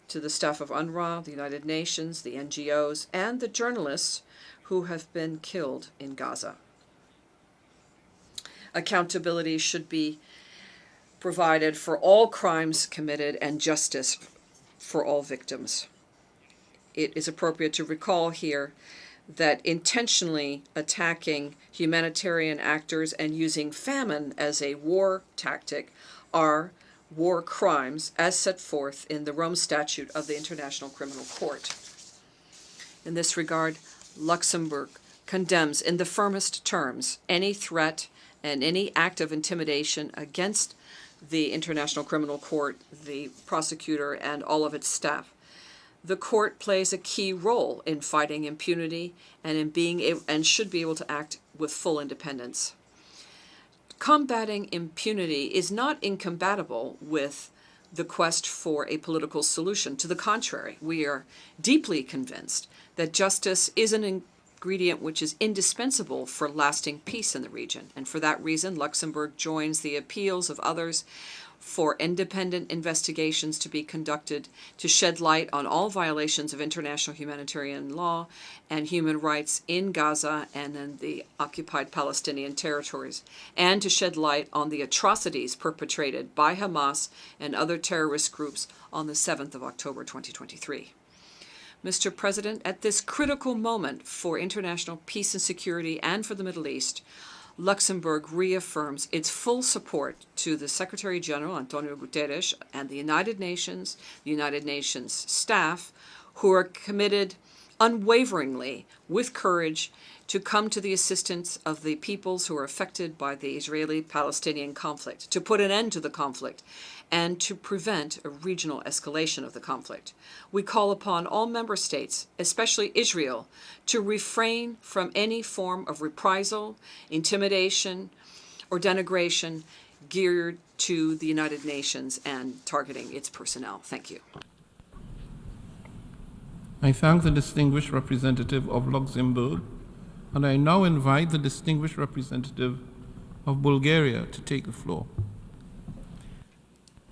to the staff of UNRWA, the United Nations, the NGOs, and the journalists who have been killed in Gaza. Accountability should be provided for all crimes committed and justice for all victims. It is appropriate to recall here that intentionally attacking humanitarian actors and using famine as a war tactic are war crimes as set forth in the Rome Statute of the International Criminal Court. In this regard, Luxembourg condemns in the firmest terms any threat and any act of intimidation against the International Criminal Court, the prosecutor, and all of its staff. The court plays a key role in fighting impunity and in being able, and should be able to act with full independence. Combating impunity is not incompatible with the quest for a political solution. To the contrary, we are deeply convinced that justice is an ingredient which is indispensable for lasting peace in the region. And for that reason, Luxembourg joins the appeals of others for independent investigations to be conducted to shed light on all violations of international humanitarian law and human rights in Gaza and in the occupied Palestinian territories, and to shed light on the atrocities perpetrated by Hamas and other terrorist groups on the 7th of October 2023. Mr. President, at this critical moment for international peace and security and for the Middle East, Luxembourg reaffirms its full support to the Secretary General, Antonio Guterres, and the United Nations staff, who are committed unwaveringly, with courage, to come to the assistance of the peoples who are affected by the Israeli-Palestinian conflict, to put an end to the conflict, and to prevent a regional escalation of the conflict. We call upon all member states, especially Israel, to refrain from any form of reprisal, intimidation, or denigration geared to the United Nations and targeting its personnel. Thank you. I thank the distinguished representative of Luxembourg, and I now invite the distinguished representative of Bulgaria to take the floor.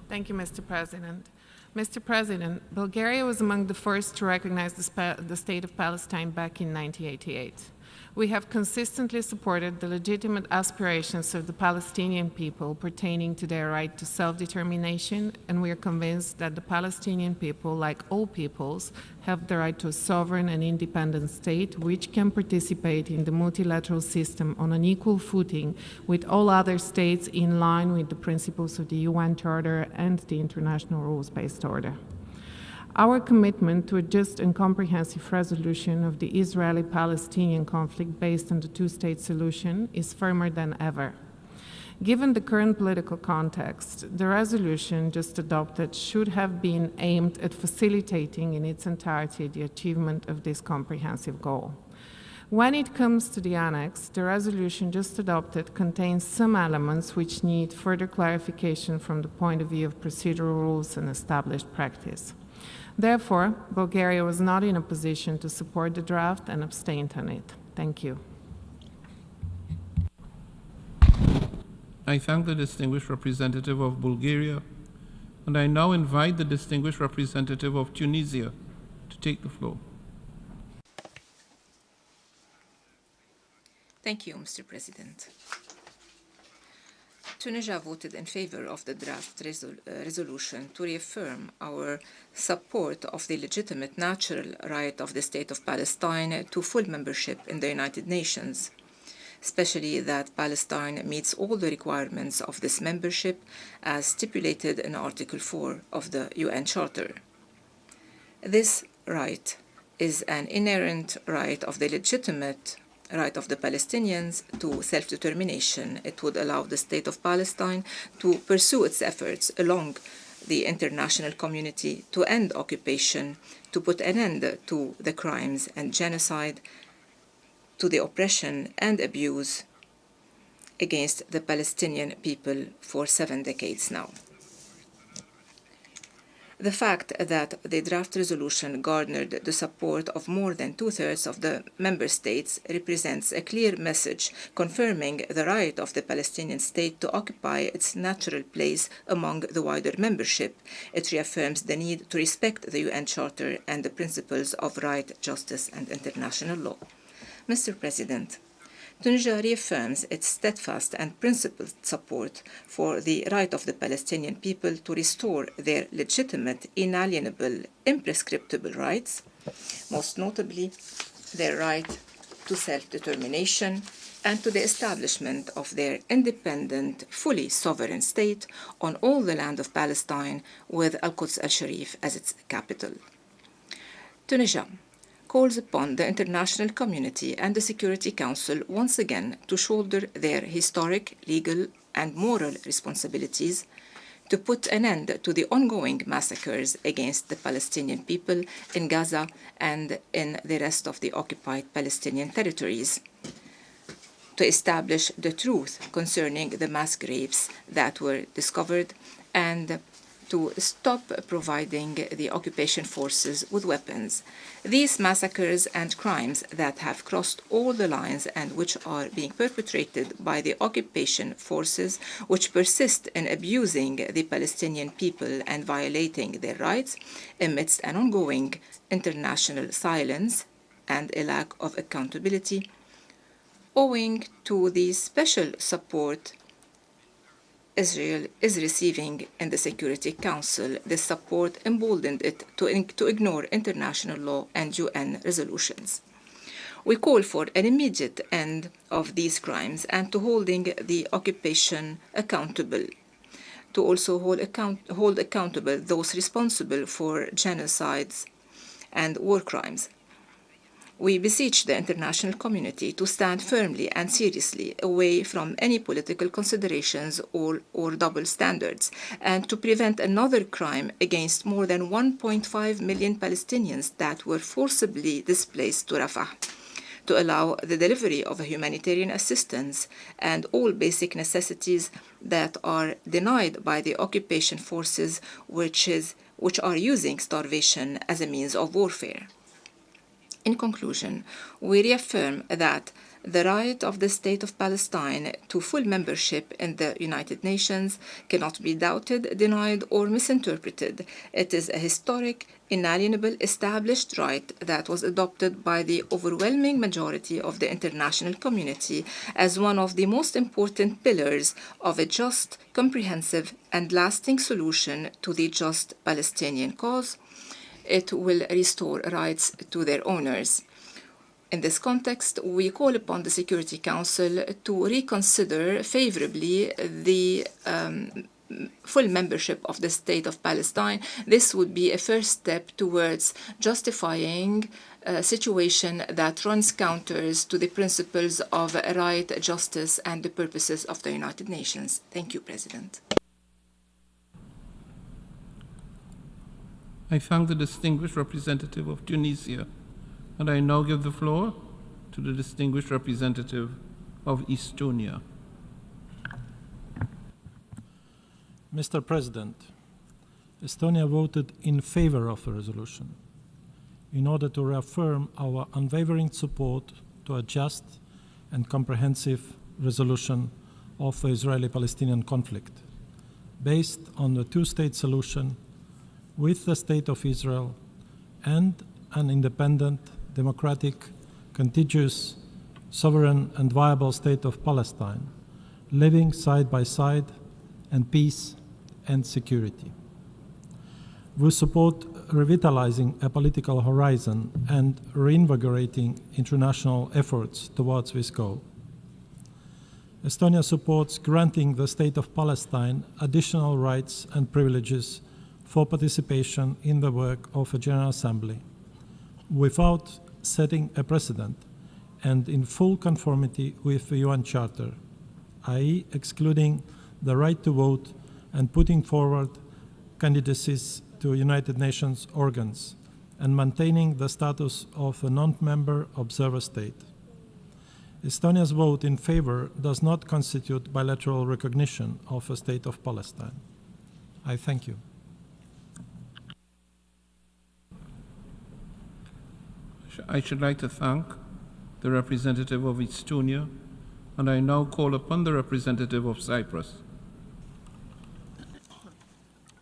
Thank you, Mr. President. Mr. President, Bulgaria was among the first to recognize the state of Palestine back in 1988. We have consistently supported the legitimate aspirations of the Palestinian people pertaining to their right to self-determination, and we are convinced that the Palestinian people, like all peoples, have the right to a sovereign and independent state which can participate in the multilateral system on an equal footing with all other states in line with the principles of the UN Charter and the international rules-based order. Our commitment to a just and comprehensive resolution of the Israeli-Palestinian conflict based on the two-state solution is firmer than ever. Given the current political context, the resolution just adopted should have been aimed at facilitating in its entirety the achievement of this comprehensive goal. When it comes to the annex, the resolution just adopted contains some elements which need further clarification from the point of view of procedural rules and established practice. Therefore, Bulgaria was not in a position to support the draft and abstained on it. Thank you. I thank the distinguished representative of Bulgaria, and I now invite the distinguished representative of Tunisia to take the floor. Thank you, Mr. President. Tunisia voted in favor of the draft resolution to reaffirm our support of the legitimate natural right of the State of Palestine to full membership in the United Nations, especially that Palestine meets all the requirements of this membership as stipulated in Article 4 of the UN Charter. This right is an inherent right of the legitimate right of the Palestinians to self-determination. It would allow the State of Palestine to pursue its efforts along the international community to end occupation, to put an end to the crimes and genocide, to the oppression and abuse against the Palestinian people for 7 decades now. The fact that the draft resolution garnered the support of more than 2/3 of the member states represents a clear message confirming the right of the Palestinian state to occupy its natural place among the wider membership. It reaffirms the need to respect the UN Charter and the principles of right, justice, and international law. Mr. President, Tunisia reaffirms its steadfast and principled support for the right of the Palestinian people to restore their legitimate, inalienable, imprescriptible rights, most notably their right to self-determination and to the establishment of their independent, fully sovereign state on all the land of Palestine with Al-Quds al-Sharif as its capital. Tunisia calls upon the international community and the Security Council once again to shoulder their historic, legal, and moral responsibilities to put an end to the ongoing massacres against the Palestinian people in Gaza and in the rest of the occupied Palestinian territories, to establish the truth concerning the mass graves that were discovered, and to stop providing the occupation forces with weapons. These massacres and crimes that have crossed all the lines and which are being perpetrated by the occupation forces, which persist in abusing the Palestinian people and violating their rights amidst an ongoing international silence and a lack of accountability, owing to the special support Israel is receiving in the Security Council. This support emboldened it to ignore international law and UN resolutions. We call for an immediate end of these crimes and to holding the occupation accountable, to also hold accountable those responsible for genocides and war crimes. We beseech the international community to stand firmly and seriously away from any political considerations or double standards, and to prevent another crime against more than 1.5 million Palestinians that were forcibly displaced to Rafah, to allow the delivery of humanitarian assistance and all basic necessities that are denied by the occupation forces, which are using starvation as a means of warfare. In conclusion, we reaffirm that the right of the State of Palestine to full membership in the United Nations cannot be doubted, denied, or misinterpreted. It is a historic, inalienable, established right that was adopted by the overwhelming majority of the international community as one of the most important pillars of a just, comprehensive, and lasting solution to the just Palestinian cause. It will restore rights to their owners. In this context, we call upon the Security Council to reconsider favorably the full membership of the State of Palestine. This would be a first step towards justifying a situation that runs counters to the principles of right, justice, and the purposes of the United Nations. Thank you, President. I thank the distinguished representative of Tunisia, and I now give the floor to the distinguished representative of Estonia. Mr. President, Estonia voted in favor of the resolution in order to reaffirm our unwavering support to a just and comprehensive resolution of the Israeli-Palestinian conflict based on the two-state solution with the State of Israel and an independent, democratic, contiguous, sovereign, and viable State of Palestine, living side by side in peace and security. We support revitalizing a political horizon and reinvigorating international efforts towards this goal. Estonia supports granting the State of Palestine additional rights and privileges for participation in the work of a General Assembly without setting a precedent and in full conformity with the UN Charter, i.e. excluding the right to vote and putting forward candidacies to United Nations organs and maintaining the status of a non-member observer state. Estonia's vote in favor does not constitute bilateral recognition of a State of Palestine. I thank you. I should like to thank the representative of Estonia, and I now call upon the representative of Cyprus.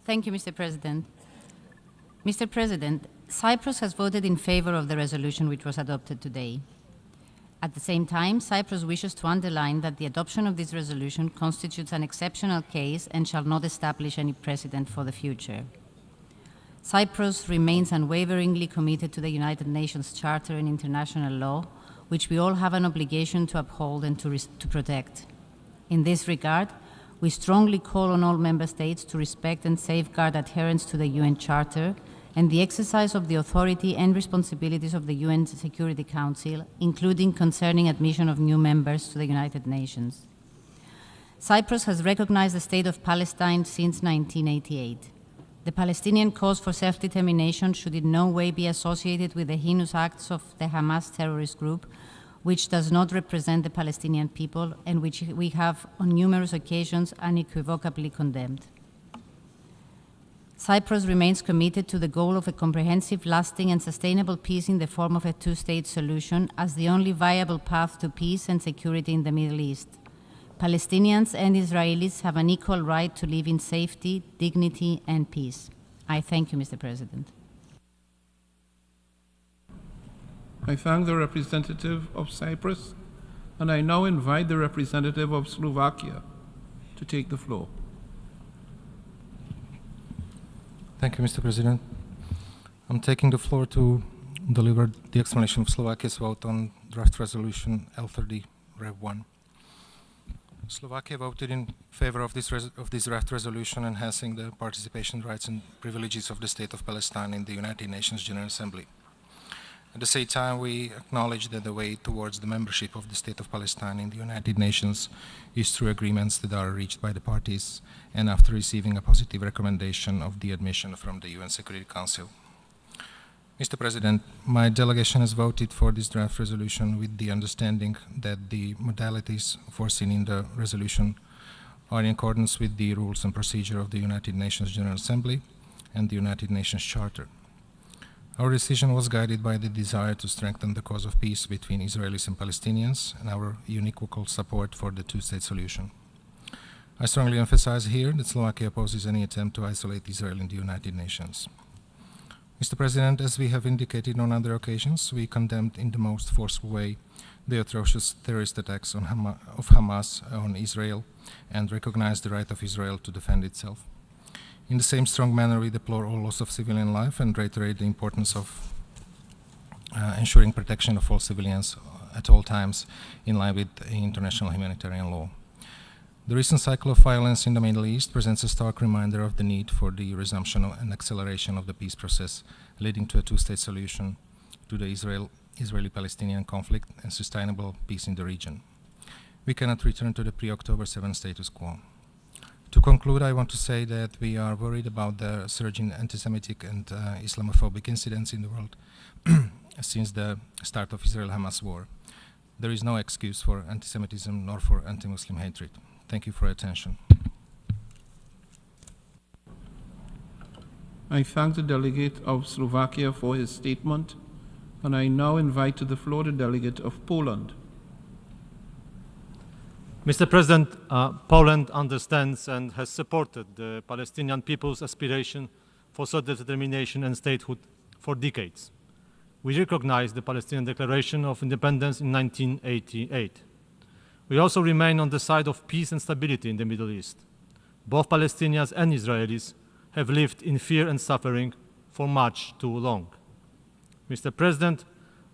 Thank you, Mr. President. Mr. President, Cyprus has voted in favor of the resolution which was adopted today. At the same time, Cyprus wishes to underline that the adoption of this resolution constitutes an exceptional case and shall not establish any precedent for the future. Cyprus remains unwaveringly committed to the United Nations Charter and international law, which we all have an obligation to uphold and to protect. In this regard, we strongly call on all member states to respect and safeguard adherence to the UN Charter and the exercise of the authority and responsibilities of the UN Security Council, including concerning admission of new members to the United Nations. Cyprus has recognized the State of Palestine since 1988. The Palestinian cause for self-determination should in no way be associated with the heinous acts of the Hamas terrorist group, which does not represent the Palestinian people and which we have on numerous occasions unequivocally condemned. Cyprus remains committed to the goal of a comprehensive, lasting and sustainable peace in the form of a two-state solution as the only viable path to peace and security in the Middle East. Palestinians and Israelis have an equal right to live in safety, dignity and peace. I thank you, Mr. President. I thank the representative of Cyprus, and I now invite the representative of Slovakia to take the floor. Thank you, Mr. President. I'm taking the floor to deliver the explanation of Slovakia's vote on draft resolution L30 Rev 1. Slovakia voted in favor of this draft resolution enhancing the participation rights and privileges of the State of Palestine in the United Nations General Assembly. At the same time, we acknowledge that the way towards the membership of the State of Palestine in the United Nations is through agreements that are reached by the parties and after receiving a positive recommendation of the admission from the UN Security Council. Mr. President, my delegation has voted for this draft resolution with the understanding that the modalities foreseen in the resolution are in accordance with the rules and procedure of the United Nations General Assembly and the United Nations Charter. Our decision was guided by the desire to strengthen the cause of peace between Israelis and Palestinians and our unequivocal support for the two-state solution. I strongly emphasize here that Slovakia opposes any attempt to isolate Israel in the United Nations. Mr. President, as we have indicated on other occasions, we condemned in the most forceful way the atrocious terrorist attacks of Hamas on Israel and recognize the right of Israel to defend itself. In the same strong manner, we deplore all loss of civilian life and reiterate the importance of ensuring protection of all civilians at all times in line with international humanitarian law. The recent cycle of violence in the Middle East presents a stark reminder of the need for the resumption and acceleration of the peace process leading to a two-state solution to the Israeli-Palestinian conflict and sustainable peace in the region. We cannot return to the pre-October 7 status quo. To conclude, I want to say that we are worried about the surge in anti-Semitic and Islamophobic incidents in the world since the start of Israel-Hamas war. There is no excuse for anti-Semitism nor for anti-Muslim hatred. Thank you for your attention. I thank the delegate of Slovakia for his statement, and I now invite to the floor the delegate of Poland. Mr. President, Poland understands and has supported the Palestinian people's aspiration for self-determination and statehood for decades. We recognize the Palestinian Declaration of Independence in 1988. We also remain on the side of peace and stability in the Middle East. Both Palestinians and Israelis have lived in fear and suffering for much too long. Mr. President,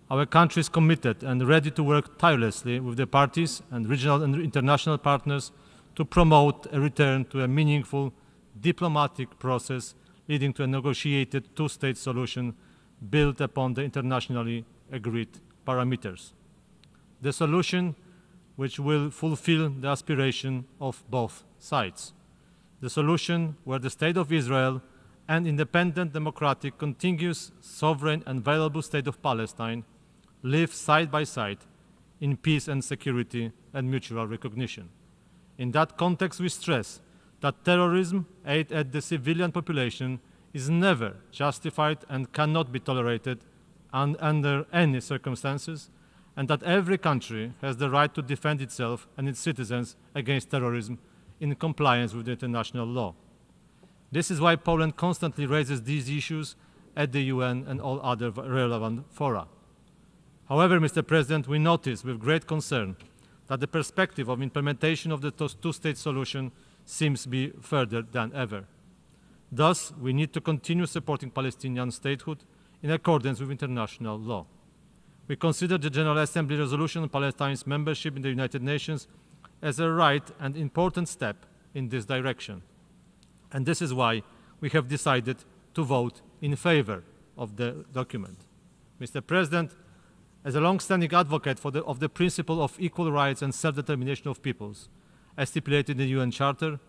our country is committed and ready to work tirelessly with the parties and regional and international partners to promote a return to a meaningful diplomatic process leading to a negotiated two-state solution built upon the internationally agreed parameters. The solution which will fulfill the aspiration of both sides. The solution where the State of Israel and independent, democratic, contiguous, sovereign and viable State of Palestine live side by side in peace and security and mutual recognition. In that context, we stress that terrorism aimed at the civilian population is never justified and cannot be tolerated under any circumstances, and that every country has the right to defend itself and its citizens against terrorism in compliance with international law. This is why Poland constantly raises these issues at the UN and all other relevant fora. However, Mr. President, we notice with great concern that the perspective of implementation of the two-state solution seems to be further than ever. Thus, we need to continue supporting Palestinian statehood in accordance with international law. We consider the General Assembly resolution on Palestine's membership in the United Nations as a right and important step in this direction. And this is why we have decided to vote in favor of the document. Mr. President, as a long-standing advocate of the principle of equal rights and self-determination of peoples, as stipulated in the UN Charter,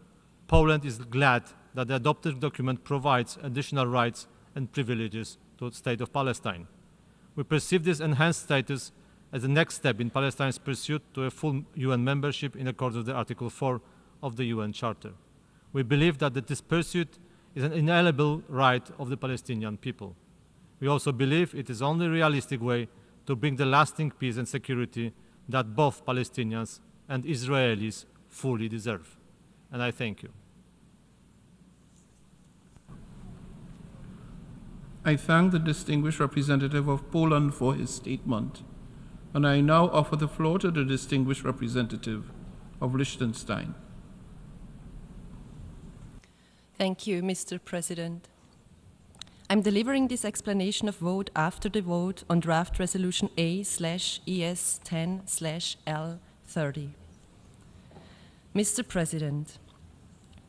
Poland is glad that the adopted document provides additional rights and privileges to the State of Palestine. We perceive this enhanced status as the next step in Palestine's pursuit to a full UN membership in accordance with Article 4 of the UN Charter. We believe that this pursuit is an inalienable right of the Palestinian people. We also believe it is the only realistic way to bring the lasting peace and security that both Palestinians and Israelis fully deserve. And I thank you. I thank the distinguished representative of Poland for his statement, and I now offer the floor to the distinguished representative of Liechtenstein. Thank you, Mr. President. I'm delivering this explanation of vote after the vote on draft resolution A/ES10/L30. Mr. President,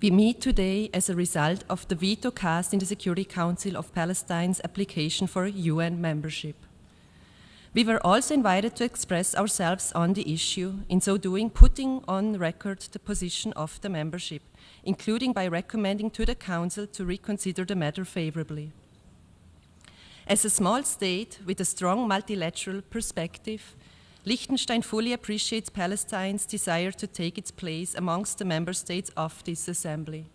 we meet today as a result of the veto cast in the Security Council of Palestine's application for UN membership. We were also invited to express ourselves on the issue, in so doing putting on record the position of the membership, including by recommending to the Council to reconsider the matter favorably. As a small state with a strong multilateral perspective, Liechtenstein fully appreciates Palestine's desire to take its place amongst the member states of this assembly.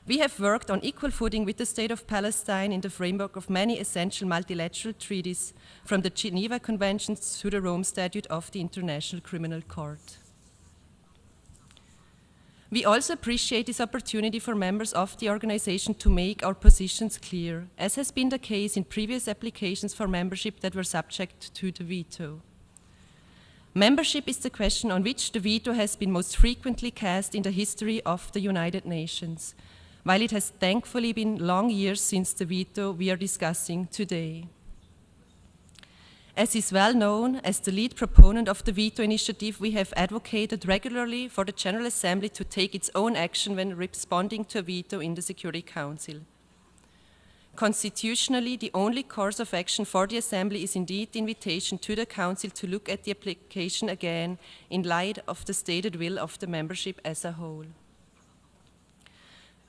We have worked on equal footing with the State of Palestine in the framework of many essential multilateral treaties, from the Geneva Conventions to the Rome Statute of the International Criminal Court. We also appreciate this opportunity for members of the organization to make our positions clear, as has been the case in previous applications for membership that were subject to the veto. Membership is the question on which the veto has been most frequently cast in the history of the United Nations, while it has thankfully been long years since the veto we are discussing today. As is well known, as the lead proponent of the veto initiative, we have advocated regularly for the General Assembly to take its own action when responding to a veto in the Security Council. Constitutionally, the only course of action for the Assembly is indeed the invitation to the Council to look at the application again in light of the stated will of the membership as a whole.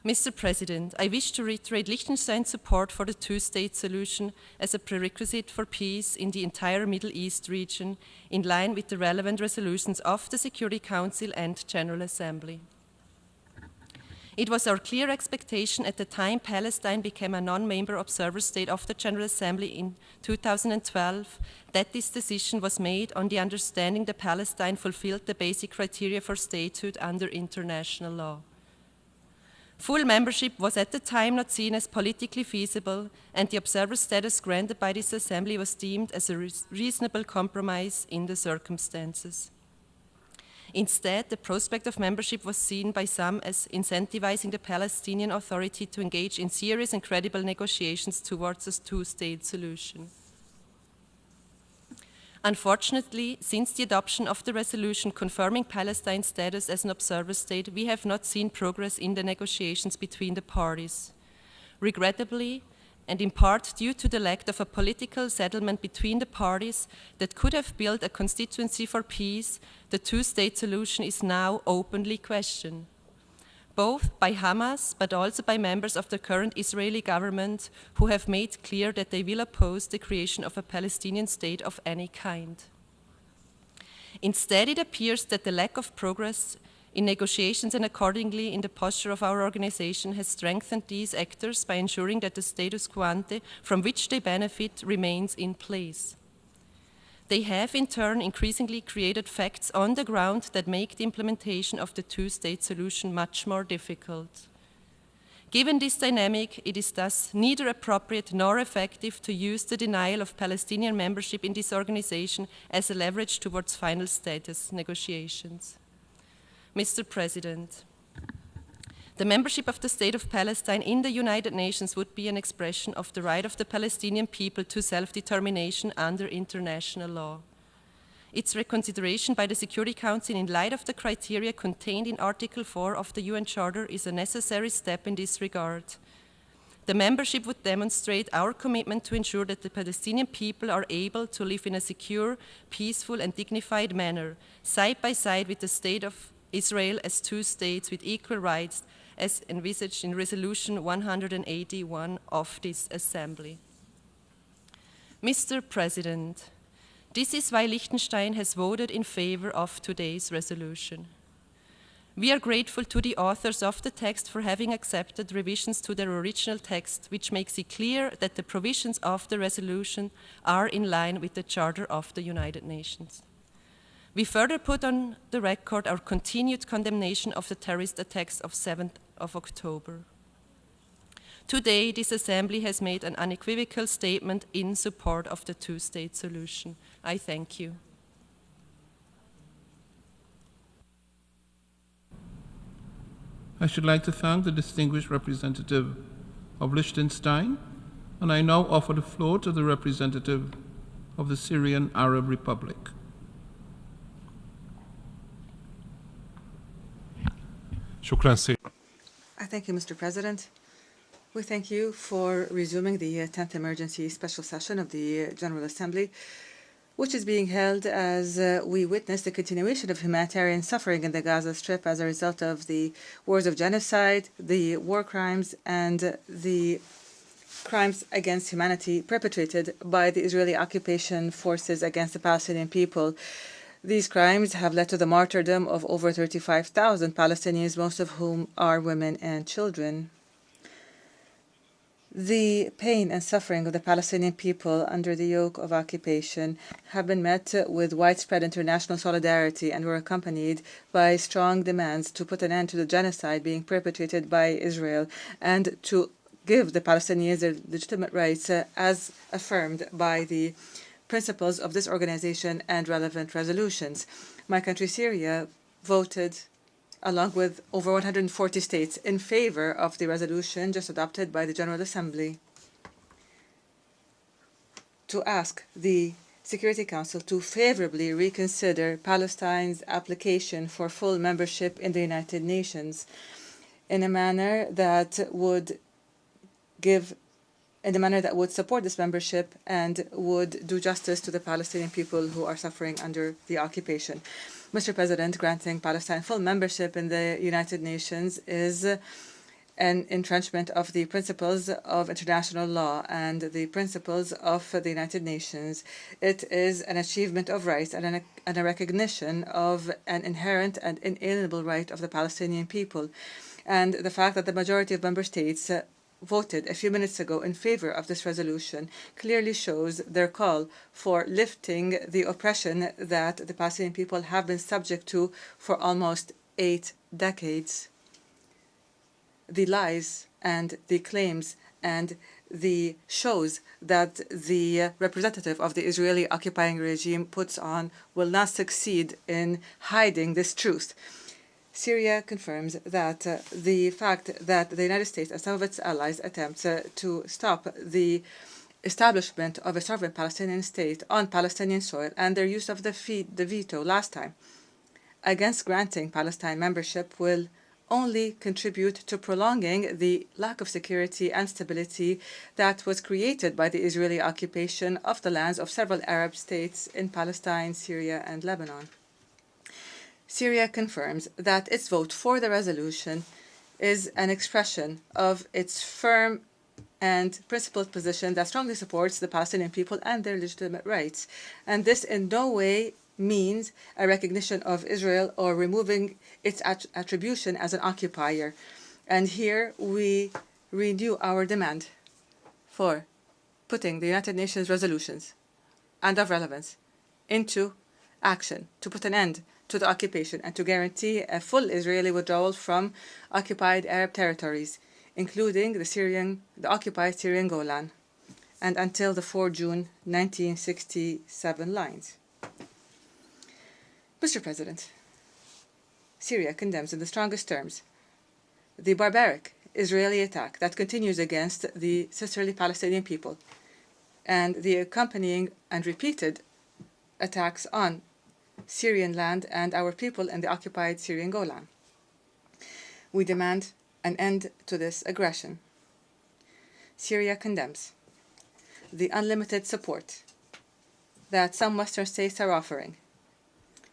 Mr. President, I wish to reiterate Liechtenstein's support for the two-state solution as a prerequisite for peace in the entire Middle East region, in line with the relevant resolutions of the Security Council and General Assembly. It was our clear expectation at the time Palestine became a non-member observer state of the General Assembly in 2012 that this decision was made on the understanding that Palestine fulfilled the basic criteria for statehood under international law. Full membership was at the time not seen as politically feasible, and the observer status granted by this assembly was deemed as a reasonable compromise in the circumstances. Instead, the prospect of membership was seen by some as incentivizing the Palestinian Authority to engage in serious and credible negotiations towards a two-state solution. Unfortunately, since the adoption of the resolution confirming Palestine's status as an observer state, we have not seen progress in the negotiations between the parties. Regrettably, and in part due to the lack of a political settlement between the parties that could have built a constituency for peace, the two-state solution is now openly questioned, both by Hamas but also by members of the current Israeli government who have made clear that they will oppose the creation of a Palestinian state of any kind. Instead, it appears that the lack of progress in negotiations and accordingly in the posture of our organization has strengthened these actors by ensuring that the status quo ante from which they benefit remains in place. They have, in turn, increasingly created facts on the ground that make the implementation of the two-state solution much more difficult. Given this dynamic, it is thus neither appropriate nor effective to use the denial of Palestinian membership in this organization as a leverage towards final status negotiations. Mr. President, the membership of the State of Palestine in the United Nations would be an expression of the right of the Palestinian people to self-determination under international law. Its reconsideration by the Security Council in light of the criteria contained in Article 4 of the UN Charter is a necessary step in this regard. The membership would demonstrate our commitment to ensure that the Palestinian people are able to live in a secure, peaceful, and dignified manner, side by side with the State of Israel as two states with equal rights, as envisaged in Resolution 181 of this Assembly. Mr. President, this is why Liechtenstein has voted in favor of today's resolution. We are grateful to the authors of the text for having accepted revisions to their original text, which makes it clear that the provisions of the resolution are in line with the Charter of the United Nations. We further put on the record our continued condemnation of the terrorist attacks of 7th of October. Today, this Assembly has made an unequivocal statement in support of the two-state solution. I thank you. I should like to thank the distinguished representative of Liechtenstein, and I now offer the floor to the representative of the Syrian Arab Republic. I thank you, Mr. President. We thank you for resuming the 10th Emergency Special Session of the General Assembly, which is being held as we witness the continuation of humanitarian suffering in the Gaza Strip as a result of the wars of genocide, the war crimes, and the crimes against humanity perpetrated by the Israeli occupation forces against the Palestinian people. These crimes have led to the martyrdom of over 35,000 Palestinians, most of whom are women and children. The pain and suffering of the Palestinian people under the yoke of occupation have been met with widespread international solidarity and were accompanied by strong demands to put an end to the genocide being perpetrated by Israel and to give the Palestinians their legitimate rights as affirmed by the principles of this organization and relevant resolutions. My country, Syria, voted along with over 140 states, in favor of the resolution just adopted by the General Assembly to ask the Security Council to favorably reconsider Palestine's application for full membership in the United Nations in a manner that would support this membership and would do justice to the Palestinian people who are suffering under the occupation. Mr. President, granting Palestine full membership in the United Nations is an entrenchment of the principles of international law and the principles of the United Nations. It is an achievement of rights and a recognition of an inherent and inalienable right of the Palestinian people. And the fact that the majority of member states voted a few minutes ago in favor of this resolution clearly shows their call for lifting the oppression that the Palestinian people have been subject to for almost 8 decades. The lies and the claims and the shows that the representative of the Israeli occupying regime puts on will not succeed in hiding this truth. Syria confirms that the fact that the United States and some of its allies attempt to stop the establishment of a sovereign Palestinian state on Palestinian soil and their use of the veto last time against granting Palestine membership will only contribute to prolonging the lack of security and stability that was created by the Israeli occupation of the lands of several Arab states in Palestine, Syria, and Lebanon. Syria confirms that its vote for the resolution is an expression of its firm and principled position that strongly supports the Palestinian people and their legitimate rights. And this in no way means a recognition of Israel or removing its attribution as an occupier. And here we renew our demand for putting the United Nations resolutions and of relevance into action to put an end to the occupation and to guarantee a full Israeli withdrawal from occupied Arab territories, including the occupied Syrian Golan, and until the 4 June 1967 lines. Mr. President, Syria condemns in the strongest terms the barbaric Israeli attack that continues against the sisterly Palestinian people and the accompanying and repeated attacks on Syrian land and our people in the occupied Syrian Golan. We demand an end to this aggression. Syria condemns the unlimited support that some Western states are offering,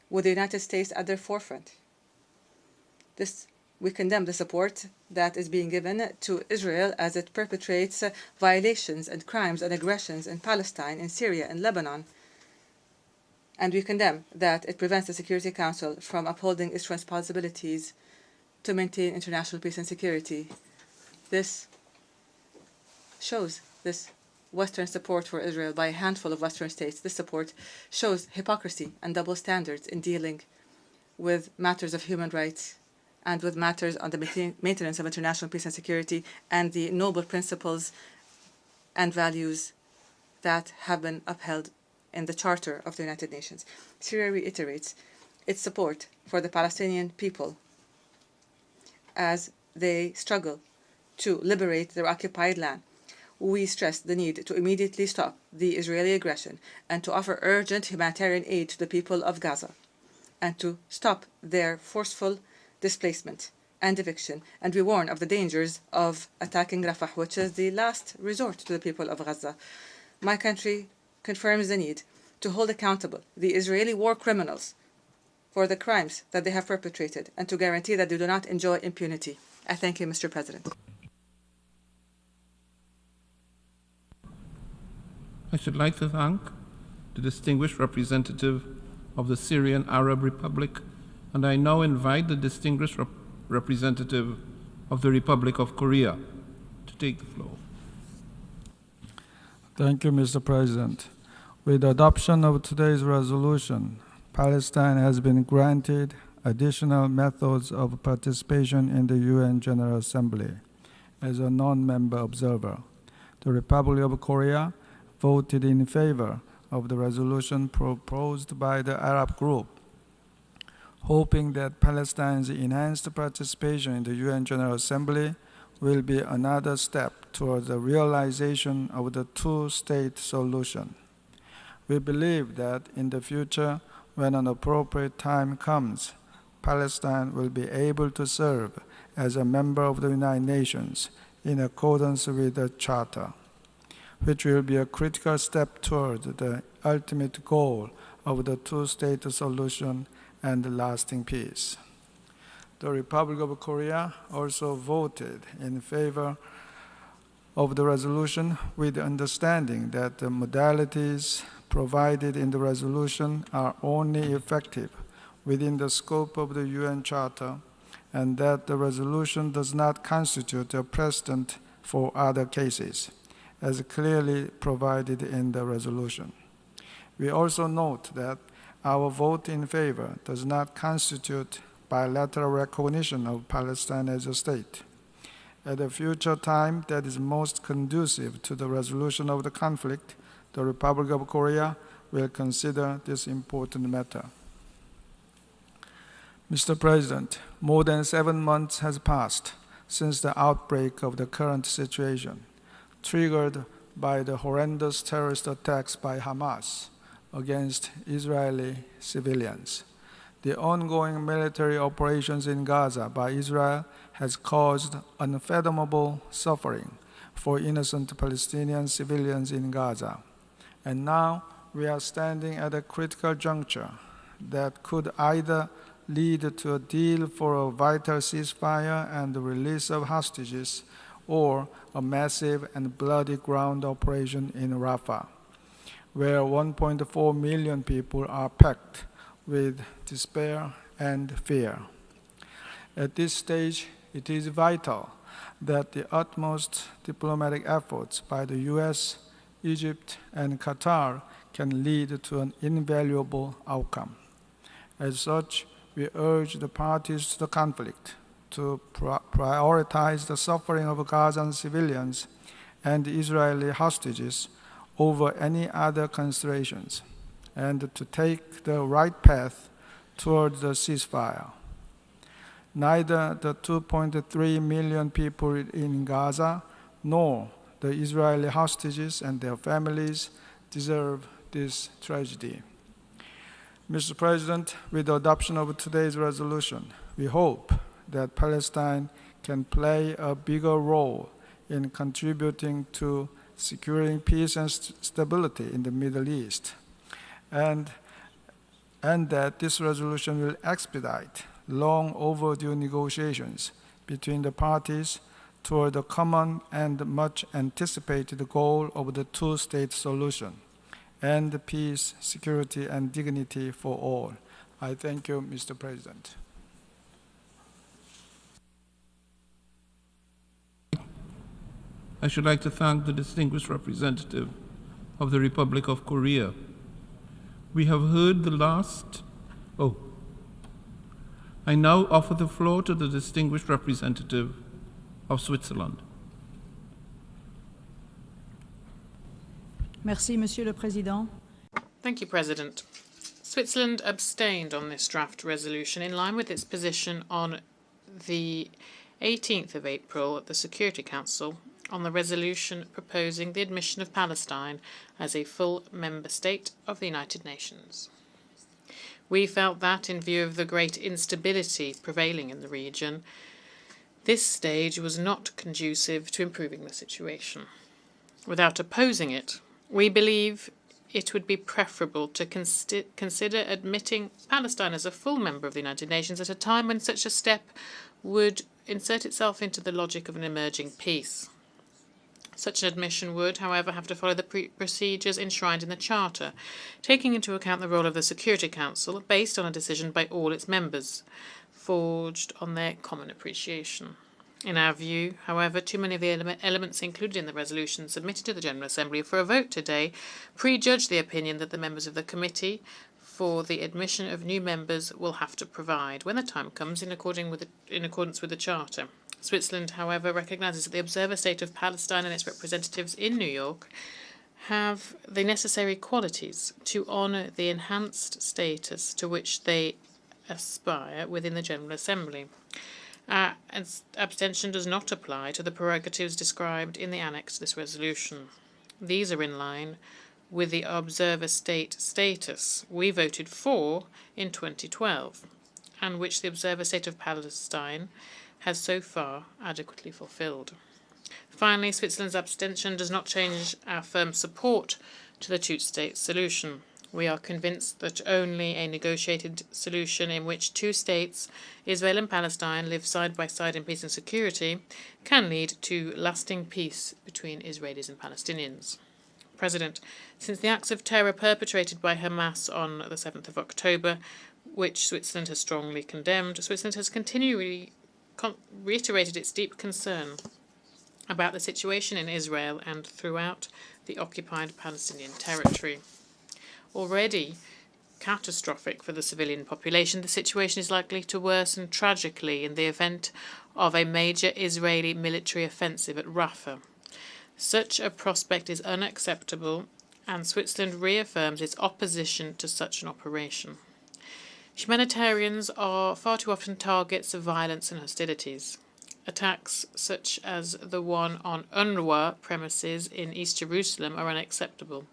with the United States at their forefront. We condemn the support that is being given to Israel as it perpetrates violations and crimes and aggressions in Palestine, in Syria, and Lebanon. And we condemn that it prevents the Security Council from upholding its responsibilities to maintain international peace and security. This shows this Western support for Israel by a handful of Western states. This support shows hypocrisy and double standards in dealing with matters of human rights and with matters on the maintenance of international peace and security and the noble principles and values that have been upheld in the Charter of the United Nations. Syria reiterates its support for the Palestinian people as they struggle to liberate their occupied land. We stress the need to immediately stop the Israeli aggression and to offer urgent humanitarian aid to the people of Gaza and to stop their forceful displacement and eviction. And we warn of the dangers of attacking Rafah, which is the last resort to the people of Gaza. My country confirms the need to hold accountable the Israeli war criminals for the crimes that they have perpetrated and to guarantee that they do not enjoy impunity. I thank you, Mr. President. I should like to thank the distinguished representative of the Syrian Arab Republic, and I now invite the distinguished representative of the Republic of Korea to take the floor. Thank you, Mr. President. With the adoption of today's resolution, Palestine has been granted additional methods of participation in the UN General Assembly as a non-member observer. The Republic of Korea voted in favor of the resolution proposed by the Arab group, hoping that Palestine's enhanced participation in the UN General Assembly will be another step towards the realization of the two-state solution. We believe that in the future, when an appropriate time comes, Palestine will be able to serve as a member of the United Nations in accordance with the Charter, which will be a critical step toward the ultimate goal of the two-state solution and lasting peace. The Republic of Korea also voted in favor of the resolution with the understanding that the modalities provided in the resolution are only effective within the scope of the UN Charter and that the resolution does not constitute a precedent for other cases, as clearly provided in the resolution. We also note that our vote in favor does not constitute bilateral recognition of Palestine as a state. At a future time that is most conducive to the resolution of the conflict, the Republic of Korea will consider this important matter. Mr. President, more than 7 months has passed since the outbreak of the current situation, triggered by the horrendous terrorist attacks by Hamas against Israeli civilians. The ongoing military operations in Gaza by Israel has caused unfathomable suffering for innocent Palestinian civilians in Gaza. And now we are standing at a critical juncture that could either lead to a deal for a vital ceasefire and the release of hostages, or a massive and bloody ground operation in Rafah, where 1.4 million people are packed with despair and fear. At this stage, it is vital that the utmost diplomatic efforts by the US, Egypt, and Qatar can lead to an invaluable outcome. As such, we urge the parties to the conflict to prioritize the suffering of Gazan civilians and Israeli hostages over any other considerations, and to take the right path towards the ceasefire. Neither the 2.3 million people in Gaza nor the Israeli hostages and their families deserve this tragedy. Mr. President, with the adoption of today's resolution, we hope that Palestine can play a bigger role in contributing to securing peace and stability in the Middle East, and that this resolution will expedite long overdue negotiations between the parties toward the common and much anticipated goal of the two-state solution and peace, security, and dignity for all. I thank you, Mr. President. I should like to thank the distinguished representative of the Republic of Korea. We have heard the last... I now offer the floor to the distinguished representative of Switzerland. Merci, Monsieur le Président. Thank you, President. Switzerland abstained on this draft resolution in line with its position on the 18th of April at the Security Council on the resolution proposing the admission of Palestine as a full member state of the United Nations. We felt that, in view of the great instability prevailing in the region, this stage was not conducive to improving the situation. Without opposing it, we believe it would be preferable to consider admitting Palestine as a full member of the United Nations at a time when such a step would insert itself into the logic of an emerging peace. Such an admission would, however, have to follow the procedures enshrined in the Charter, taking into account the role of the Security Council based on a decision by all its members, forged on their common appreciation. In our view, however, too many of the elements included in the resolution submitted to the General Assembly for a vote today prejudge the opinion that the members of the Committee for the admission of new members will have to provide when the time comes in accordance with the Charter. Switzerland, however, recognises that the observer state of Palestine and its representatives in New York have the necessary qualities to honour the enhanced status to which they aspire within the General Assembly. Abstention does not apply to the prerogatives described in the annex to this resolution. These are in line with the observer state status we voted for in 2012, and which the observer state of Palestine has so far adequately fulfilled. Finally, Switzerland's abstention does not change our firm support to the two-state solution. We are convinced that only a negotiated solution in which two states, Israel and Palestine, live side by side in peace and security, can lead to lasting peace between Israelis and Palestinians. President, since the acts of terror perpetrated by Hamas on the 7th of October, which Switzerland has strongly condemned, Switzerland has continually reiterated its deep concern about the situation in Israel and throughout the occupied Palestinian territory. Already catastrophic for the civilian population, the situation is likely to worsen tragically in the event of a major Israeli military offensive at Rafah. Such a prospect is unacceptable, and Switzerland reaffirms its opposition to such an operation. Humanitarians are far too often targets of violence and hostilities. Attacks such as the one on UNRWA premises in East Jerusalem are unacceptable.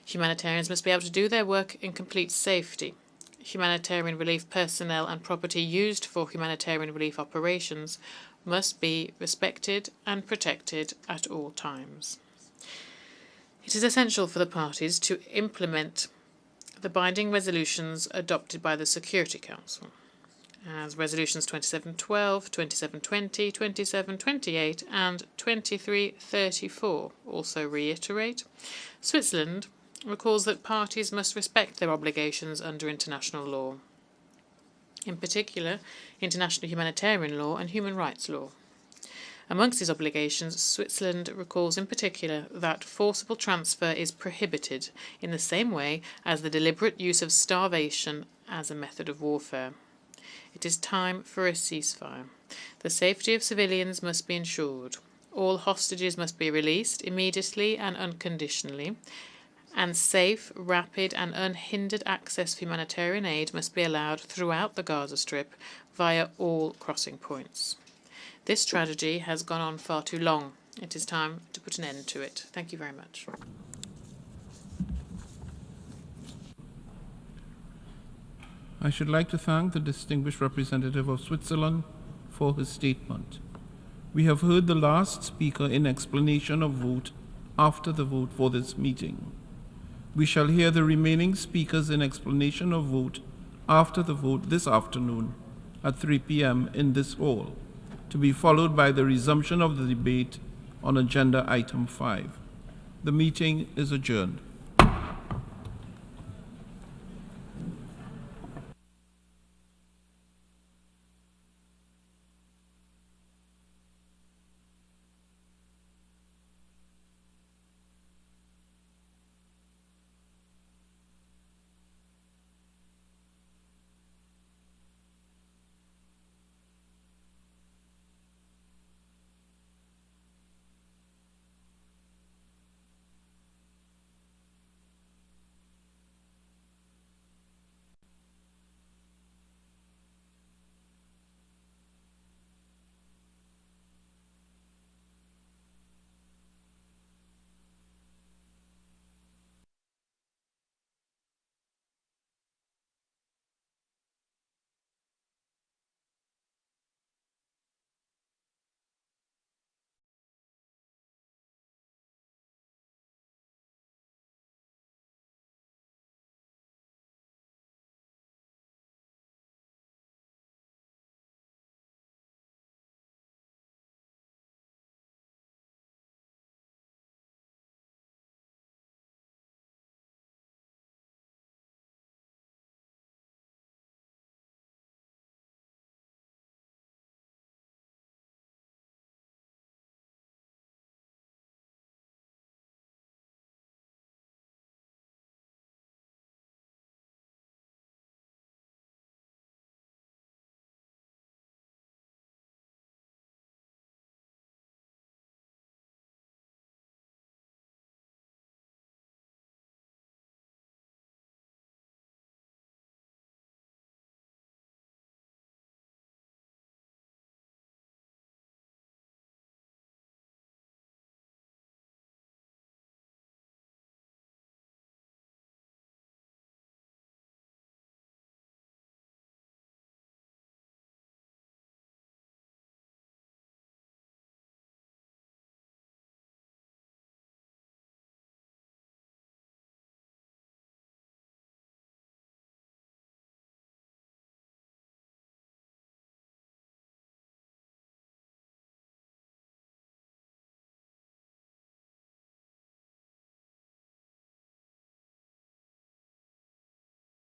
Humanitarians must be able to do their work in complete safety. Humanitarian relief personnel and property used for humanitarian relief operations must be respected and protected at all times. It is essential for the parties to implement the binding resolutions adopted by the Security Council, as Resolutions 2712, 2720, 2728 and 2334 also reiterate. Switzerland recalls that parties must respect their obligations under international law, in particular international humanitarian law and human rights law. Amongst these obligations, Switzerland recalls in particular that forcible transfer is prohibited in the same way as the deliberate use of starvation as a method of warfare. It is time for a ceasefire. The safety of civilians must be ensured. All hostages must be released immediately and unconditionally, and safe, rapid and unhindered access for humanitarian aid must be allowed throughout the Gaza Strip via all crossing points. This tragedy has gone on far too long. It is time to put an end to it. Thank you very much. I should like to thank the distinguished representative of Switzerland for his statement. We have heard the last speaker in explanation of vote after the vote for this meeting. We shall hear the remaining speakers in explanation of vote after the vote this afternoon at 3 p.m. in this hall, to be followed by the resumption of the debate on agenda item 5. The meeting is adjourned.